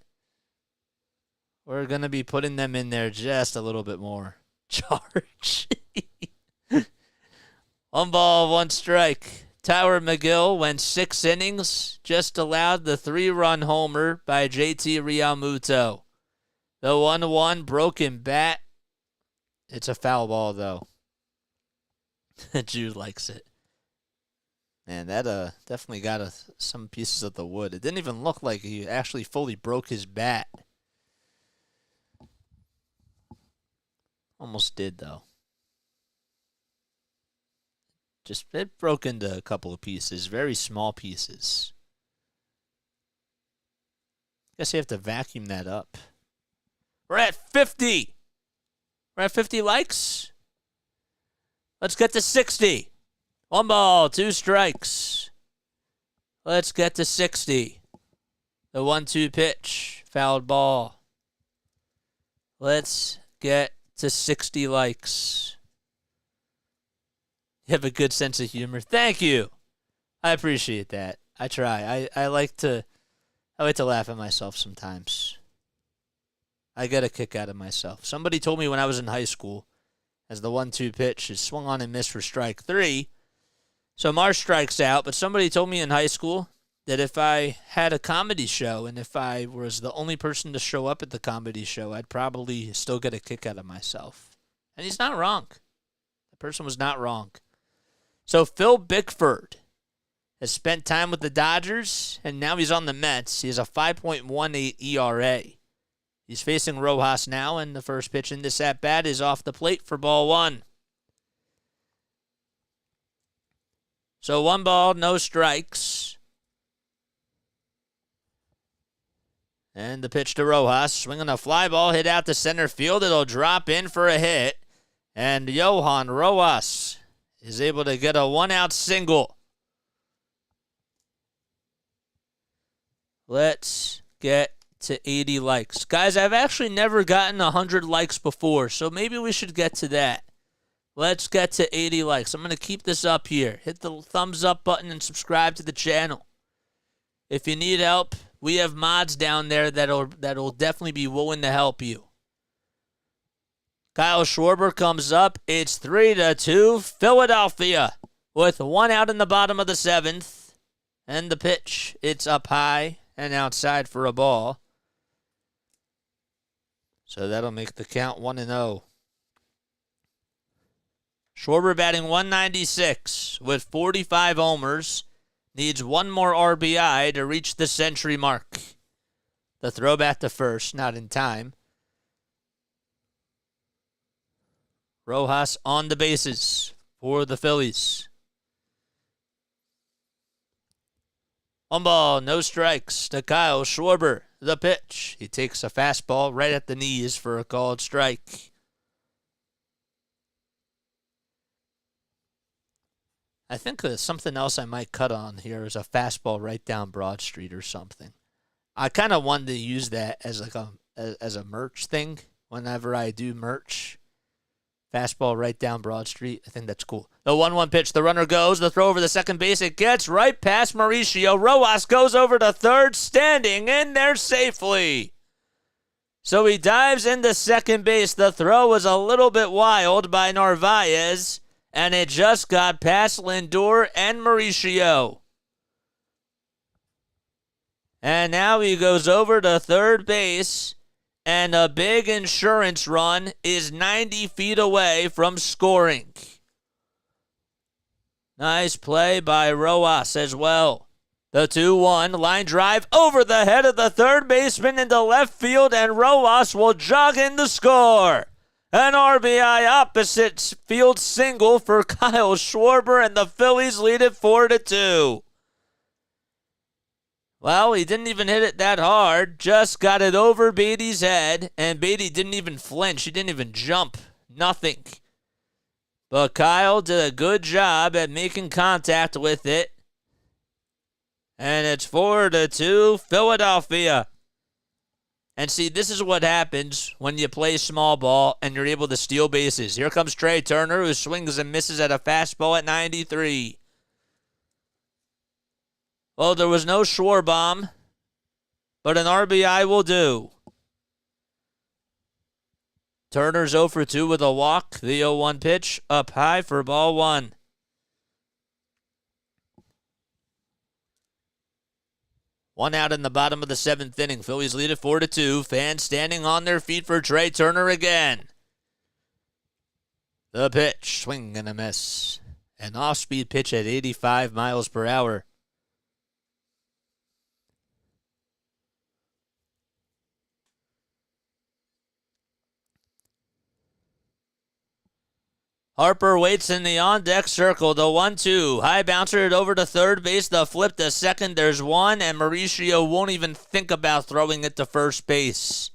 we're going to be putting them in there just a little bit more. Charge. 1 ball, 1 strike. Tyler McGill went 6 innings, just allowed the 3-run homer by JT Realmuto. The 1-1 broken bat. It's a foul ball, though. Jude likes it. Man, that definitely got some pieces of the wood. It didn't even look like he actually fully broke his bat. Almost did, though. Just, it broke into a couple of pieces, very small pieces. Guess you have to vacuum that up. We're at 50. We're at 50 likes. Let's get to 60. 1 ball, 2 strikes. Let's get to 60. The 1-2 pitch, fouled ball. Let's get to 60 likes. You have a good sense of humor. Thank you. I appreciate that. I try. I like to laugh at myself sometimes. I get a kick out of myself. Somebody told me when I was in high school, as the 1-2 pitch is swung on and missed for strike 3. So Marsh strikes out, but somebody told me in high school that if I had a comedy show and if I was the only person to show up at the comedy show, I'd probably still get a kick out of myself. And he's not wrong. The person was not wrong. So Phil Bickford has spent time with the Dodgers, and now he's on the Mets. He has a 5.18 ERA. He's facing Rojas now, and the first pitch in this at-bat is off the plate for ball 1. So 1 ball, no strikes. And the pitch to Rojas, swinging a fly ball, hit out to center field. It'll drop in for a hit. And Johan Rojas is able to get a 1-out single. Let's get to 80 likes. Guys, I've actually never gotten 100 likes before, so maybe we should get to that. Let's get to 80 likes. I'm going to keep this up here. Hit the thumbs up button and subscribe to the channel. If you need help, we have mods down there that'll definitely be willing to help you. Kyle Schwarber comes up. It's 3-2 Philadelphia with 1 out in the bottom of the 7th. And the pitch, it's up high and outside for a ball. So that'll make the count 1-0. Schwarber batting 196 with 45 homers. Needs 1 more RBI to reach the century mark. The throw back to first, not in time. Rojas on the bases for the Phillies. 1 ball, no strikes to Kyle Schwarber. The pitch. He takes a fastball right at the knees for a called strike. I think something else I might cut on here is a fastball right down Broad Street or something. I kind of wanted to use that as like a merch thing whenever I do merch. Fastball right down Broad Street. I think that's cool. The 1-1 pitch. The runner goes. The throw over the second base. It gets right past Mauricio. Rojas goes over to third, standing in there safely. So he dives into second base. The throw was a little bit wild by Narvaez, and it just got past Lindor and Mauricio. And now he goes over to third base, and a big insurance run is 90 feet away from scoring. Nice play by Rojas as well. The 2-1 line drive over the head of the third baseman into left field, and Rojas will jog in to score. An RBI opposite field single for Kyle Schwarber, and the Phillies lead it 4-2. Well, he didn't even hit it that hard, just got it over Beatty's head, and Beatty didn't even flinch. He didn't even jump. Nothing. But Kyle did a good job at making contact with it. And it's 4-2 Philadelphia. And see, this is what happens when you play small ball and you're able to steal bases. Here comes Trey Turner, who swings and misses at a fastball at 93. Well, there was no Schwarber, but an RBI will do. Turner's 0 for 2 with a walk. The 0-1 pitch up high for ball one. One out in the bottom of the seventh inning. Phillies lead it 4-2. Fans standing on their feet for Trey Turner again. The pitch, swing and a miss. An off-speed pitch at 85 miles per hour. Harper waits in the on-deck circle. The 1-2. High bouncer it over to third base. The flip to second. There's one, and Mauricio won't even think about throwing it to first base.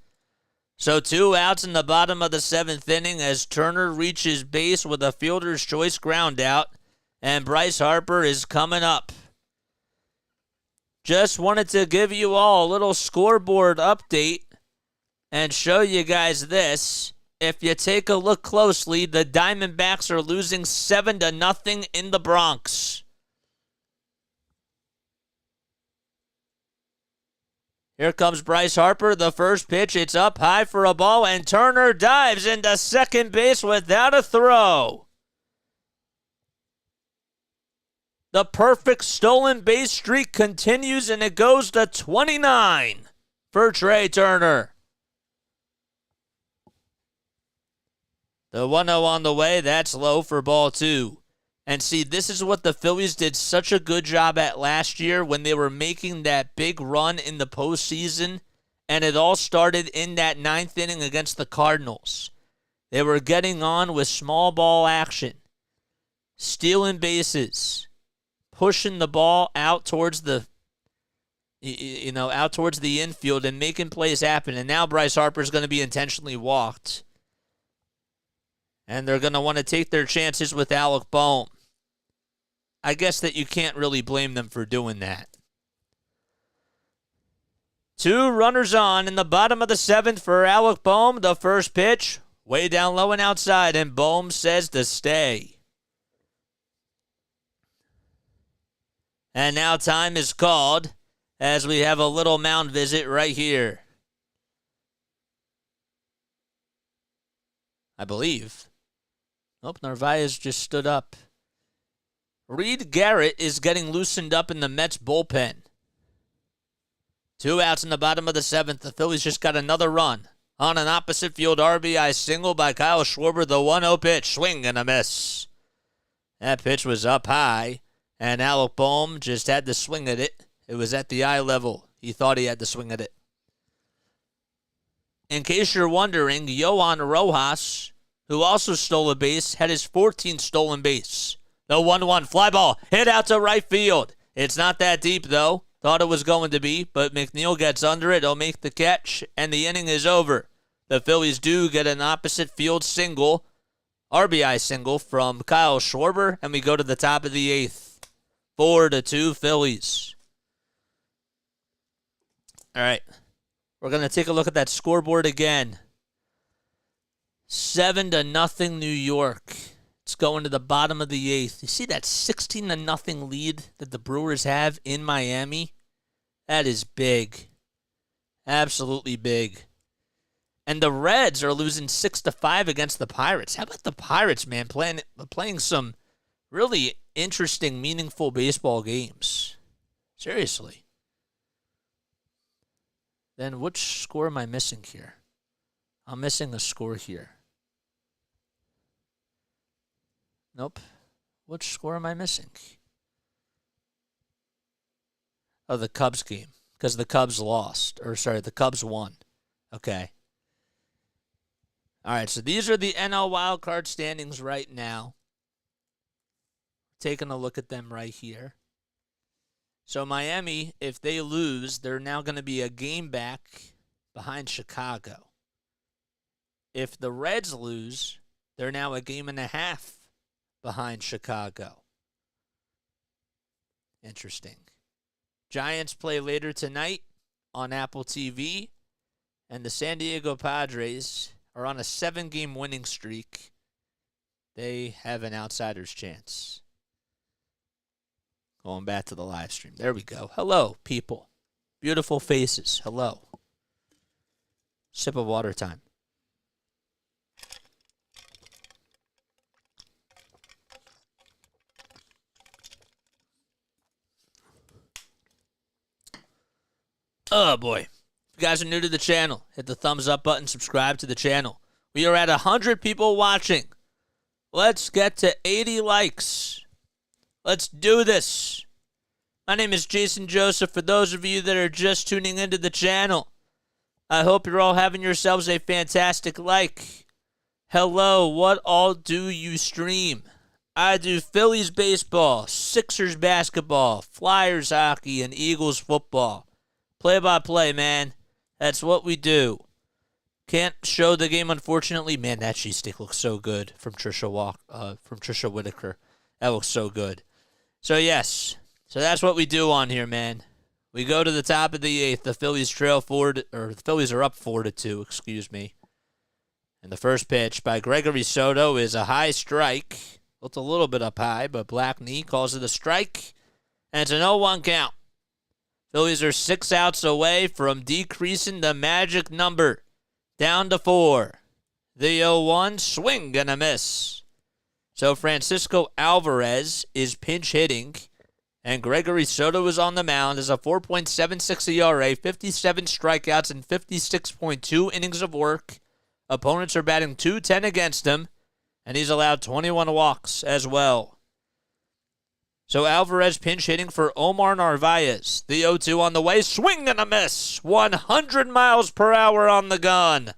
So 2 outs in the bottom of the seventh inning as Turner reaches base with a fielder's choice ground out, and Bryce Harper is coming up. Just wanted to give you all a little scoreboard update and show you guys this. If you take a look closely, the Diamondbacks are losing 7-0 in the Bronx. Here comes Bryce Harper, the first pitch. It's up high for a ball, and Turner dives into second base without a throw. The perfect stolen base streak continues, and it goes to 29 for Trey Turner. The 1-0 on the way, that's low for ball two. And see, this is what the Phillies did such a good job at last year when they were making that big run in the postseason, and it all started in that ninth inning against the Cardinals. They were getting on with small ball action, stealing bases, pushing the ball out towards the out towards the infield and making plays happen. And now Bryce Harper is going to be intentionally walked. And they're going to want to take their chances with Alec Bohm. I guess that you can't really blame them for doing that. 2 runners on in the bottom of the seventh for Alec Bohm. The first pitch, way down low and outside, and Bohm says to stay. And now time is called as we have a little mound visit right here. I believe. Nope, Narvaez just stood up. Reed Garrett is getting loosened up in the Mets bullpen. 2 outs in the bottom of the seventh. The Phillies just got another run on an opposite field RBI single by Kyle Schwarber. The 1-0 pitch, swing and a miss. That pitch was up high, and Alec Bohm just had to swing at it. It was at the eye level. He thought he had to swing at it. In case you're wondering, Johan Rojas, who also stole a base, had his 14th stolen base. The 1-1 fly ball hit out to right field. It's not that deep, though. Thought it was going to be, but McNeil gets under it. He'll make the catch, and the inning is over. The Phillies do get an opposite field single, RBI single from Kyle Schwarber, and we go to the top of the eighth. 4-2 Phillies. All right. We're going to take a look at that scoreboard again. 7-0 New York. It's going to the bottom of the eighth. You see that 16-0 lead that the Brewers have in Miami? That is big. Absolutely big. And the Reds are losing 6-5 against the Pirates. How about the Pirates, man, playing some really interesting, meaningful baseball games? Seriously. Then which score am I missing here? I'm missing a score here. Nope. Which score am I missing? Oh, the Cubs game. Because the Cubs lost. The Cubs won. Okay. All right, so these are the NL wildcard standings right now. Taking a look at them right here. So Miami, if they lose, they're now going to be a game back behind Chicago. If the Reds lose, they're now a game and a half behind Chicago. Interesting. Giants play later tonight on Apple TV, and the San Diego Padres are on a 7-game winning streak. They have an outsider's chance. Going back to the live stream. There we go. Hello, people. Beautiful faces. Hello. Sip of water time. Oh, boy. If you guys are new to the channel, hit the thumbs up button, subscribe to the channel. We are at 100 people watching. Let's get to 80 likes. Let's do this. My name is Jason Joseph. For those of you that are just tuning into the channel, I hope you're all having yourselves a fantastic like. Hello, what all do you stream? I do Phillies baseball, Sixers basketball, Flyers hockey, and Eagles football. Play-by-play, man. That's what we do. Can't show the game, unfortunately. Man, that cheese stick looks so good from Trisha Whitaker. That looks so good. So, yes. So that's what we do on here, man. We go to the top of the 8th. The Phillies the Phillies are up 4-2, excuse me. And the first pitch by Gregory Soto is a high strike. Looked a little bit up high, but Black Knee calls it a strike. And it's an 0-1 count. Phillies are 6 outs away from decreasing the magic number down to 4. The 0-1, swing and a miss. So Francisco Alvarez is pinch hitting, and Gregory Soto is on the mound as a 4.76 ERA, 57 strikeouts, and 56.2 innings of work. Opponents are batting .210 against him, and he's allowed 21 walks as well. So Alvarez pinch hitting for Omar Narvaez. The 0-2 on the way. Swing and a miss. 100 miles per hour on the gun.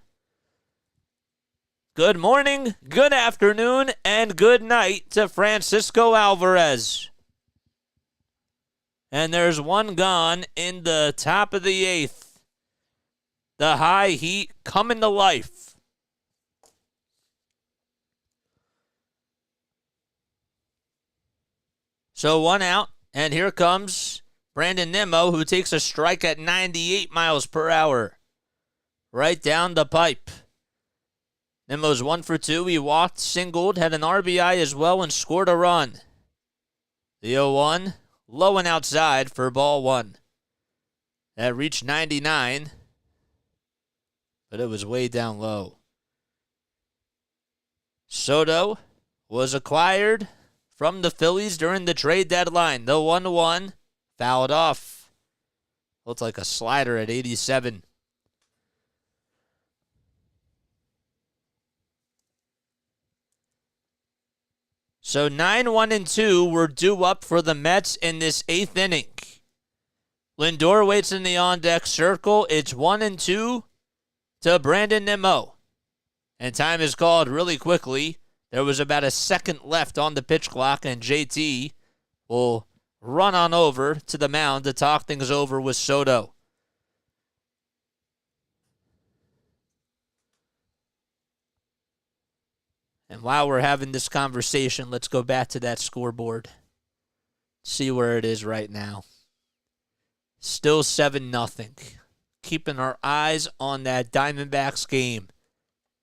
Good morning, good afternoon, and good night to Francisco Alvarez. And there's one gone in the top of the 8th. The high heat coming to life. So 1 out, and here comes Brandon Nimmo, who takes a strike at 98 miles per hour. Right down the pipe. Nimmo's 1 for 2. He walked, singled, had an RBI as well, and scored a run. The 0-1, low and outside for ball 1. That reached 99, but it was way down low. Soto was acquired from the Phillies during the trade deadline. The 1-1 fouled off. Looked like a slider at 87. So 9-1-2 were due up for the Mets in this 8th inning. Lindor waits in the on-deck circle. It's 1-2 to Brandon Nimmo. And time is called really quickly. There was about a second left on the pitch clock, and JT will run on over to the mound to talk things over with Soto. And while we're having this conversation, let's go back to that scoreboard. See where it is right now. Still 7-0. Keeping our eyes on that Diamondbacks game.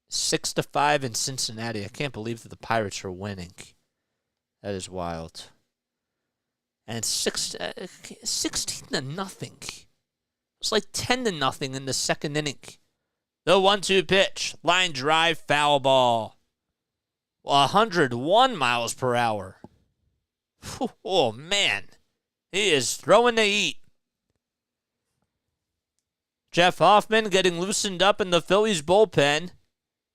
6-5 in Cincinnati. I can't believe that the Pirates are winning. That is wild. And 16-0. It's like 10-0 in the second inning. The 1-2 pitch. Line drive, foul ball. 101 miles per hour. Oh, man. He is throwing the heat. Jeff Hoffman getting loosened up in the Phillies bullpen.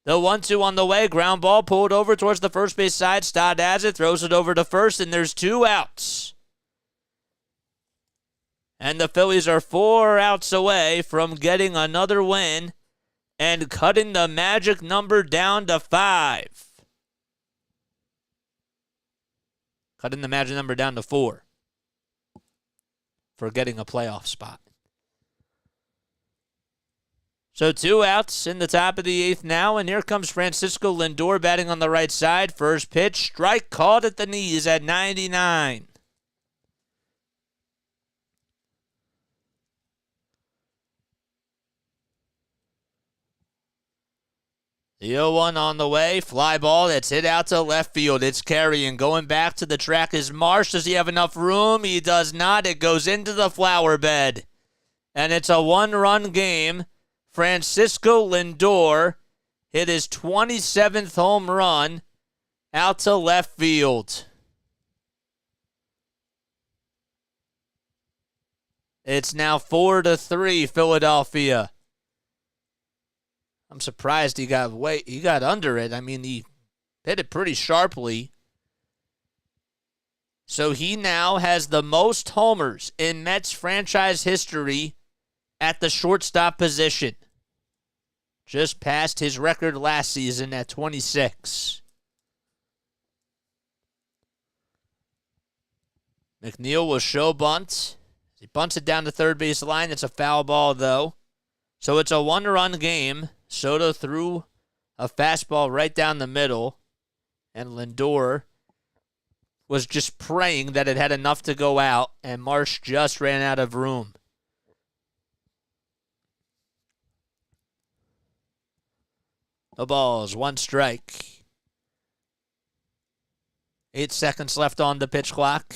The 1-2 on the way. Ground ball pulled over towards the first base side. Stott has it. Throws it over to first, and there's 2 outs. And the Phillies are 4 outs away from getting another win and cutting the magic number down to 5. Cutting the magic number down to 4 for getting a playoff spot. So 2 outs in the top of the 8th now, and here comes Francisco Lindor batting on the right side. First pitch, strike called at the knees at 99. The 0-1 on the way. Fly ball that's hit out to left field. It's carrying. Going back to the track is Marsh. Does he have enough room? He does not. It goes into the flower bed. And it's a 1-run game. Francisco Lindor hit his 27th home run out to left field. It's now 4-3 Philadelphia. I'm surprised he got under it. I mean, he hit it pretty sharply. So he now has the most homers in Mets franchise history at the shortstop position. Just passed his record last season at 26. McNeil will show bunt. He bunts it down the third base line. It's a foul ball, though. So it's a 1-run game. Soto threw a fastball right down the middle, and Lindor was just praying that it had enough to go out, and Marsh just ran out of room. The ball's 1 strike. 8 seconds left on the pitch clock.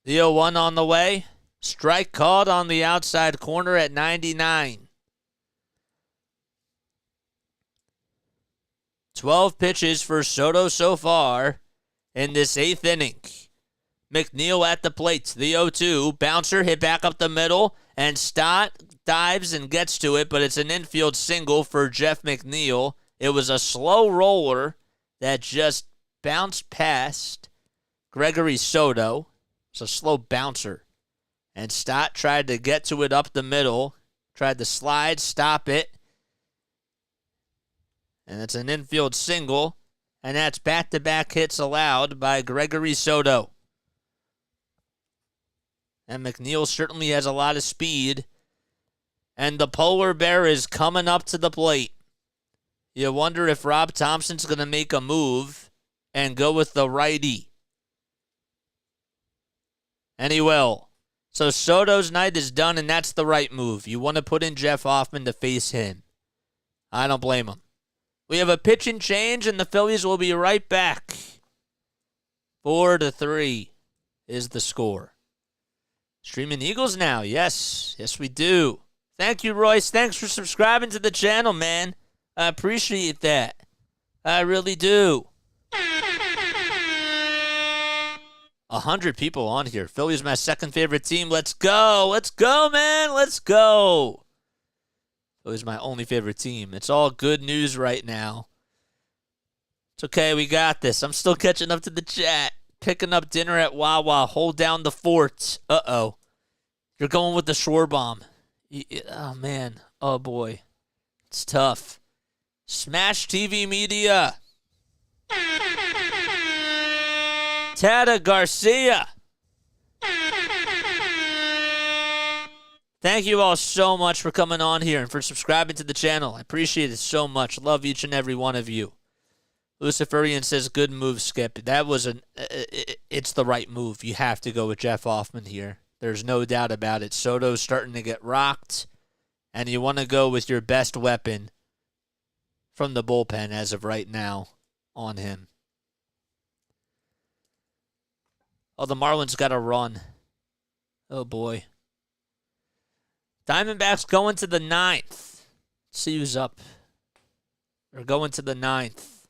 The 0-1 on the way. Strike called on the outside corner at 99. 12 pitches for Soto so far in this 8th inning. McNeil at the plate. The 0-2. Bouncer hit back up the middle, and Stott dives and gets to it, but it's an infield single for Jeff McNeil. It was a slow roller that just bounced past Gregory Soto. It's a slow bouncer. And Stott tried to get to it up the middle, tried to slide, stop it. And it's an infield single, and that's back-to-back hits allowed by Gregory Soto. And McNeil certainly has a lot of speed. And the polar bear is coming up to the plate. You wonder if Rob Thompson's going to make a move and go with the righty. And he will. So Soto's night is done, and that's the right move. You want to put in Jeff Hoffman to face him. I don't blame him. We have a pitching change, and the Phillies will be right back. 4-3 is the score. Streaming Eagles now. Yes. Yes, we do. Thank you, Royce. Thanks for subscribing to the channel, man. I appreciate that. I really do. 100 people on here. Phillies, my second favorite team. Let's go. Let's go, man. Let's go. Phillies, my only favorite team. It's all good news right now. It's okay. We got this. I'm still catching up to the chat. Picking up dinner at Wawa. Hold down the fort. Uh-oh. You're going with the shore bomb. Oh, man. Oh, boy. It's tough. Smash TV Media. Tata Garcia. Thank you all so much for coming on here and for subscribing to the channel. I appreciate it so much. Love each and every one of you. Luciferian says, good move, Skip. That was it's the right move. You have to go with Jeff Hoffman here. There's no doubt about it. Soto's starting to get rocked, and you want to go with your best weapon from the bullpen as of right now on him. Oh, the Marlins got a run. Oh, boy. Diamondbacks going to the 9th. Let's see who's up. We're going to the 9th.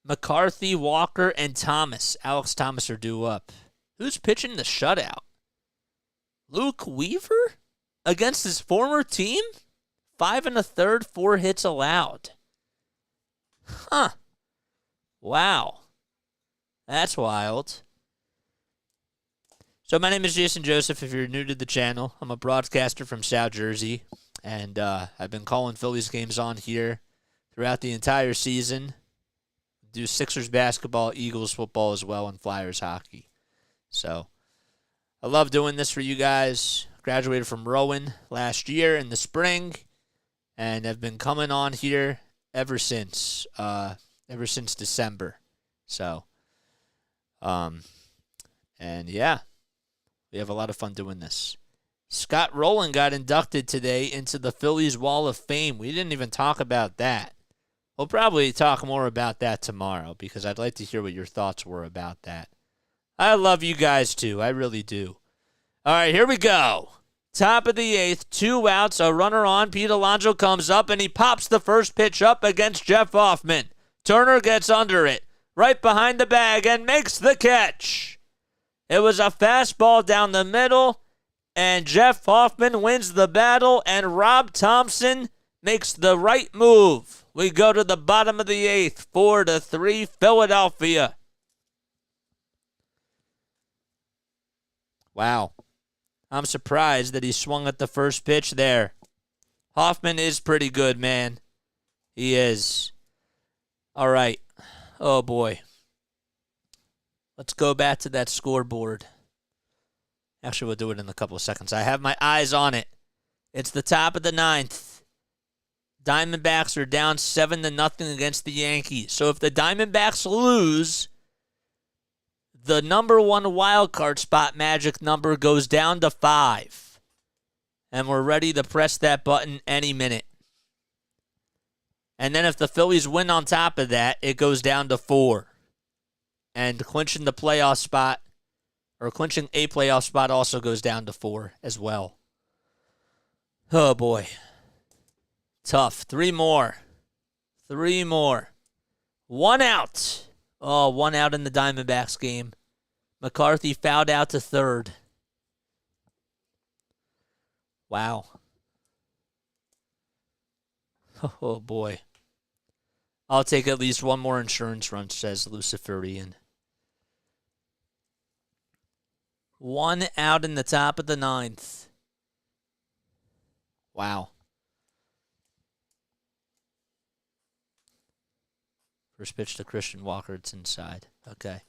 McCarthy, Walker, and Thomas. Alex Thomas are due up. Who's pitching the shutout? Luke Weaver? Against his former team? 5 1/3, 4 hits allowed. Huh. Wow. That's wild. So my name is Jason Joseph. If you're new to the channel, I'm a broadcaster from South Jersey, and I've been calling Phillies games on here throughout the entire season. Do Sixers basketball, Eagles football as well, and Flyers hockey. So I love doing this for you guys. Graduated from Rowan last year in the spring, and have been coming on here ever since December. So, and yeah, we have a lot of fun doing this. Scott Rowland got inducted today into the Phillies Wall of Fame. We didn't even talk about that. We'll probably talk more about that tomorrow because I'd like to hear what your thoughts were about that. I love you guys too. I really do. All right, here we go. Top of the 8th, 2 outs, a runner on. Pete Alonso comes up and he pops the first pitch up against Jeff Hoffman. Turner gets under it, right behind the bag, and makes the catch. It was a fastball down the middle, and Jeff Hoffman wins the battle, and Rob Thompson makes the right move. We go to the bottom of the 8th, 4-3, Philadelphia. Wow. I'm surprised that he swung at the first pitch there. Hoffman is pretty good, man. He is. All right. Oh, boy. Let's go back to that scoreboard. Actually, we'll do it in a couple of seconds. I have my eyes on it. It's the top of the 9th. Diamondbacks are down 7-0 against the Yankees. So if the Diamondbacks lose, the number 1 wild card spot magic number goes down to 5. And we're ready to press that button any minute. And then if the Phillies win on top of that, it goes down to 4. And clinching the playoff spot, or clinching a playoff spot, also goes down to 4 as well. Oh, boy. Tough. 3 more. 3 more. 1 out. Oh, 1 out in the Diamondbacks game. McCarthy fouled out to third. Wow. Oh, boy. I'll take at least 1 more insurance run, says Luciferian. 1 out in the top of the 9th. Wow. First pitch to Christian Walker. It's inside. Okay.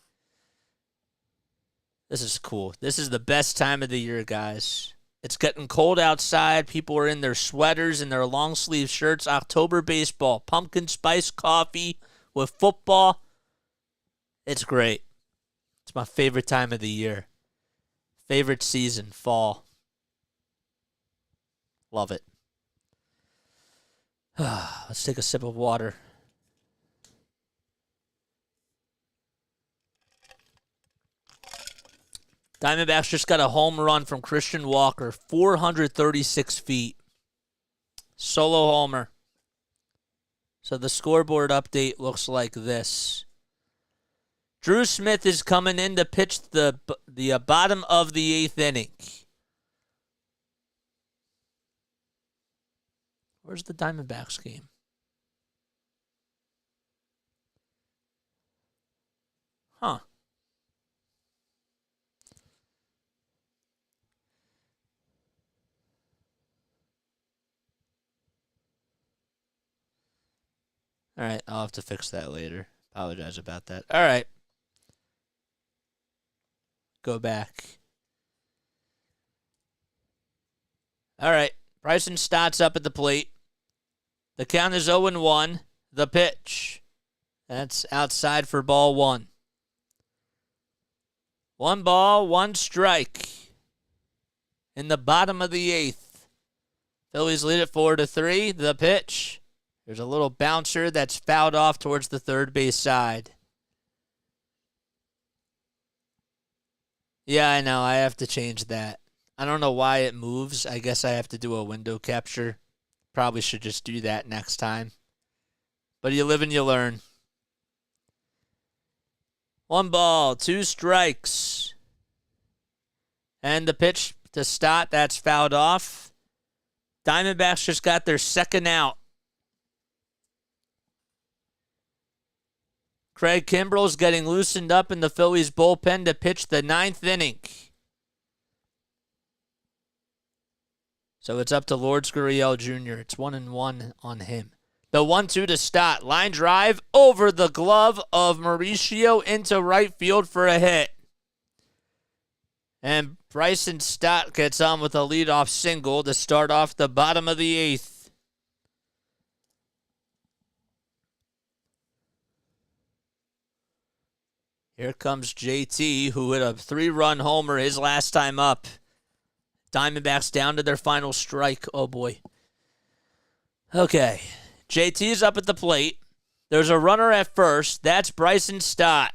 This is cool. This is the best time of the year, guys. It's getting cold outside. People are in their sweaters and their long sleeve shirts. October baseball. Pumpkin spice coffee with football. It's great. It's my favorite time of the year. Favorite season, fall. Love it. Let's take a sip of water. Diamondbacks just got a home run from Christian Walker, 436 feet. Solo homer. So the scoreboard update looks like this. Drew Smith is coming in to pitch the bottom of the 8th inning. Where's the Diamondbacks game? Huh. All right, I'll have to fix that later. Apologize about that. All right. Go back. All right. Bryson Stott's up at the plate. The count is 0-1. The pitch. That's outside for ball 1. 1 ball, 1 strike. In the bottom of the 8th. Phillies lead it 4-3. The pitch. There's a little bouncer that's fouled off towards the third base side. Yeah, I know. I have to change that. I don't know why it moves. I guess I have to do a window capture. Probably should just do that next time. But you live and you learn. 1 ball, 2 strikes. And the pitch to Stott, that's fouled off. Diamondbacks just got their second out. Craig Kimbrell's getting loosened up in the Phillies bullpen to pitch the 9th inning. So it's up to Lourdes Gurriel Jr. It's 1-1 on him. The 1-2 to Stott. Line drive over the glove of Mauricio into right field for a hit. And Bryson Stott gets on with a leadoff single to start off the bottom of the 8th. Here comes JT, who hit a 3-run homer his last time up. Diamondbacks down to their final strike. Oh, boy. Okay. JT's up at the plate. There's a runner at first. That's Bryson Stott.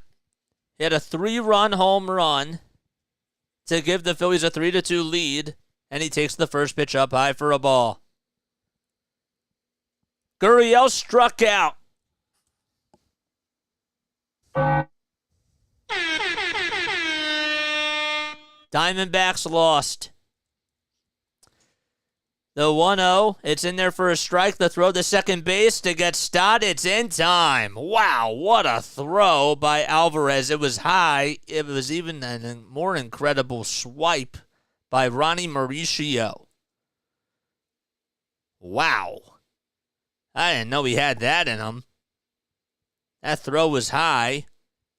He had a 3-run home run to give the Phillies a 3-2 lead, and he takes the first pitch up high for a ball. Gurriel struck out. Diamondbacks lost. The 1-0, it's in there for a strike. The throw to second base to get Stott. It's in time. Wow, what a throw by Alvarez. It was high. It was even a more incredible swipe by Ronnie Mauricio. Wow. I didn't know he had that in him. That throw was high.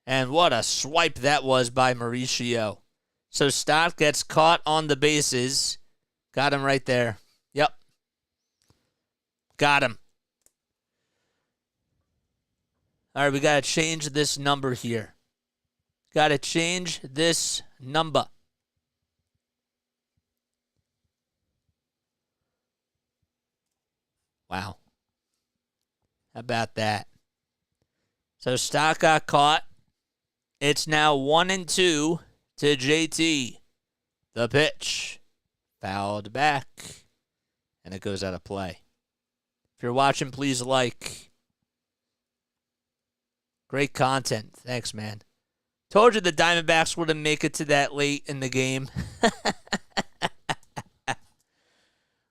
And what a swipe that was by Mauricio. So Stott gets caught on the bases. Got him right there. Yep. Got him. All right, we got to change this number here. Got to change this number. Wow. How about that? So Stott got caught. It's now 1-2 to JT. The pitch. Fouled back. And it goes out of play. If you're watching, please like. Great content. Thanks, man. Told you the Diamondbacks wouldn't make it to that late in the game.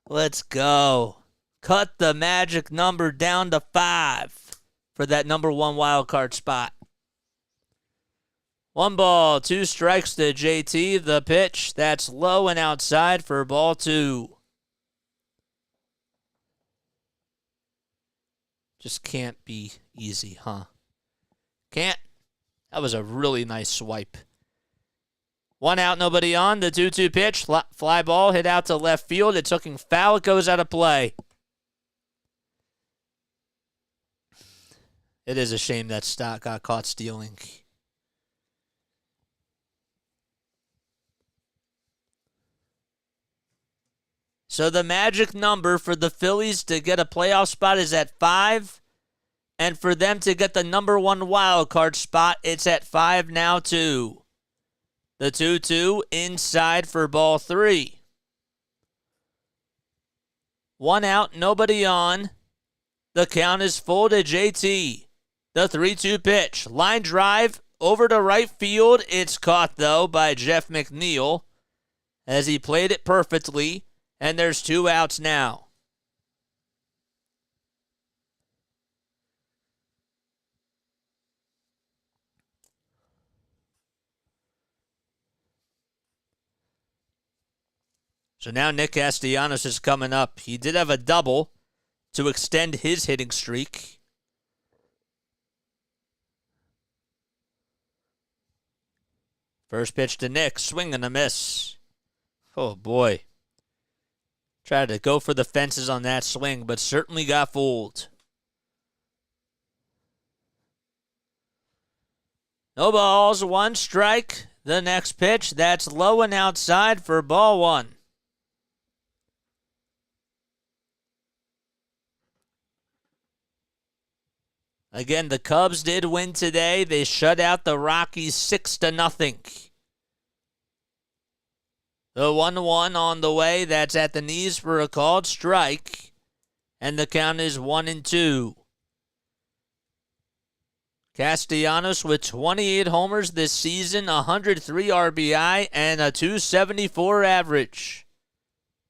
Let's go. Cut the magic number down to 5 for that number 1 wild card spot. 1 ball, 2 strikes to JT. The pitch, that's low and outside for ball 2. Just can't be easy, huh? Can't. That was a really nice swipe. 1 out, nobody on. The 2-2 pitch, fly ball, hit out to left field. It took him foul. It goes out of play. It is a shame that Stott got caught stealing. So the magic number for the Phillies to get a playoff spot is at 5. And for them to get the number 1 wild card spot, it's at 5 now too. The 2-2 inside for ball 3. 1 out, nobody on. The count is full to JT. The 3-2 pitch. Line drive over to right field. It's caught, though, by Jeff McNeil as he played it perfectly. And there's 2 outs now. So now Nick Castellanos is coming up. He did have a double to extend his hitting streak. First pitch to Nick. Swing and a miss. Oh, boy. Tried to go for the fences on that swing, but certainly got fooled. No balls, 1 strike. The next pitch, that's low and outside for ball 1. Again, the Cubs did win today. They shut out the Rockies 6-0. The 1-1 on the way. That's at the knees for a called strike. And the count is 1-2. Castellanos with 28 homers this season, 103 RBI, and a 274 average.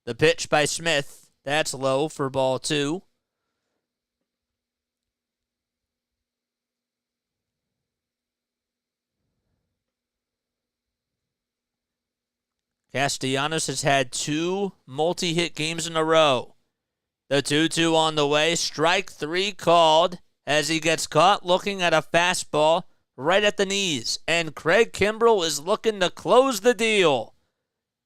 The pitch by Smith. That's low for ball 2. Castellanos has had 2 multi-hit games in a row. The 2-2 on the way. Strike 3 called as he gets caught looking at a fastball right at the knees. And Craig Kimbrell is looking to close the deal.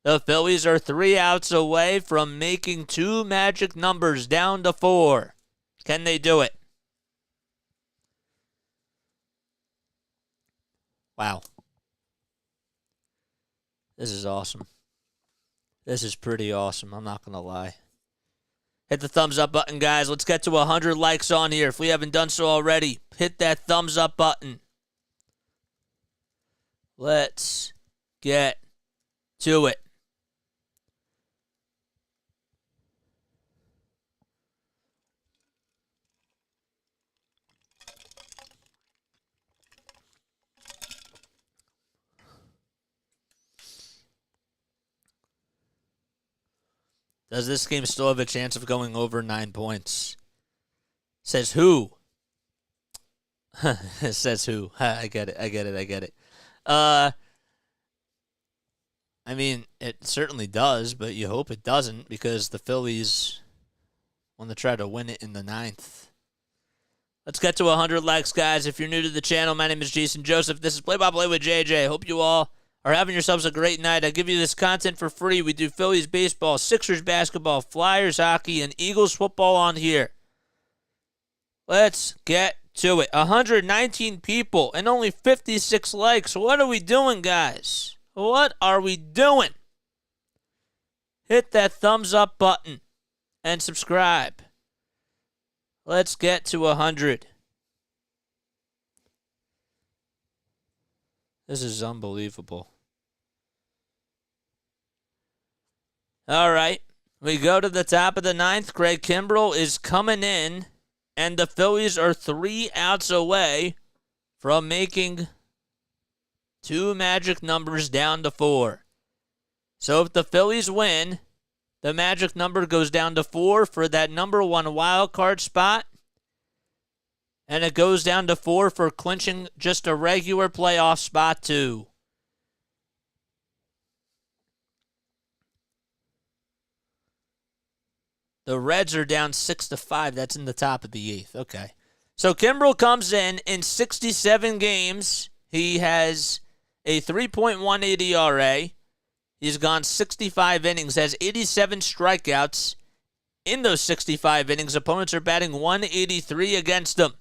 The Phillies are 3 outs away from making 2 magic numbers down to 4. Can they do it? Wow. This is awesome. This is pretty awesome. I'm not going to lie. Hit the thumbs up button, guys. Let's get to 100 likes on here. If we haven't done so already, hit that thumbs up button. Let's get to it. Does this game still have a chance of going over 9 points? Says who? It says who. I get it. I mean, it certainly does, but you hope it doesn't because the Phillies want to try to win it in the 9th. Let's get to 100 likes, guys. If you're new to the channel, my name is Jason Joseph. This is Play-by-Play with JJ. Hope you all are having yourselves a great night. I give you this content for free. We do Phillies baseball, Sixers basketball, Flyers hockey, and Eagles football on here. Let's get to it. 119 people and only 56 likes. What are we doing, guys? What are we doing? Hit that thumbs up button and subscribe. Let's get to 100. This is unbelievable. All right. We go to the top of the 9th. Craig Kimbrell is coming in, and the Phillies are 3 outs away from making 2 magic numbers down to 4. So if the Phillies win, the magic number goes down to 4 for that number 1 wild card spot. And it goes down to 4 for clinching just a regular playoff spot, too. The Reds are down 6-5. That's in the top of the 8th. Okay. So Kimbrell comes in 67 games. He has a 3.18 ERA. He's gone 65 innings, has 87 strikeouts. In those 65 innings, opponents are batting 183 against him.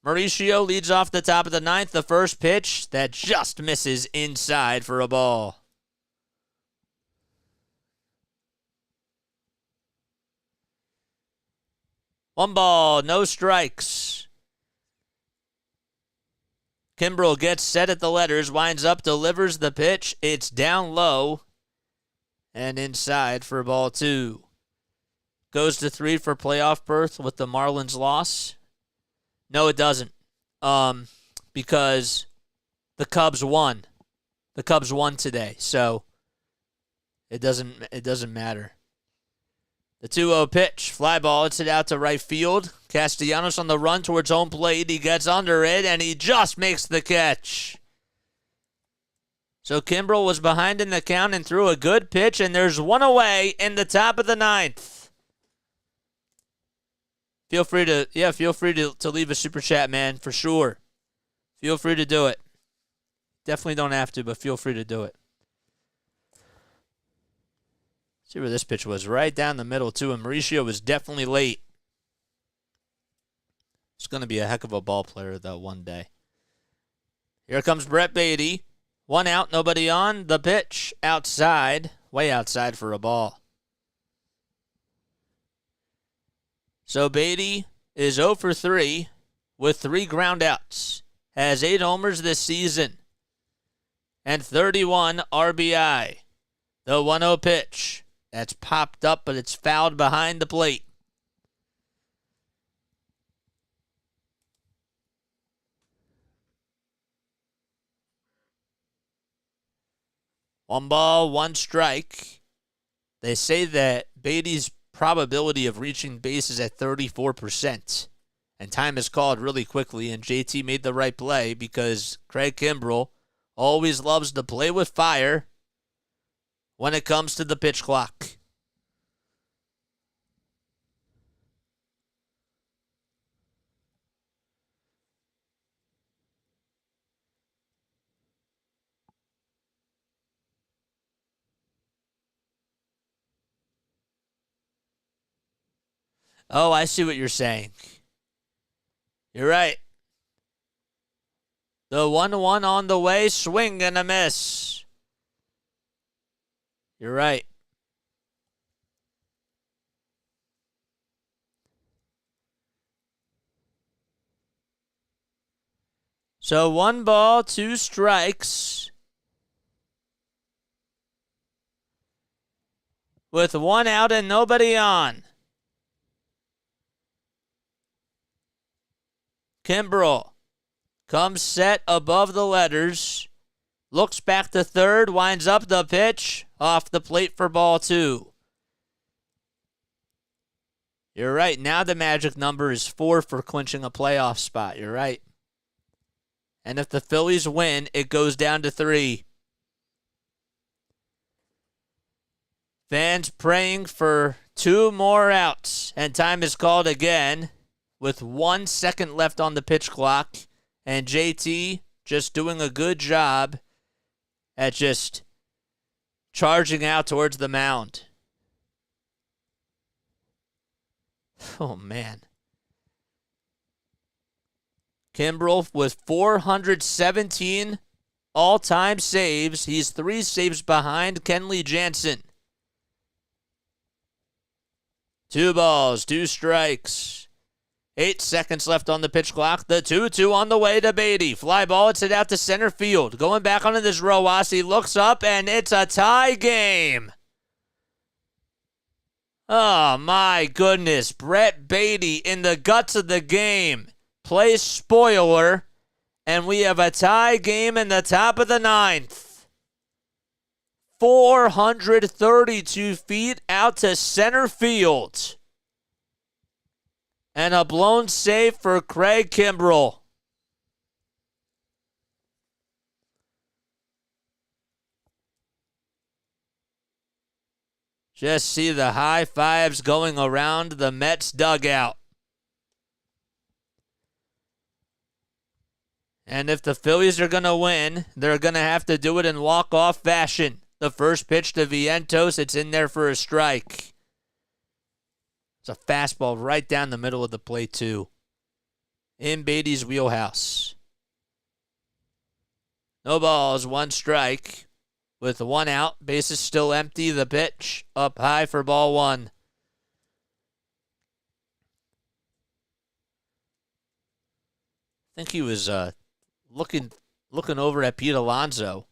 Mauricio leads off the top of the 9th. The first pitch that just misses inside for a ball. One ball, no strikes. Kimbrell gets set at the letters, winds up, delivers the pitch. It's down low and inside for ball 2. Goes to 3 for playoff berth with the Marlins loss. No, it doesn't. Because the Cubs won. The Cubs won today, so it doesn't matter. The 2-0 pitch, fly ball, it's it out to right field. Castellanos on the run towards home plate. He gets under it, and he just makes the catch. So Kimbrell was behind in the count and threw a good pitch, and there's one away in the top of the 9th. Feel free to leave a super chat, man, for sure. Feel free to do it. Definitely don't have to, but feel free to do it. See where this pitch was, right down the middle, too, and Mauricio was definitely late. He's going to be a heck of a ball player, though, one day. Here comes Brett Beatty. 1 out, nobody on. The pitch outside, way outside for a ball. So Beatty is 0 for 3 with 3 groundouts. Has 8 homers this season. and 31 RBI. The 1-0 pitch. That's popped up, but it's fouled behind the plate. One ball, one strike. They say that Beatty's probability of reaching base is at 34%. And time is called really quickly, and JT made the right play because Craig Kimbrell always loves to play with fire when it comes to the pitch clock. Oh, I see what you're saying. You're right. The 1-1 on the way, swing and a miss. You're right. So 1 ball, 2 strikes. With 1 out and nobody on. Kimbrell comes set above the letters. Looks back to third, winds up the pitch. Off the plate for ball 2. You're right. Now the magic number is 4 for clinching a playoff spot. You're right. And if the Phillies win, it goes down to 3. Fans praying for 2 more outs. And time is called again with 1 second left on the pitch clock. And JT just doing a good job at just charging out towards the mound. Oh, man. Kimbrell with 417 all-time saves. He's 3 saves behind Kenley Jansen. 2 balls, 2 strikes. 8 seconds left on the pitch clock. The 2-2 on the way to Beatty. Fly ball, it's hit out to center field. Going back onto this Rojas. He looks up, and it's a tie game. Oh, my goodness. Brett Beatty in the guts of the game. Plays spoiler, and we have a tie game in the top of the 9th. 432 feet out to center field. And a blown save for Craig Kimbrell. Just see the high fives going around the Mets dugout. And if the Phillies are going to win, they're going to have to do it in walk-off fashion. The first pitch to Vientos, it's in there for a strike. It's a fastball right down the middle of the plate, too. In Beatty's wheelhouse. No balls, 1 strike. With 1 out, bases still empty. The pitch up high for ball 1. I think he was looking over at Pete Alonso.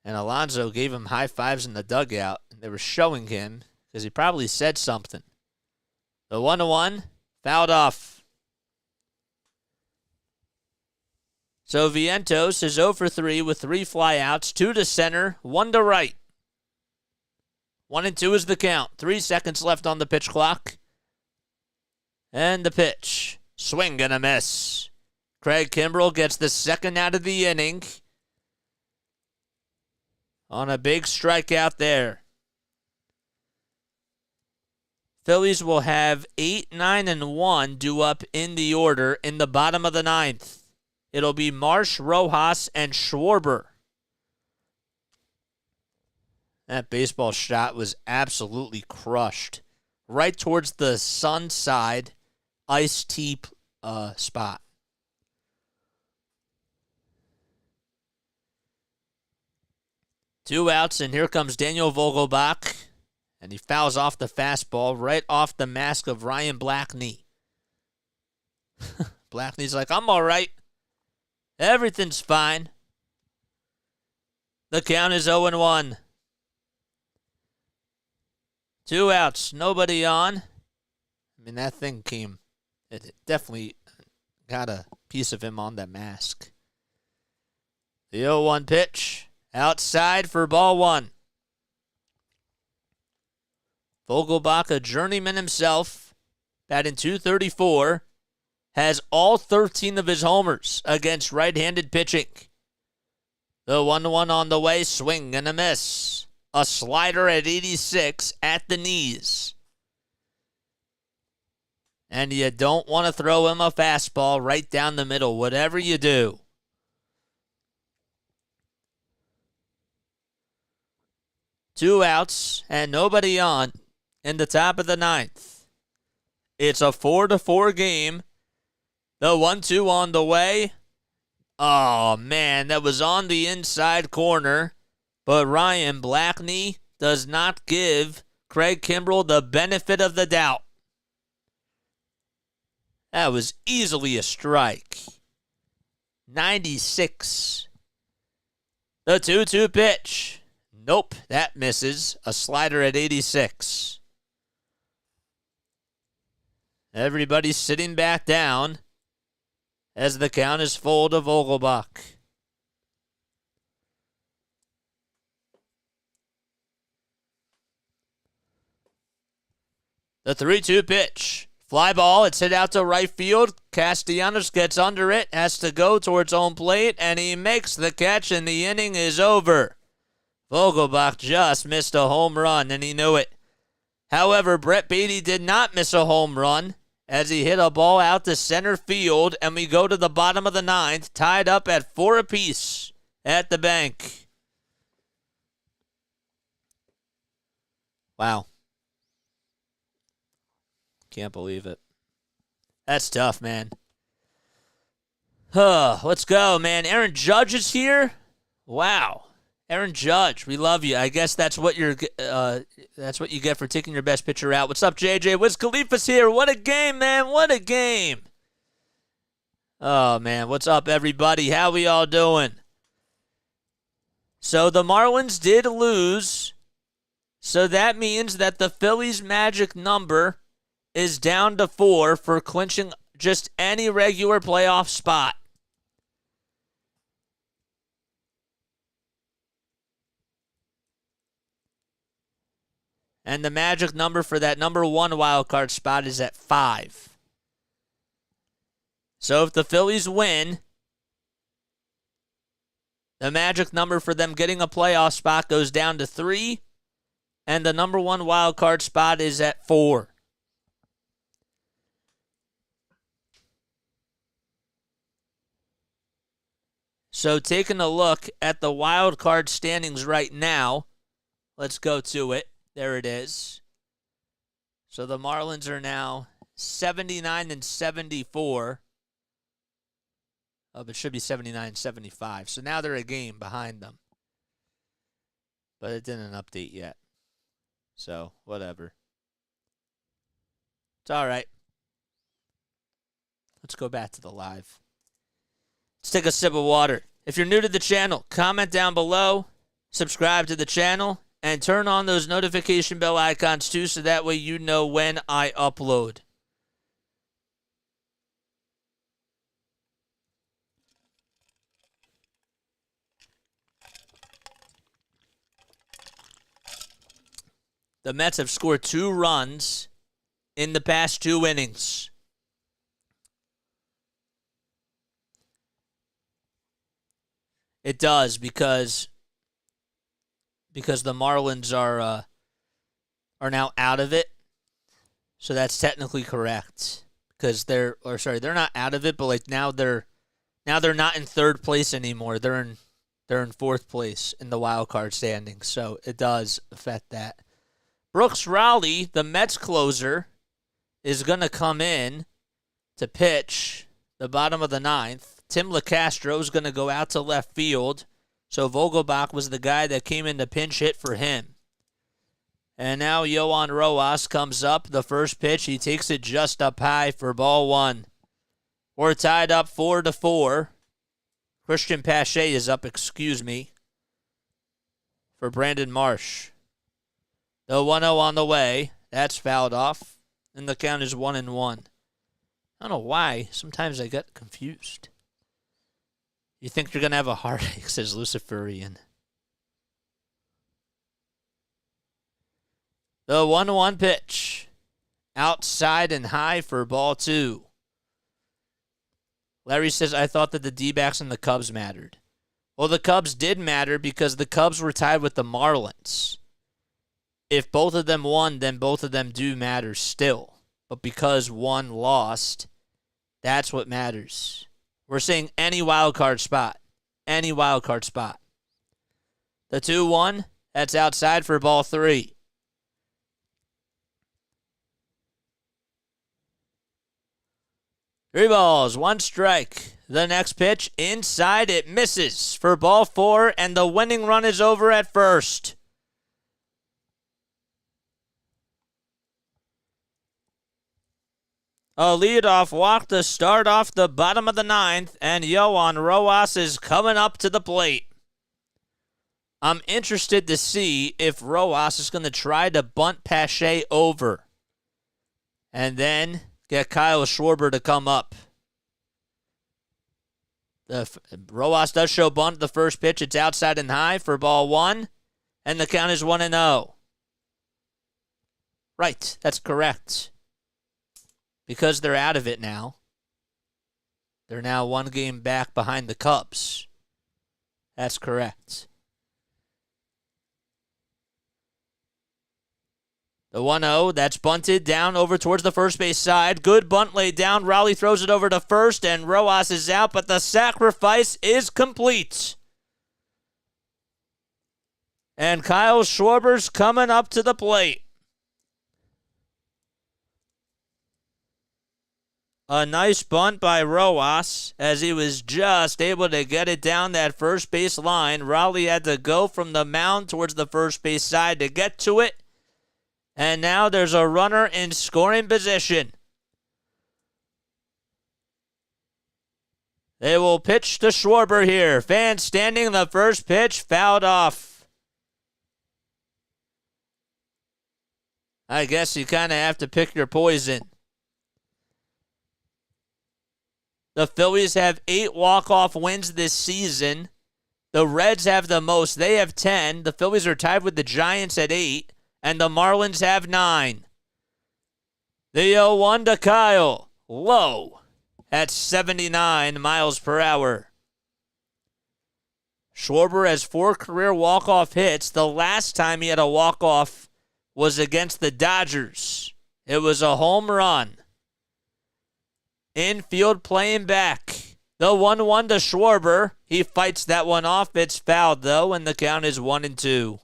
And Alonso gave him high fives in the dugout. And they were showing him because he probably said something. The 1-1, fouled off. So Vientos is 0 for 3 with 3 flyouts, 2 to center, 1 to right. 1-2 is the count. 3 seconds left on the pitch clock. And the pitch. Swing and a miss. Craig Kimbrell gets the 2nd out of the inning. On a big strikeout there. Phillies will have 8, 9, and 1 due up in the order in the bottom of the 9th. It'll be Marsh, Rojas, and Schwarber. That baseball shot was absolutely crushed. Right towards the sun side iced tea spot. Two outs, and here comes Daniel Vogelbach. And he fouls off the fastball right off the mask of Ryan Blackney. Blackney's like, I'm all right. Everything's fine. The count is 0-1. 2 outs, nobody on. I mean, that thing came. It definitely got a piece of him on that mask. The 0-1 pitch. Outside for ball 1. Vogelbach, a journeyman himself, batting .234, has all 13 of his homers against right-handed pitching. The 1-1 on the way, swing and a miss. A slider at 86 at the knees. And you don't want to throw him a fastball right down the middle, whatever you do. Two outs and nobody on in the top of the 9th. It's a 4-4 game. The 1-2 on the way. Oh, man, that was on the inside corner. But Ryan Blackney does not give Craig Kimbrell the benefit of the doubt. That was easily a strike. 96. The 2-2 pitch. Nope, that misses. A slider at 86. Everybody's sitting back down as the count is full to Vogelbach. The 3-2 pitch. Fly ball, it's hit out to right field. Castellanos gets under it, has to go towards home plate, and he makes the catch, and the inning is over. Vogelbach just missed a home run, and he knew it. However, Brett Beatty did not miss a home run as he hit a ball out to center field, and we go to the bottom of the 9th, tied up at 4 apiece at the bank. Wow. Can't believe it. That's tough, man. Let's go, man. Aaron Judge is here. Wow. Aaron Judge, we love you. I guess that's what you get for taking your best pitcher out. What's up, JJ? Wiz Khalifa's here. What a game, man. What a game. Oh, man. What's up, everybody? How we all doing? So the Marlins did lose. So that means that the Phillies' magic number is down to 4 for clinching just any regular playoff spot. And the magic number for that number 1 wild card spot is at 5. So if the Phillies win, the magic number for them getting a playoff spot goes down to 3, and the number 1 wild card spot is at 4. So taking a look at the wild card standings right now, let's go to it. There it is. So the Marlins are now 79 and 74. It should be 79 and 75. So now they're a game behind them. But it didn't update yet. So, whatever. It's all right. Let's go back to the live. Let's take a sip of water. If you're new to the channel, comment down below, subscribe to the channel, and turn on those notification bell icons too so that way you know when I upload. The Mets have scored 2 runs in the past 2 innings. It does because the Marlins are now out of it. So that's technically correct. Because they're not out of it, but like now they're not in 3rd place anymore. They're in 4th place in the wild card standings. So it does affect that. Brooks Rowley, the Mets closer, is going to come in to pitch the bottom of the 9th. Tim LeCastro is going to go out to left field. So Vogelbach was the guy that came in to pinch hit for him. And now Yohan Rojas comes up. The first pitch, he takes it just up high for ball 1. We're tied up 4-4. Christian Pache is up, excuse me. for Brandon Marsh. The 1-0 on the way. That's fouled off. And the count is 1-1. I don't know why. Sometimes I get confused. You think you're going to have a heartache, says Luciferian. The 1-1 pitch. Outside and high for ball 2. Larry says, I thought that the D-backs and the Cubs mattered. Well, the Cubs did matter because the Cubs were tied with the Marlins. If both of them won, then both of them do matter still. But because one lost, that's what matters. We're saying any wild card spot. Any wild card spot. The 2-1, that's outside for ball 3. Three balls, 1 strike. The next pitch, inside, it misses for ball 4, and the winning run is over at first. A leadoff walk to start off the bottom of the 9th, and Yohan Rojas is coming up to the plate. I'm interested to see if Rojas is going to try to bunt Pache over and get Kyle Schwarber to come up. Rojas does show bunt the first pitch. It's outside and high for ball 1, and the count is 1-0. Right, that's correct. Because they're out of it now. They're now 1 game back behind the Cubs. That's correct. The 1-0, that's bunted down over towards the first base side. Good bunt laid down. Rowley throws it over to first, and Rojas is out, but the sacrifice is complete. And Kyle Schwarber's coming up to the plate. A nice bunt by Rojas as he was just able to get it down that first base line. Rowley had to go from the mound towards the first base side to get to it. And now there's a runner in scoring position. They will pitch to Schwarber here. Fan standing, the first pitch fouled off. I guess you kind of have to pick your poison. The Phillies have 8 walk-off wins this season. The Reds have the most. They have 10. The Phillies are tied with the Giants at 8. And the Marlins have 9. The 0-1 to Kyle. Low at 79 miles per hour. Schwarber has 4 career walk-off hits. The last time he had a walk-off was against the Dodgers. It was a home run. Infield playing back. The 1-1 to Schwarber. He fights that one off. It's fouled, though, and the count is 1-2.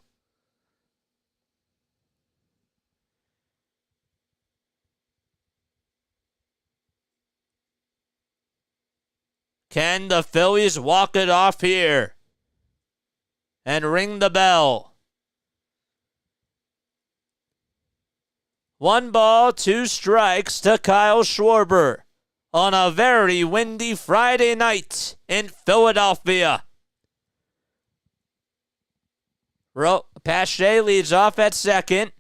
Can the Phillies walk it off here and ring the bell? 1 ball, 2 strikes to Kyle Schwarber on a very windy Friday night in Philadelphia. Pache leads off at second.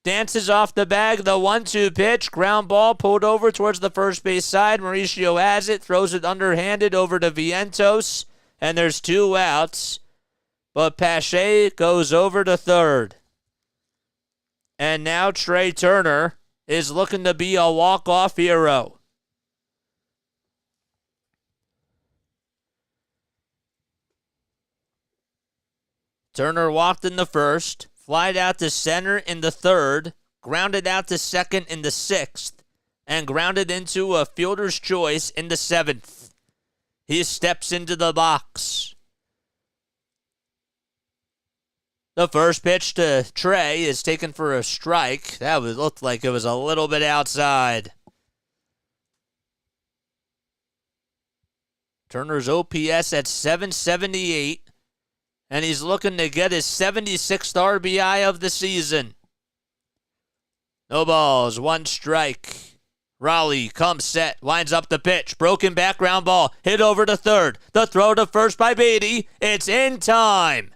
Dances off the bag, the 1-2 pitch. Ground ball pulled over towards the first base side. Mauricio has it, throws it underhanded over to Vientos, and there's 2 outs. But Pache goes over to third. And now Trey Turner is looking to be a walk-off hero. Turner walked in the first. Flied out to center in the third, grounded out to second in the 6th, and grounded into a fielder's choice in the 7th. He steps into the box. The first pitch to Trey is taken for a strike. That looked like it was a little bit outside. Turner's OPS at 778. And he's looking to get his 76th RBI of the season. No balls, 1 strike. Rowley comes set, lines up the pitch. Broken background ball, hit over to third. The throw to first by Beatty. It's in time.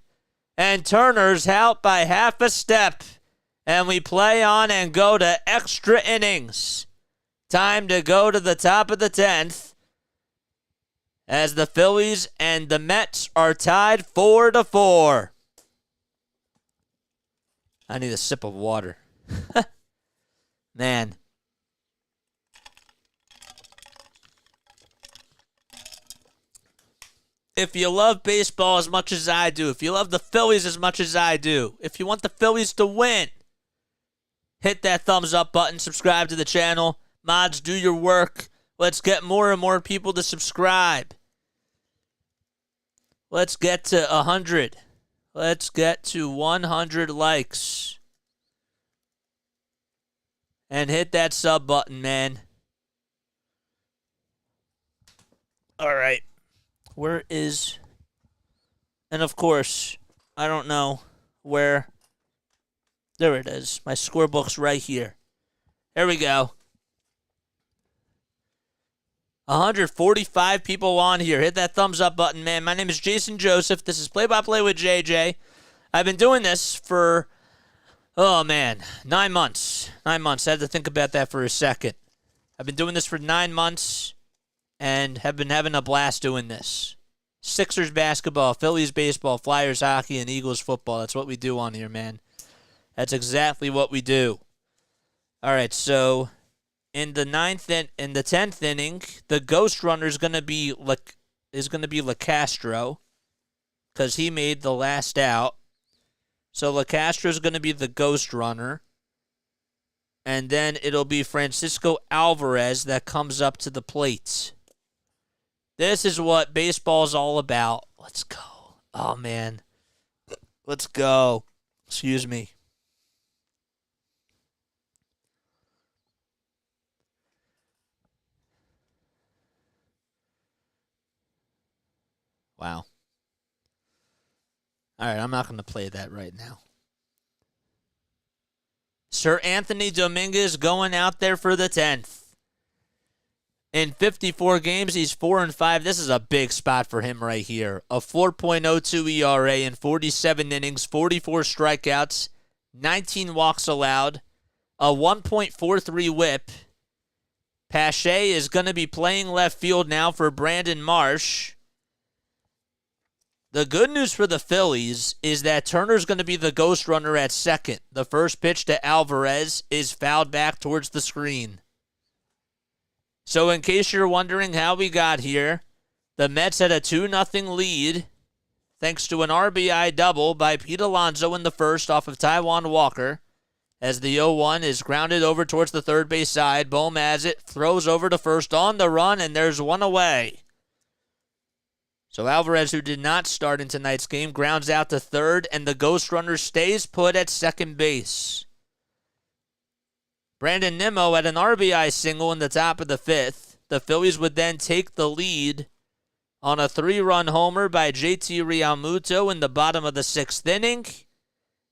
And Turner's out by half a step. And we play on and go to extra innings. Time to go to the top of the 10th. As the Phillies and the Mets are tied 4-4. I need a sip of water. Man. If you love baseball as much as I do, if you love the Phillies as much as I do, if you want the Phillies to win, hit that thumbs up button, subscribe to the channel. Mods, do your work. Let's get more and more people to subscribe. Let's get to 100. Let's get to 100 likes. And hit that sub button, man. All right. Where is... And of course, I don't know where... There it is. My scorebook's right here. There we go. 145 people on here. Hit that thumbs up button, man. My name is Jason Joseph. This is Play-by-Play with JJ. I've been doing this for, 9 months. 9 months. I had to think about that for a second. I've been doing this for 9 months and have been having a blast doing this. Sixers basketball, Phillies baseball, Flyers hockey, and Eagles football. That's what we do on here, man. That's exactly what we do. All right, so... In the 10th inning, the ghost runner is gonna be LeCastro, because he made the last out. So LeCastro is gonna be the ghost runner, and then it'll be Francisco Alvarez that comes up to the plate. This is what baseball's all about. Let's go. Oh man, let's go. Excuse me. Wow. All right, I'm not going to play that right now. Sir Anthony Dominguez going out there for the 10th. In 54 games, he's 4-5. This is a big spot for him right here. A 4.02 ERA in 47 innings, 44 strikeouts, 19 walks allowed, a 1.43 whip. Pache is going to be playing left field now for Brandon Marsh. The good news for the Phillies is that Turner's going to be the ghost runner at second. The first pitch to Alvarez is fouled back towards the screen. So in case you're wondering how we got here, the Mets had a 2-0 lead thanks to an RBI double by Pete Alonso in the first off of Taijuan Walker. As the 0-1 is grounded over towards the third base side, Bohm has it, throws over to first on the run, and there's one away. So Alvarez, who did not start in tonight's game, grounds out to third, and the ghost runner stays put at second base. Brandon Nimmo at an RBI single in the top of the 5th. The Phillies would then take the lead on a 3-run homer by JT Realmuto in the bottom of the 6th inning,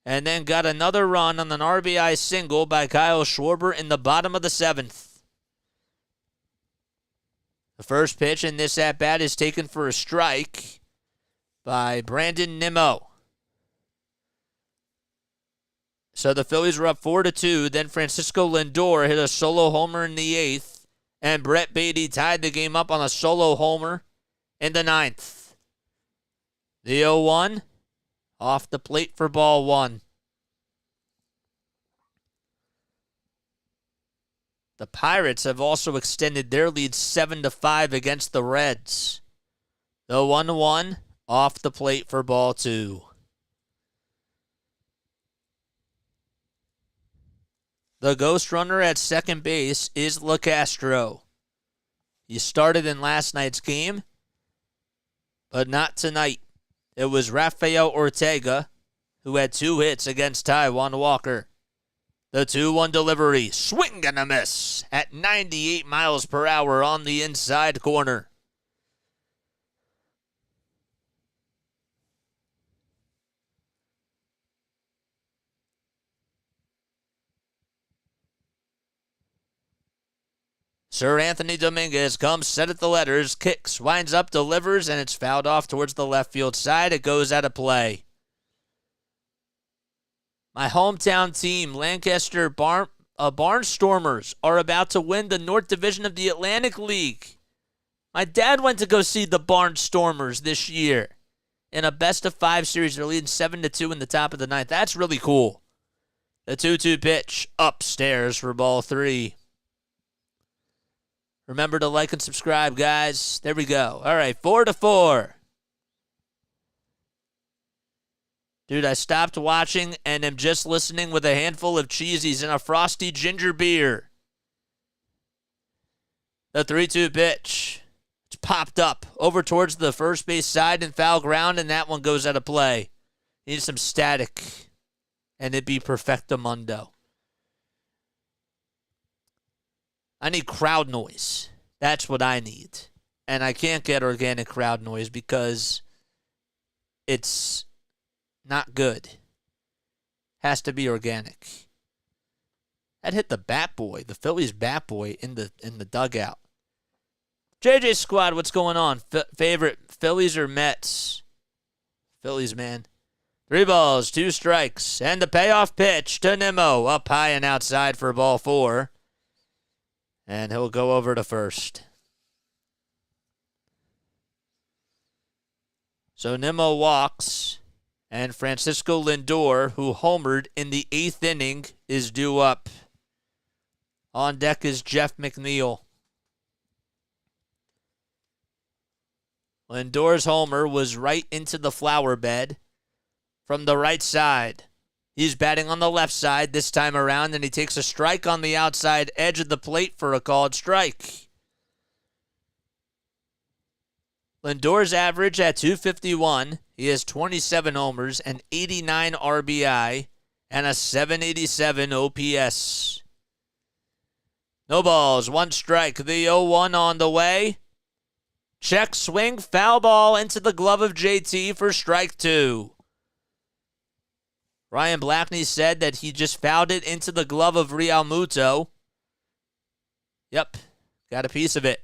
and then got another run on an RBI single by Kyle Schwarber in the bottom of the 7th. The first pitch in this at-bat is taken for a strike by Brandon Nimmo. So the Phillies were up 4-2. Then Francisco Lindor hit a solo homer in the 8th. And Brett Beatty tied the game up on a solo homer in the 9th. The 0-1 off the plate for ball 1. The Pirates have also extended their lead 7-5 against the Reds. The 1-1 off the plate for ball 2. The ghost runner at second base is LeCastro. He started in last night's game, but not tonight. It was Rafael Ortega who had 2 hits against Taijuan Walker. The 2-1 delivery, swing and a miss at 98 miles per hour on the inside corner. Sir Anthony Dominguez comes set at the letters, kicks, winds up, delivers, and it's fouled off towards the left field side. It goes out of play. My hometown team, Lancaster Barnstormers, are about to win the North Division of the Atlantic League. My dad went to go see the Barnstormers this year in a best-of-5 series. They're leading 7-2 in the top of the ninth. That's really cool. The 2-2 pitch upstairs for ball 3. Remember to like and subscribe, guys. There we go. All right, 4-4. Dude, I stopped watching and am just listening with a handful of cheesies and a frosty ginger beer. The 3-2 pitch. It's popped up over towards the first base side and foul ground, and that one goes out of play. Need some static, and it'd be perfectamundo. I need crowd noise. That's what I need. And I can't get organic crowd noise because it's not good. Has to be organic. That hit the bat boy, the Phillies bat boy in the dugout. JJ Squad, what's going on? Favorite Phillies or Mets? Phillies, man. 3 balls, 2 strikes, and the payoff pitch to Nimmo, up high and outside for ball 4. And he'll go over to first. So Nimmo walks, and Francisco Lindor, who homered in the 8th inning, is due up. On deck is Jeff McNeil. Lindor's homer was right into the flower bed from the right side. He's batting on the left side this time around, and he takes a strike on the outside edge of the plate for a called strike. Lindor's average at .251. He has 27 homers, an 89 RBI, and a .787 OPS. No balls, 1 strike. The 0-1 on the way. Check swing, foul ball into the glove of JT for strike 2. Ryan Blackney said that he just fouled it into the glove of Real Muto. Yep, got a piece of it.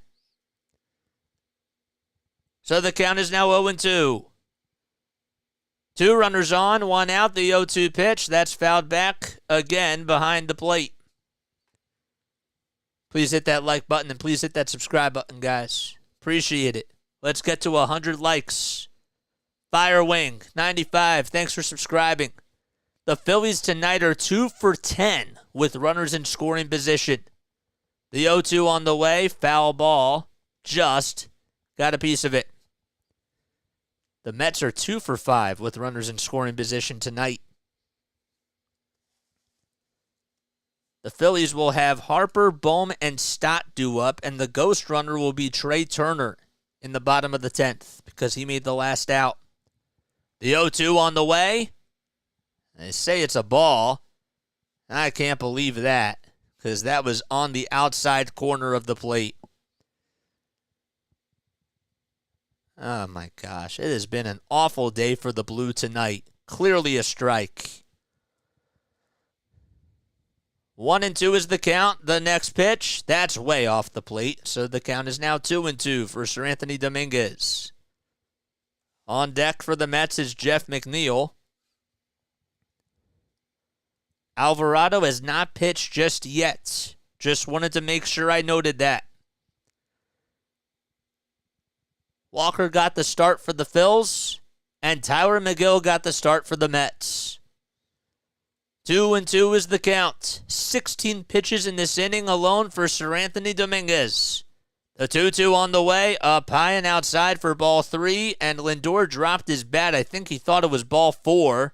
So the count is now 0-2. 2 runners on, 1 out, the 0-2 pitch. That's fouled back again behind the plate. Please hit that like button and please hit that subscribe button, guys. Appreciate it. Let's get to 100 likes. Firewing, 95, thanks for subscribing. The Phillies tonight are 2 for 10 with runners in scoring position. The 0-2 on the way, foul ball, just got a piece of it. The Mets are 2 for 5 with runners in scoring position tonight. The Phillies will have Harper, Bohm, and Stott due up, and the ghost runner will be Trey Turner in the bottom of the 10th because he made the last out. The 0-2 on the way. They say it's a ball. I can't believe that because that was on the outside corner of the plate. Oh, my gosh. It has been an awful day for the Blue tonight. Clearly a strike. 1-2 is the count. The next pitch, that's way off the plate. So the count is now 2-2 for Sir Anthony Dominguez. On deck for the Mets is Jeff McNeil. Alvarado has not pitched just yet. Just wanted to make sure I noted that. Walker got the start for the Phils, and Tyler McGill got the start for the Mets. 2-2 is the count. 16 pitches in this inning alone for Sir Anthony Dominguez. The 2-2 on the way, up high and outside for ball 3, and Lindor dropped his bat. I think he thought it was ball 4.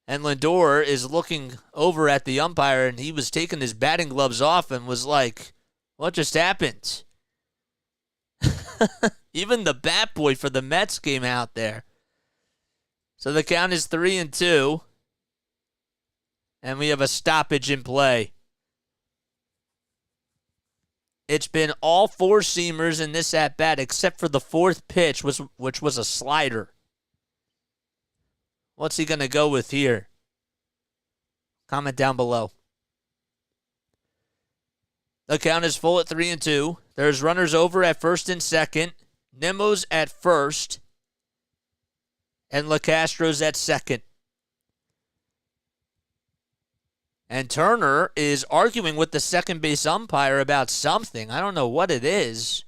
And Lindor is looking over at the umpire, and he was taking his batting gloves off and was like, what just happened? Even the bat boy for the Mets came out there. So the count is 3-2. And we have a stoppage in play. It's been all 4-seamers in this at-bat except for the 4th pitch, which was a slider. What's he going to go with here? Comment down below. The count is full at 3-2. There's runners over at first and second. Nimmo's at first. And LeCastro's at second. And Turner is arguing with the second base umpire about something. I don't know what it is.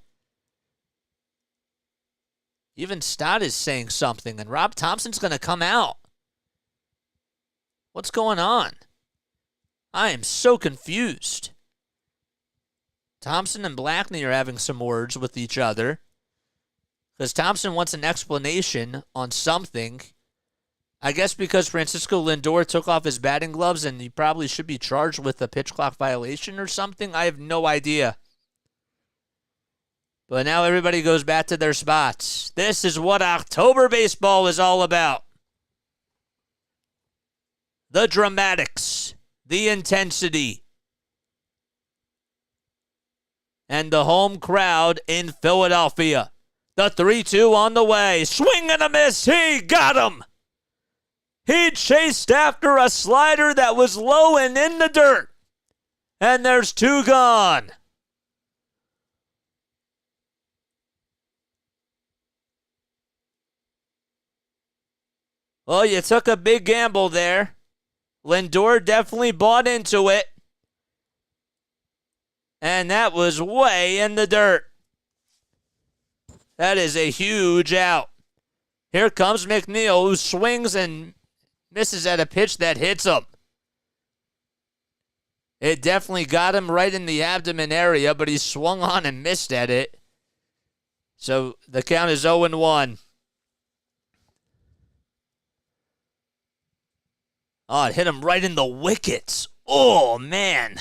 Even Stott is saying something, and Rob Thompson's going to come out. What's going on? I am so confused. Thompson and Blackney are having some words with each other because Thompson wants an explanation on something. I guess because Francisco Lindor took off his batting gloves and he probably should be charged with a pitch clock violation or something. I have no idea. But now everybody goes back to their spots. This is what October baseball is all about. The dramatics, the intensity, and the home crowd in Philadelphia. The 3-2 on the way. Swing and a miss. He got him. He chased after a slider that was low and in the dirt. And there's 2 gone. Well, you took a big gamble there. Lindor definitely bought into it. And that was way in the dirt. That is a huge out. Here comes McNeil, who swings and misses at a pitch that hits him. It definitely got him right in the abdomen area, but he swung on and missed at it. So the count is 0-1. Oh, it hit him right in the wickets. Oh, man.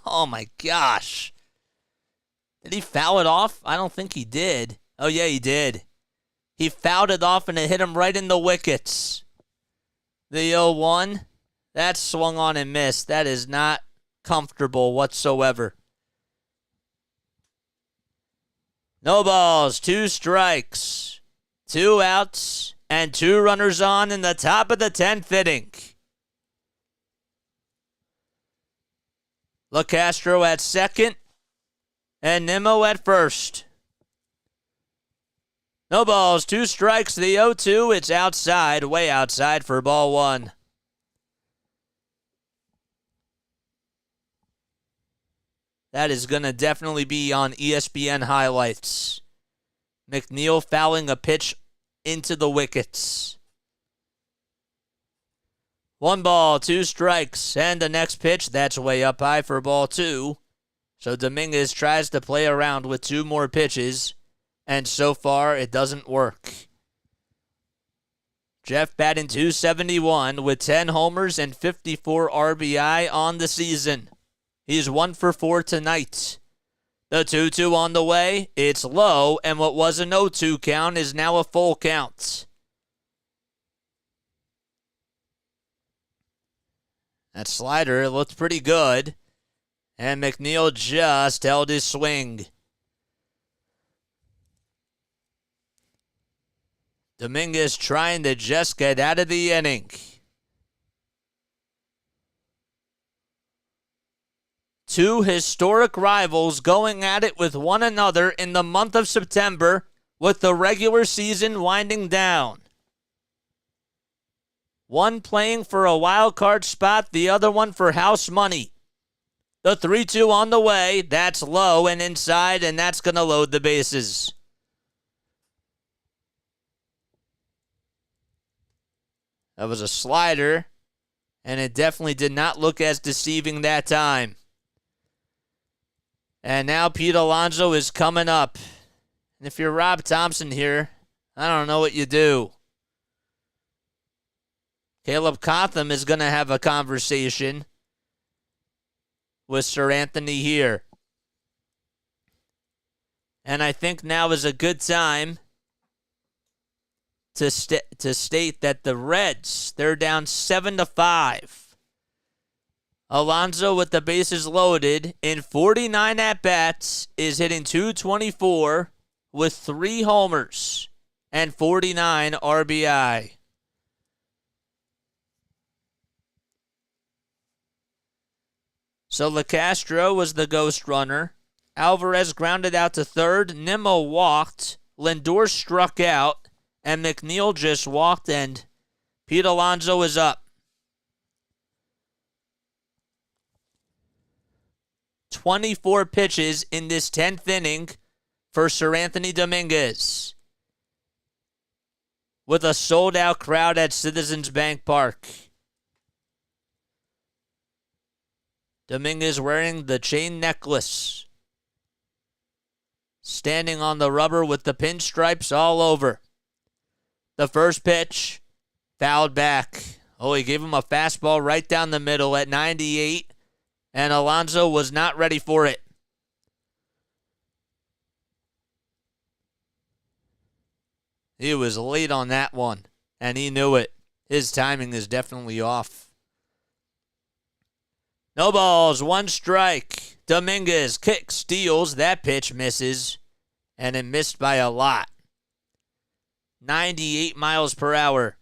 Oh, my gosh. Did he foul it off? I don't think he did. Oh, yeah, he did. He fouled it off, and it hit him right in the wickets. The 0-1, that swung on and missed. That is not comfortable whatsoever. No balls, 2 strikes, 2 outs, and 2 runners on in the top of the 10th inning. LeCastro at second, and Nimmo at first. No balls, 2 strikes, the 0-2. It's outside, way outside for ball 1. That is going to definitely be on ESPN highlights. McNeil fouling a pitch into the wickets. 1 ball, 2 strikes, and the next pitch, that's way up high for ball 2. So Dominguez tries to play around with 2 more pitches, and so far it doesn't work. Jeff batting .271 with 10 homers and 54 RBI on the season. He's 1 for 4 tonight. The 2-2 on the way, it's low, and what was a 0-2 count is now a full count. That slider looked pretty good. And McNeil just held his swing. Dominguez trying to just get out of the inning. 2 historic rivals going at it with one another in the month of September with the regular season winding down. One playing for a wild card spot, the other one for house money. The 3-2 on the way, that's low and inside, and that's going to load the bases. That was a slider, and it definitely did not look as deceiving that time. And now Pete Alonso is coming up. And if you're Rob Thompson here, I don't know what you do. Caleb Cotham is going to have a conversation with Sir Anthony here. And I think now is a good time to state that the Reds, they're down 7-5. Alonso with the bases loaded in 49 at-bats is hitting .224 with 3 homers and 49 RBI. So LeCastro was the ghost runner. Alvarez grounded out to third. Nimmo walked. Lindor struck out. And McNeil just walked, and Pete Alonso is up. 24 pitches in this 10th inning for Seranthony Dominguez, with a sold-out crowd at Citizens Bank Park. Dominguez wearing the chain necklace, standing on the rubber with the pinstripes all over. The first pitch, fouled back. Oh, he gave him a fastball right down the middle at 98, and Alonso was not ready for it. He was late on that one, and he knew it. His timing is definitely off. No balls, 1 strike. Dominguez kicks, steals. That pitch misses, and it missed by a lot. 98 miles per hour.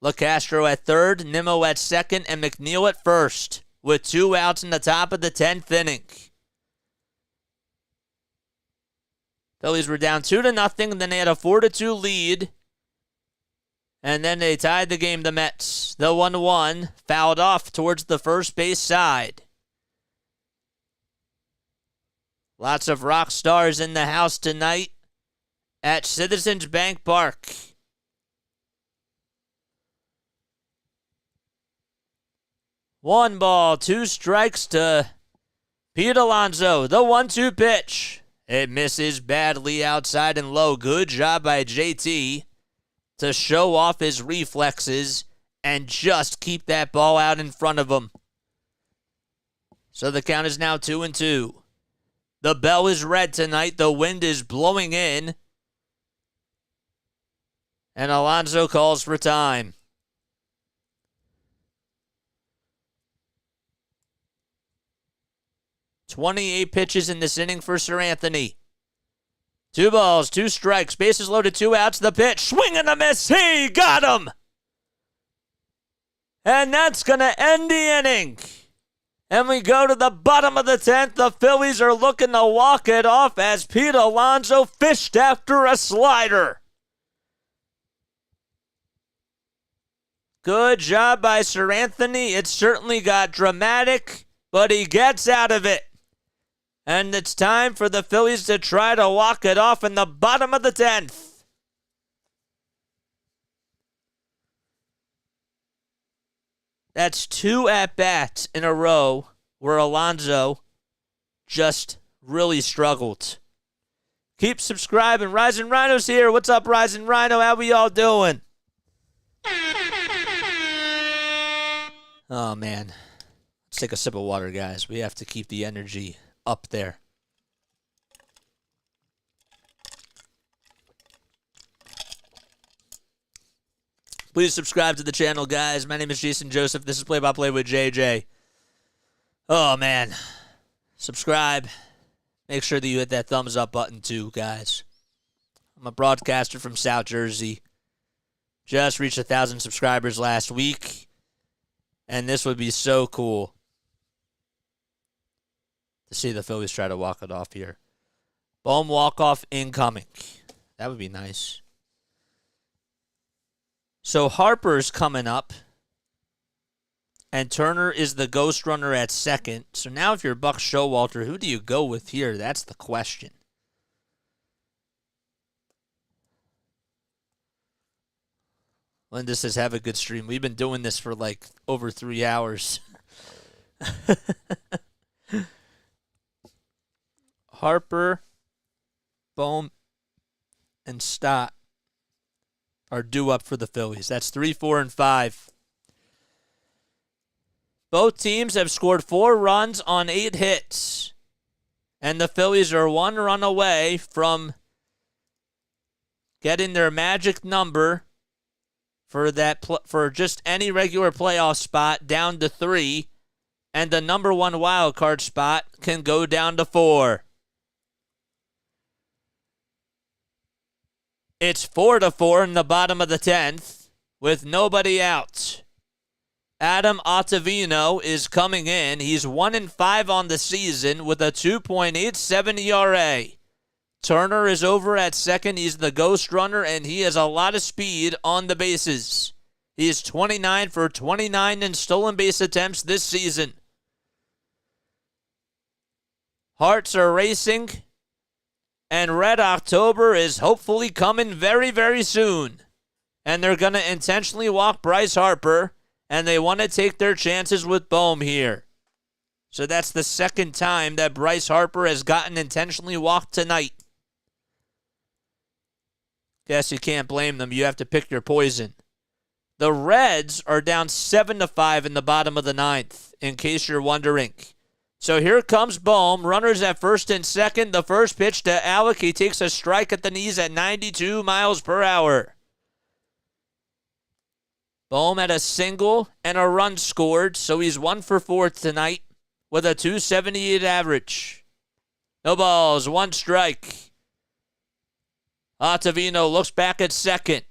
LeCastro at third, Nimmo at second, and McNeil at first, with 2 outs in the top of the 10th inning. Phillies were down 2-0, then they had a 4-2 lead. And then they tied the game, the Mets. The 1-1 fouled off towards the first base side. Lots of rock stars in the house tonight at Citizens Bank Park. One ball, 2 strikes to Pete Alonso. The 1-2 pitch. It misses badly outside and low. Good job by JT to show off his reflexes and just keep that ball out in front of him. So the count is now 2-2. The bell is red tonight. The wind is blowing in. And Alonso calls for time. "28 pitches in this inning for Seranthony. 2 balls, 2 strikes, bases loaded, 2 outs. The pitch, swing and a miss. He got him. And that's going to end the inning. And we go to the bottom of the 10th. The Phillies are looking to walk it off as Pete Alonso fished after a slider. Good job by Seranthony. It certainly got dramatic, but he gets out of it. And it's time for the Phillies to try to walk it off in the bottom of the 10th. That's 2 at-bats in a row where Alonso just really struggled. Keep subscribing. Rising Rhino's here. What's up, Rising Rhino? How we all doing? Oh, man. Let's take a sip of water, guys. We have to keep the energy up there. Please subscribe to the channel, guys. My name is Jason Joseph. This is Play by Play with JJ. Oh, man. Subscribe. Make sure that you hit that thumbs up button, too, guys. I'm a broadcaster from South Jersey. Just reached 1,000 subscribers last week. And this would be so cool to see the Phillies try to walk it off here. Bohm walk-off incoming. That would be nice. So Harper's coming up, and Turner is the ghost runner at second. So now if you're Buck Showalter, who do you go with here? That's the question. Linda says, have a good stream. We've been doing this for like over 3 hours. Harper, Bohm, and Stott are due up for the Phillies. That's 3, 4, and 5. Both teams have scored 4 runs on 8 hits. And the Phillies are 1 run away from getting their magic number for just any regular playoff spot down to 3. And the number 1 wild card spot can go down to 4. It's 4-4 in the bottom of the 10th with nobody out. Adam Ottavino is coming in. He's 1-5 on the season with a 2.87 ERA. Turner is over at second. He's the ghost runner, and he has a lot of speed on the bases. He is 29 for 29 in stolen base attempts this season. Hearts are racing. And Red October is hopefully coming very, very soon. And they're going to intentionally walk Bryce Harper. And they want to take their chances with Bohm here. So that's the second time that Bryce Harper has gotten intentionally walked tonight. Guess you can't blame them. You have to pick your poison. The Reds are down 7-5 in the bottom of the ninth, in case you're wondering. So here comes Bohm. Runners at first and second. The first pitch to Alec. He takes a strike at the knees at 92 miles per hour. Bohm had a single and a run scored, so he's 1 for 4 tonight with a .278 average. No balls, 1 strike. Ottavino looks back at second.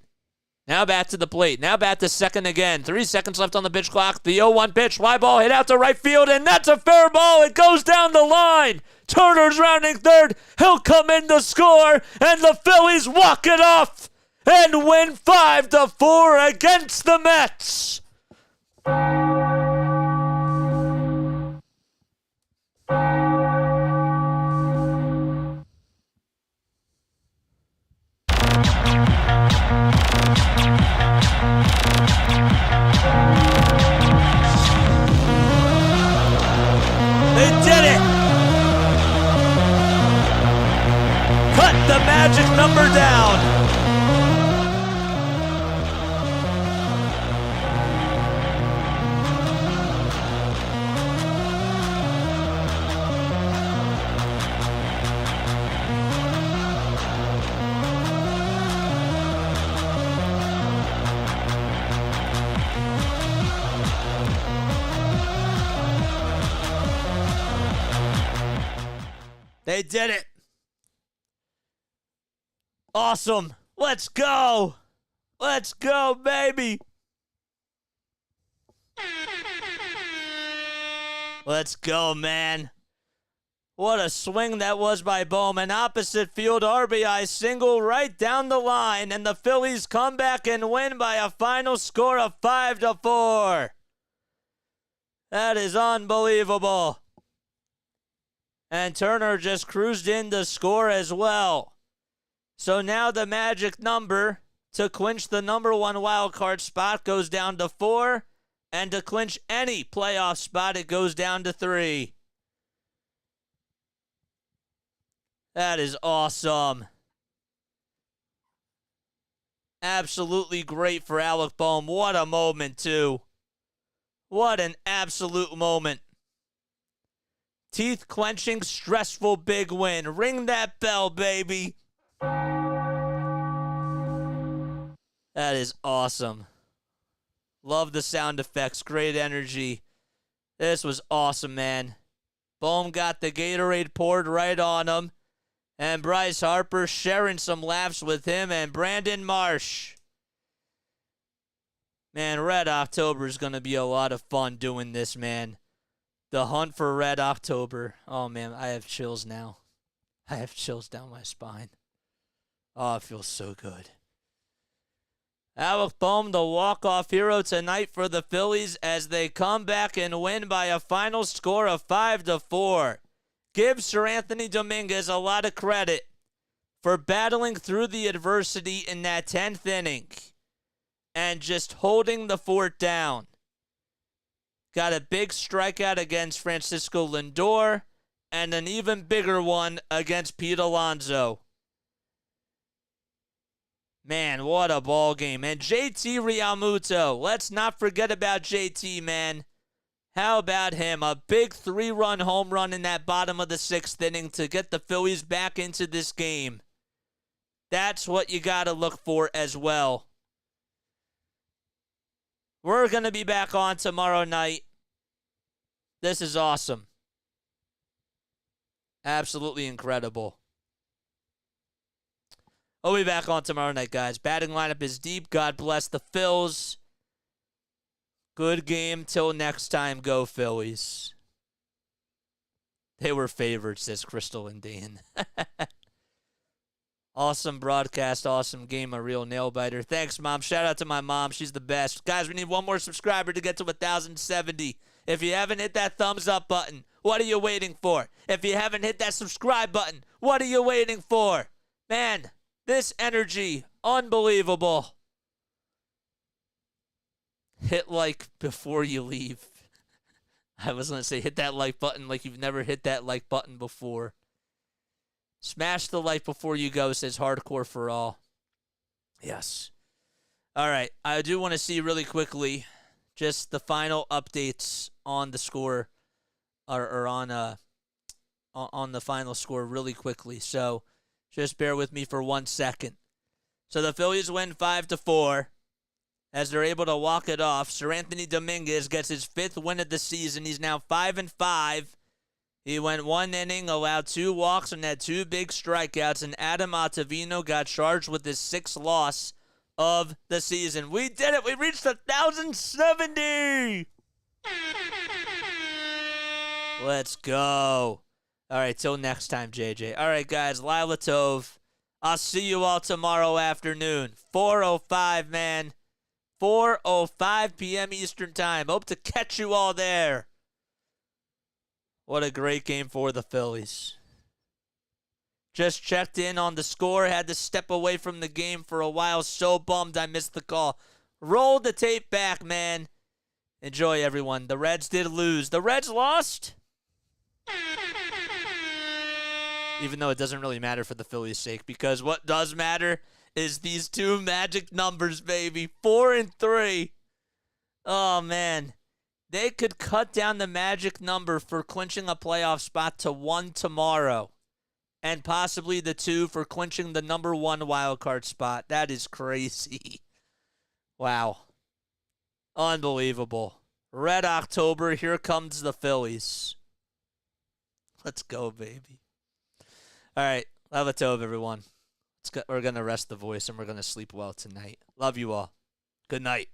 Now back to the plate. Now back to second again. 3 seconds left on the pitch clock. The 0-1 pitch. Fly ball hit out to right field, and that's a fair ball. It goes down the line. Turner's rounding third. He'll come in to score, and the Phillies walk it off and win 5-4 against the Mets. They did it! Cut the magic number down. They did it. Awesome. Let's go. Let's go, baby. Let's go, man. What a swing that was by Bowman. Opposite field RBI single right down the line, and the Phillies come back and win by a final score of 5-4. That is unbelievable. And Turner just cruised in to score as well. So now the magic number to clinch the number 1 wild card spot goes down to 4. And to clinch any playoff spot, it goes down to 3. That is awesome. Absolutely great for Alec Bohm. What a moment, too. What an absolute moment. Teeth-clenching, stressful big win. Ring that bell, baby. That is awesome. Love the sound effects. Great energy. This was awesome, man. Bohm got the Gatorade poured right on him. And Bryce Harper sharing some laughs with him and Brandon Marsh. Man, Red October is going to be a lot of fun doing this, man. The hunt for Red October. Oh, man, I have chills now. I have chills down my spine. Oh, it feels so good. Alec Bohm, the walk-off hero tonight for the Phillies as they come back and win by a final score of 5-4. Give Sir Anthony Dominguez a lot of credit for battling through the adversity in that 10th inning and just holding the fort down. Got a big strikeout against Francisco Lindor and an even bigger one against Pete Alonso. Man, what a ball game. And JT Realmuto, let's not forget about JT, man. How about him? A big 3-run home run in that bottom of the 6th inning to get the Phillies back into this game. That's what you got to look for as well. We're going to be back on tomorrow night. This is awesome. Absolutely incredible. We'll be back on tomorrow night, guys. Batting lineup is deep. God bless the Phils. Good game till next time. Go Phillies. They were favorites, says Crystal and Dan. Awesome broadcast, awesome game, a real nail-biter. Thanks, Mom. Shout out to my mom. She's the best. Guys, we need one more subscriber to get to 1,070. If you haven't hit that thumbs up button, what are you waiting for? If you haven't hit that subscribe button, what are you waiting for? Man, this energy, unbelievable. Hit like before you leave. I was going to say hit that like button like you've never hit that like button before. Smash the like before you go, says Hardcore for All. Yes. All right. I do want to see really quickly just the final updates on the score or on the final score really quickly. So just bear with me for 1 second. So the Phillies win 5-4 as they're able to walk it off. Sir Anthony Dominguez gets his 5th win of the season. He's now 5-5. He went 1 inning, allowed 2 walks, and had 2 big strikeouts. And Adam Ottavino got charged with his 6th loss of the season. We did it. We reached 1,070. Let's go. All right, till next time, JJ. All right, guys, Lila Tov. I'll see you all tomorrow afternoon. 4:05, man. 4:05 p.m. Eastern Time. Hope to catch you all there. What a great game for the Phillies. Just checked in on the score. Had to step away from the game for a while. So bummed I missed the call. Roll the tape back, man. Enjoy, everyone. The Reds did lose. The Reds lost? Even though it doesn't really matter for the Phillies' sake, because what does matter is these 2 magic numbers, baby. 4 and 3. Oh, man. They could cut down the magic number for clinching a playoff spot to 1 tomorrow. And possibly the 2 for clinching the number 1 wildcard spot. That is crazy. Wow. Unbelievable. Red October, here comes the Phillies. Let's go, baby. All right. Love it, Tove, everyone. We're going to rest the voice and we're going to sleep well tonight. Love you all. Good night.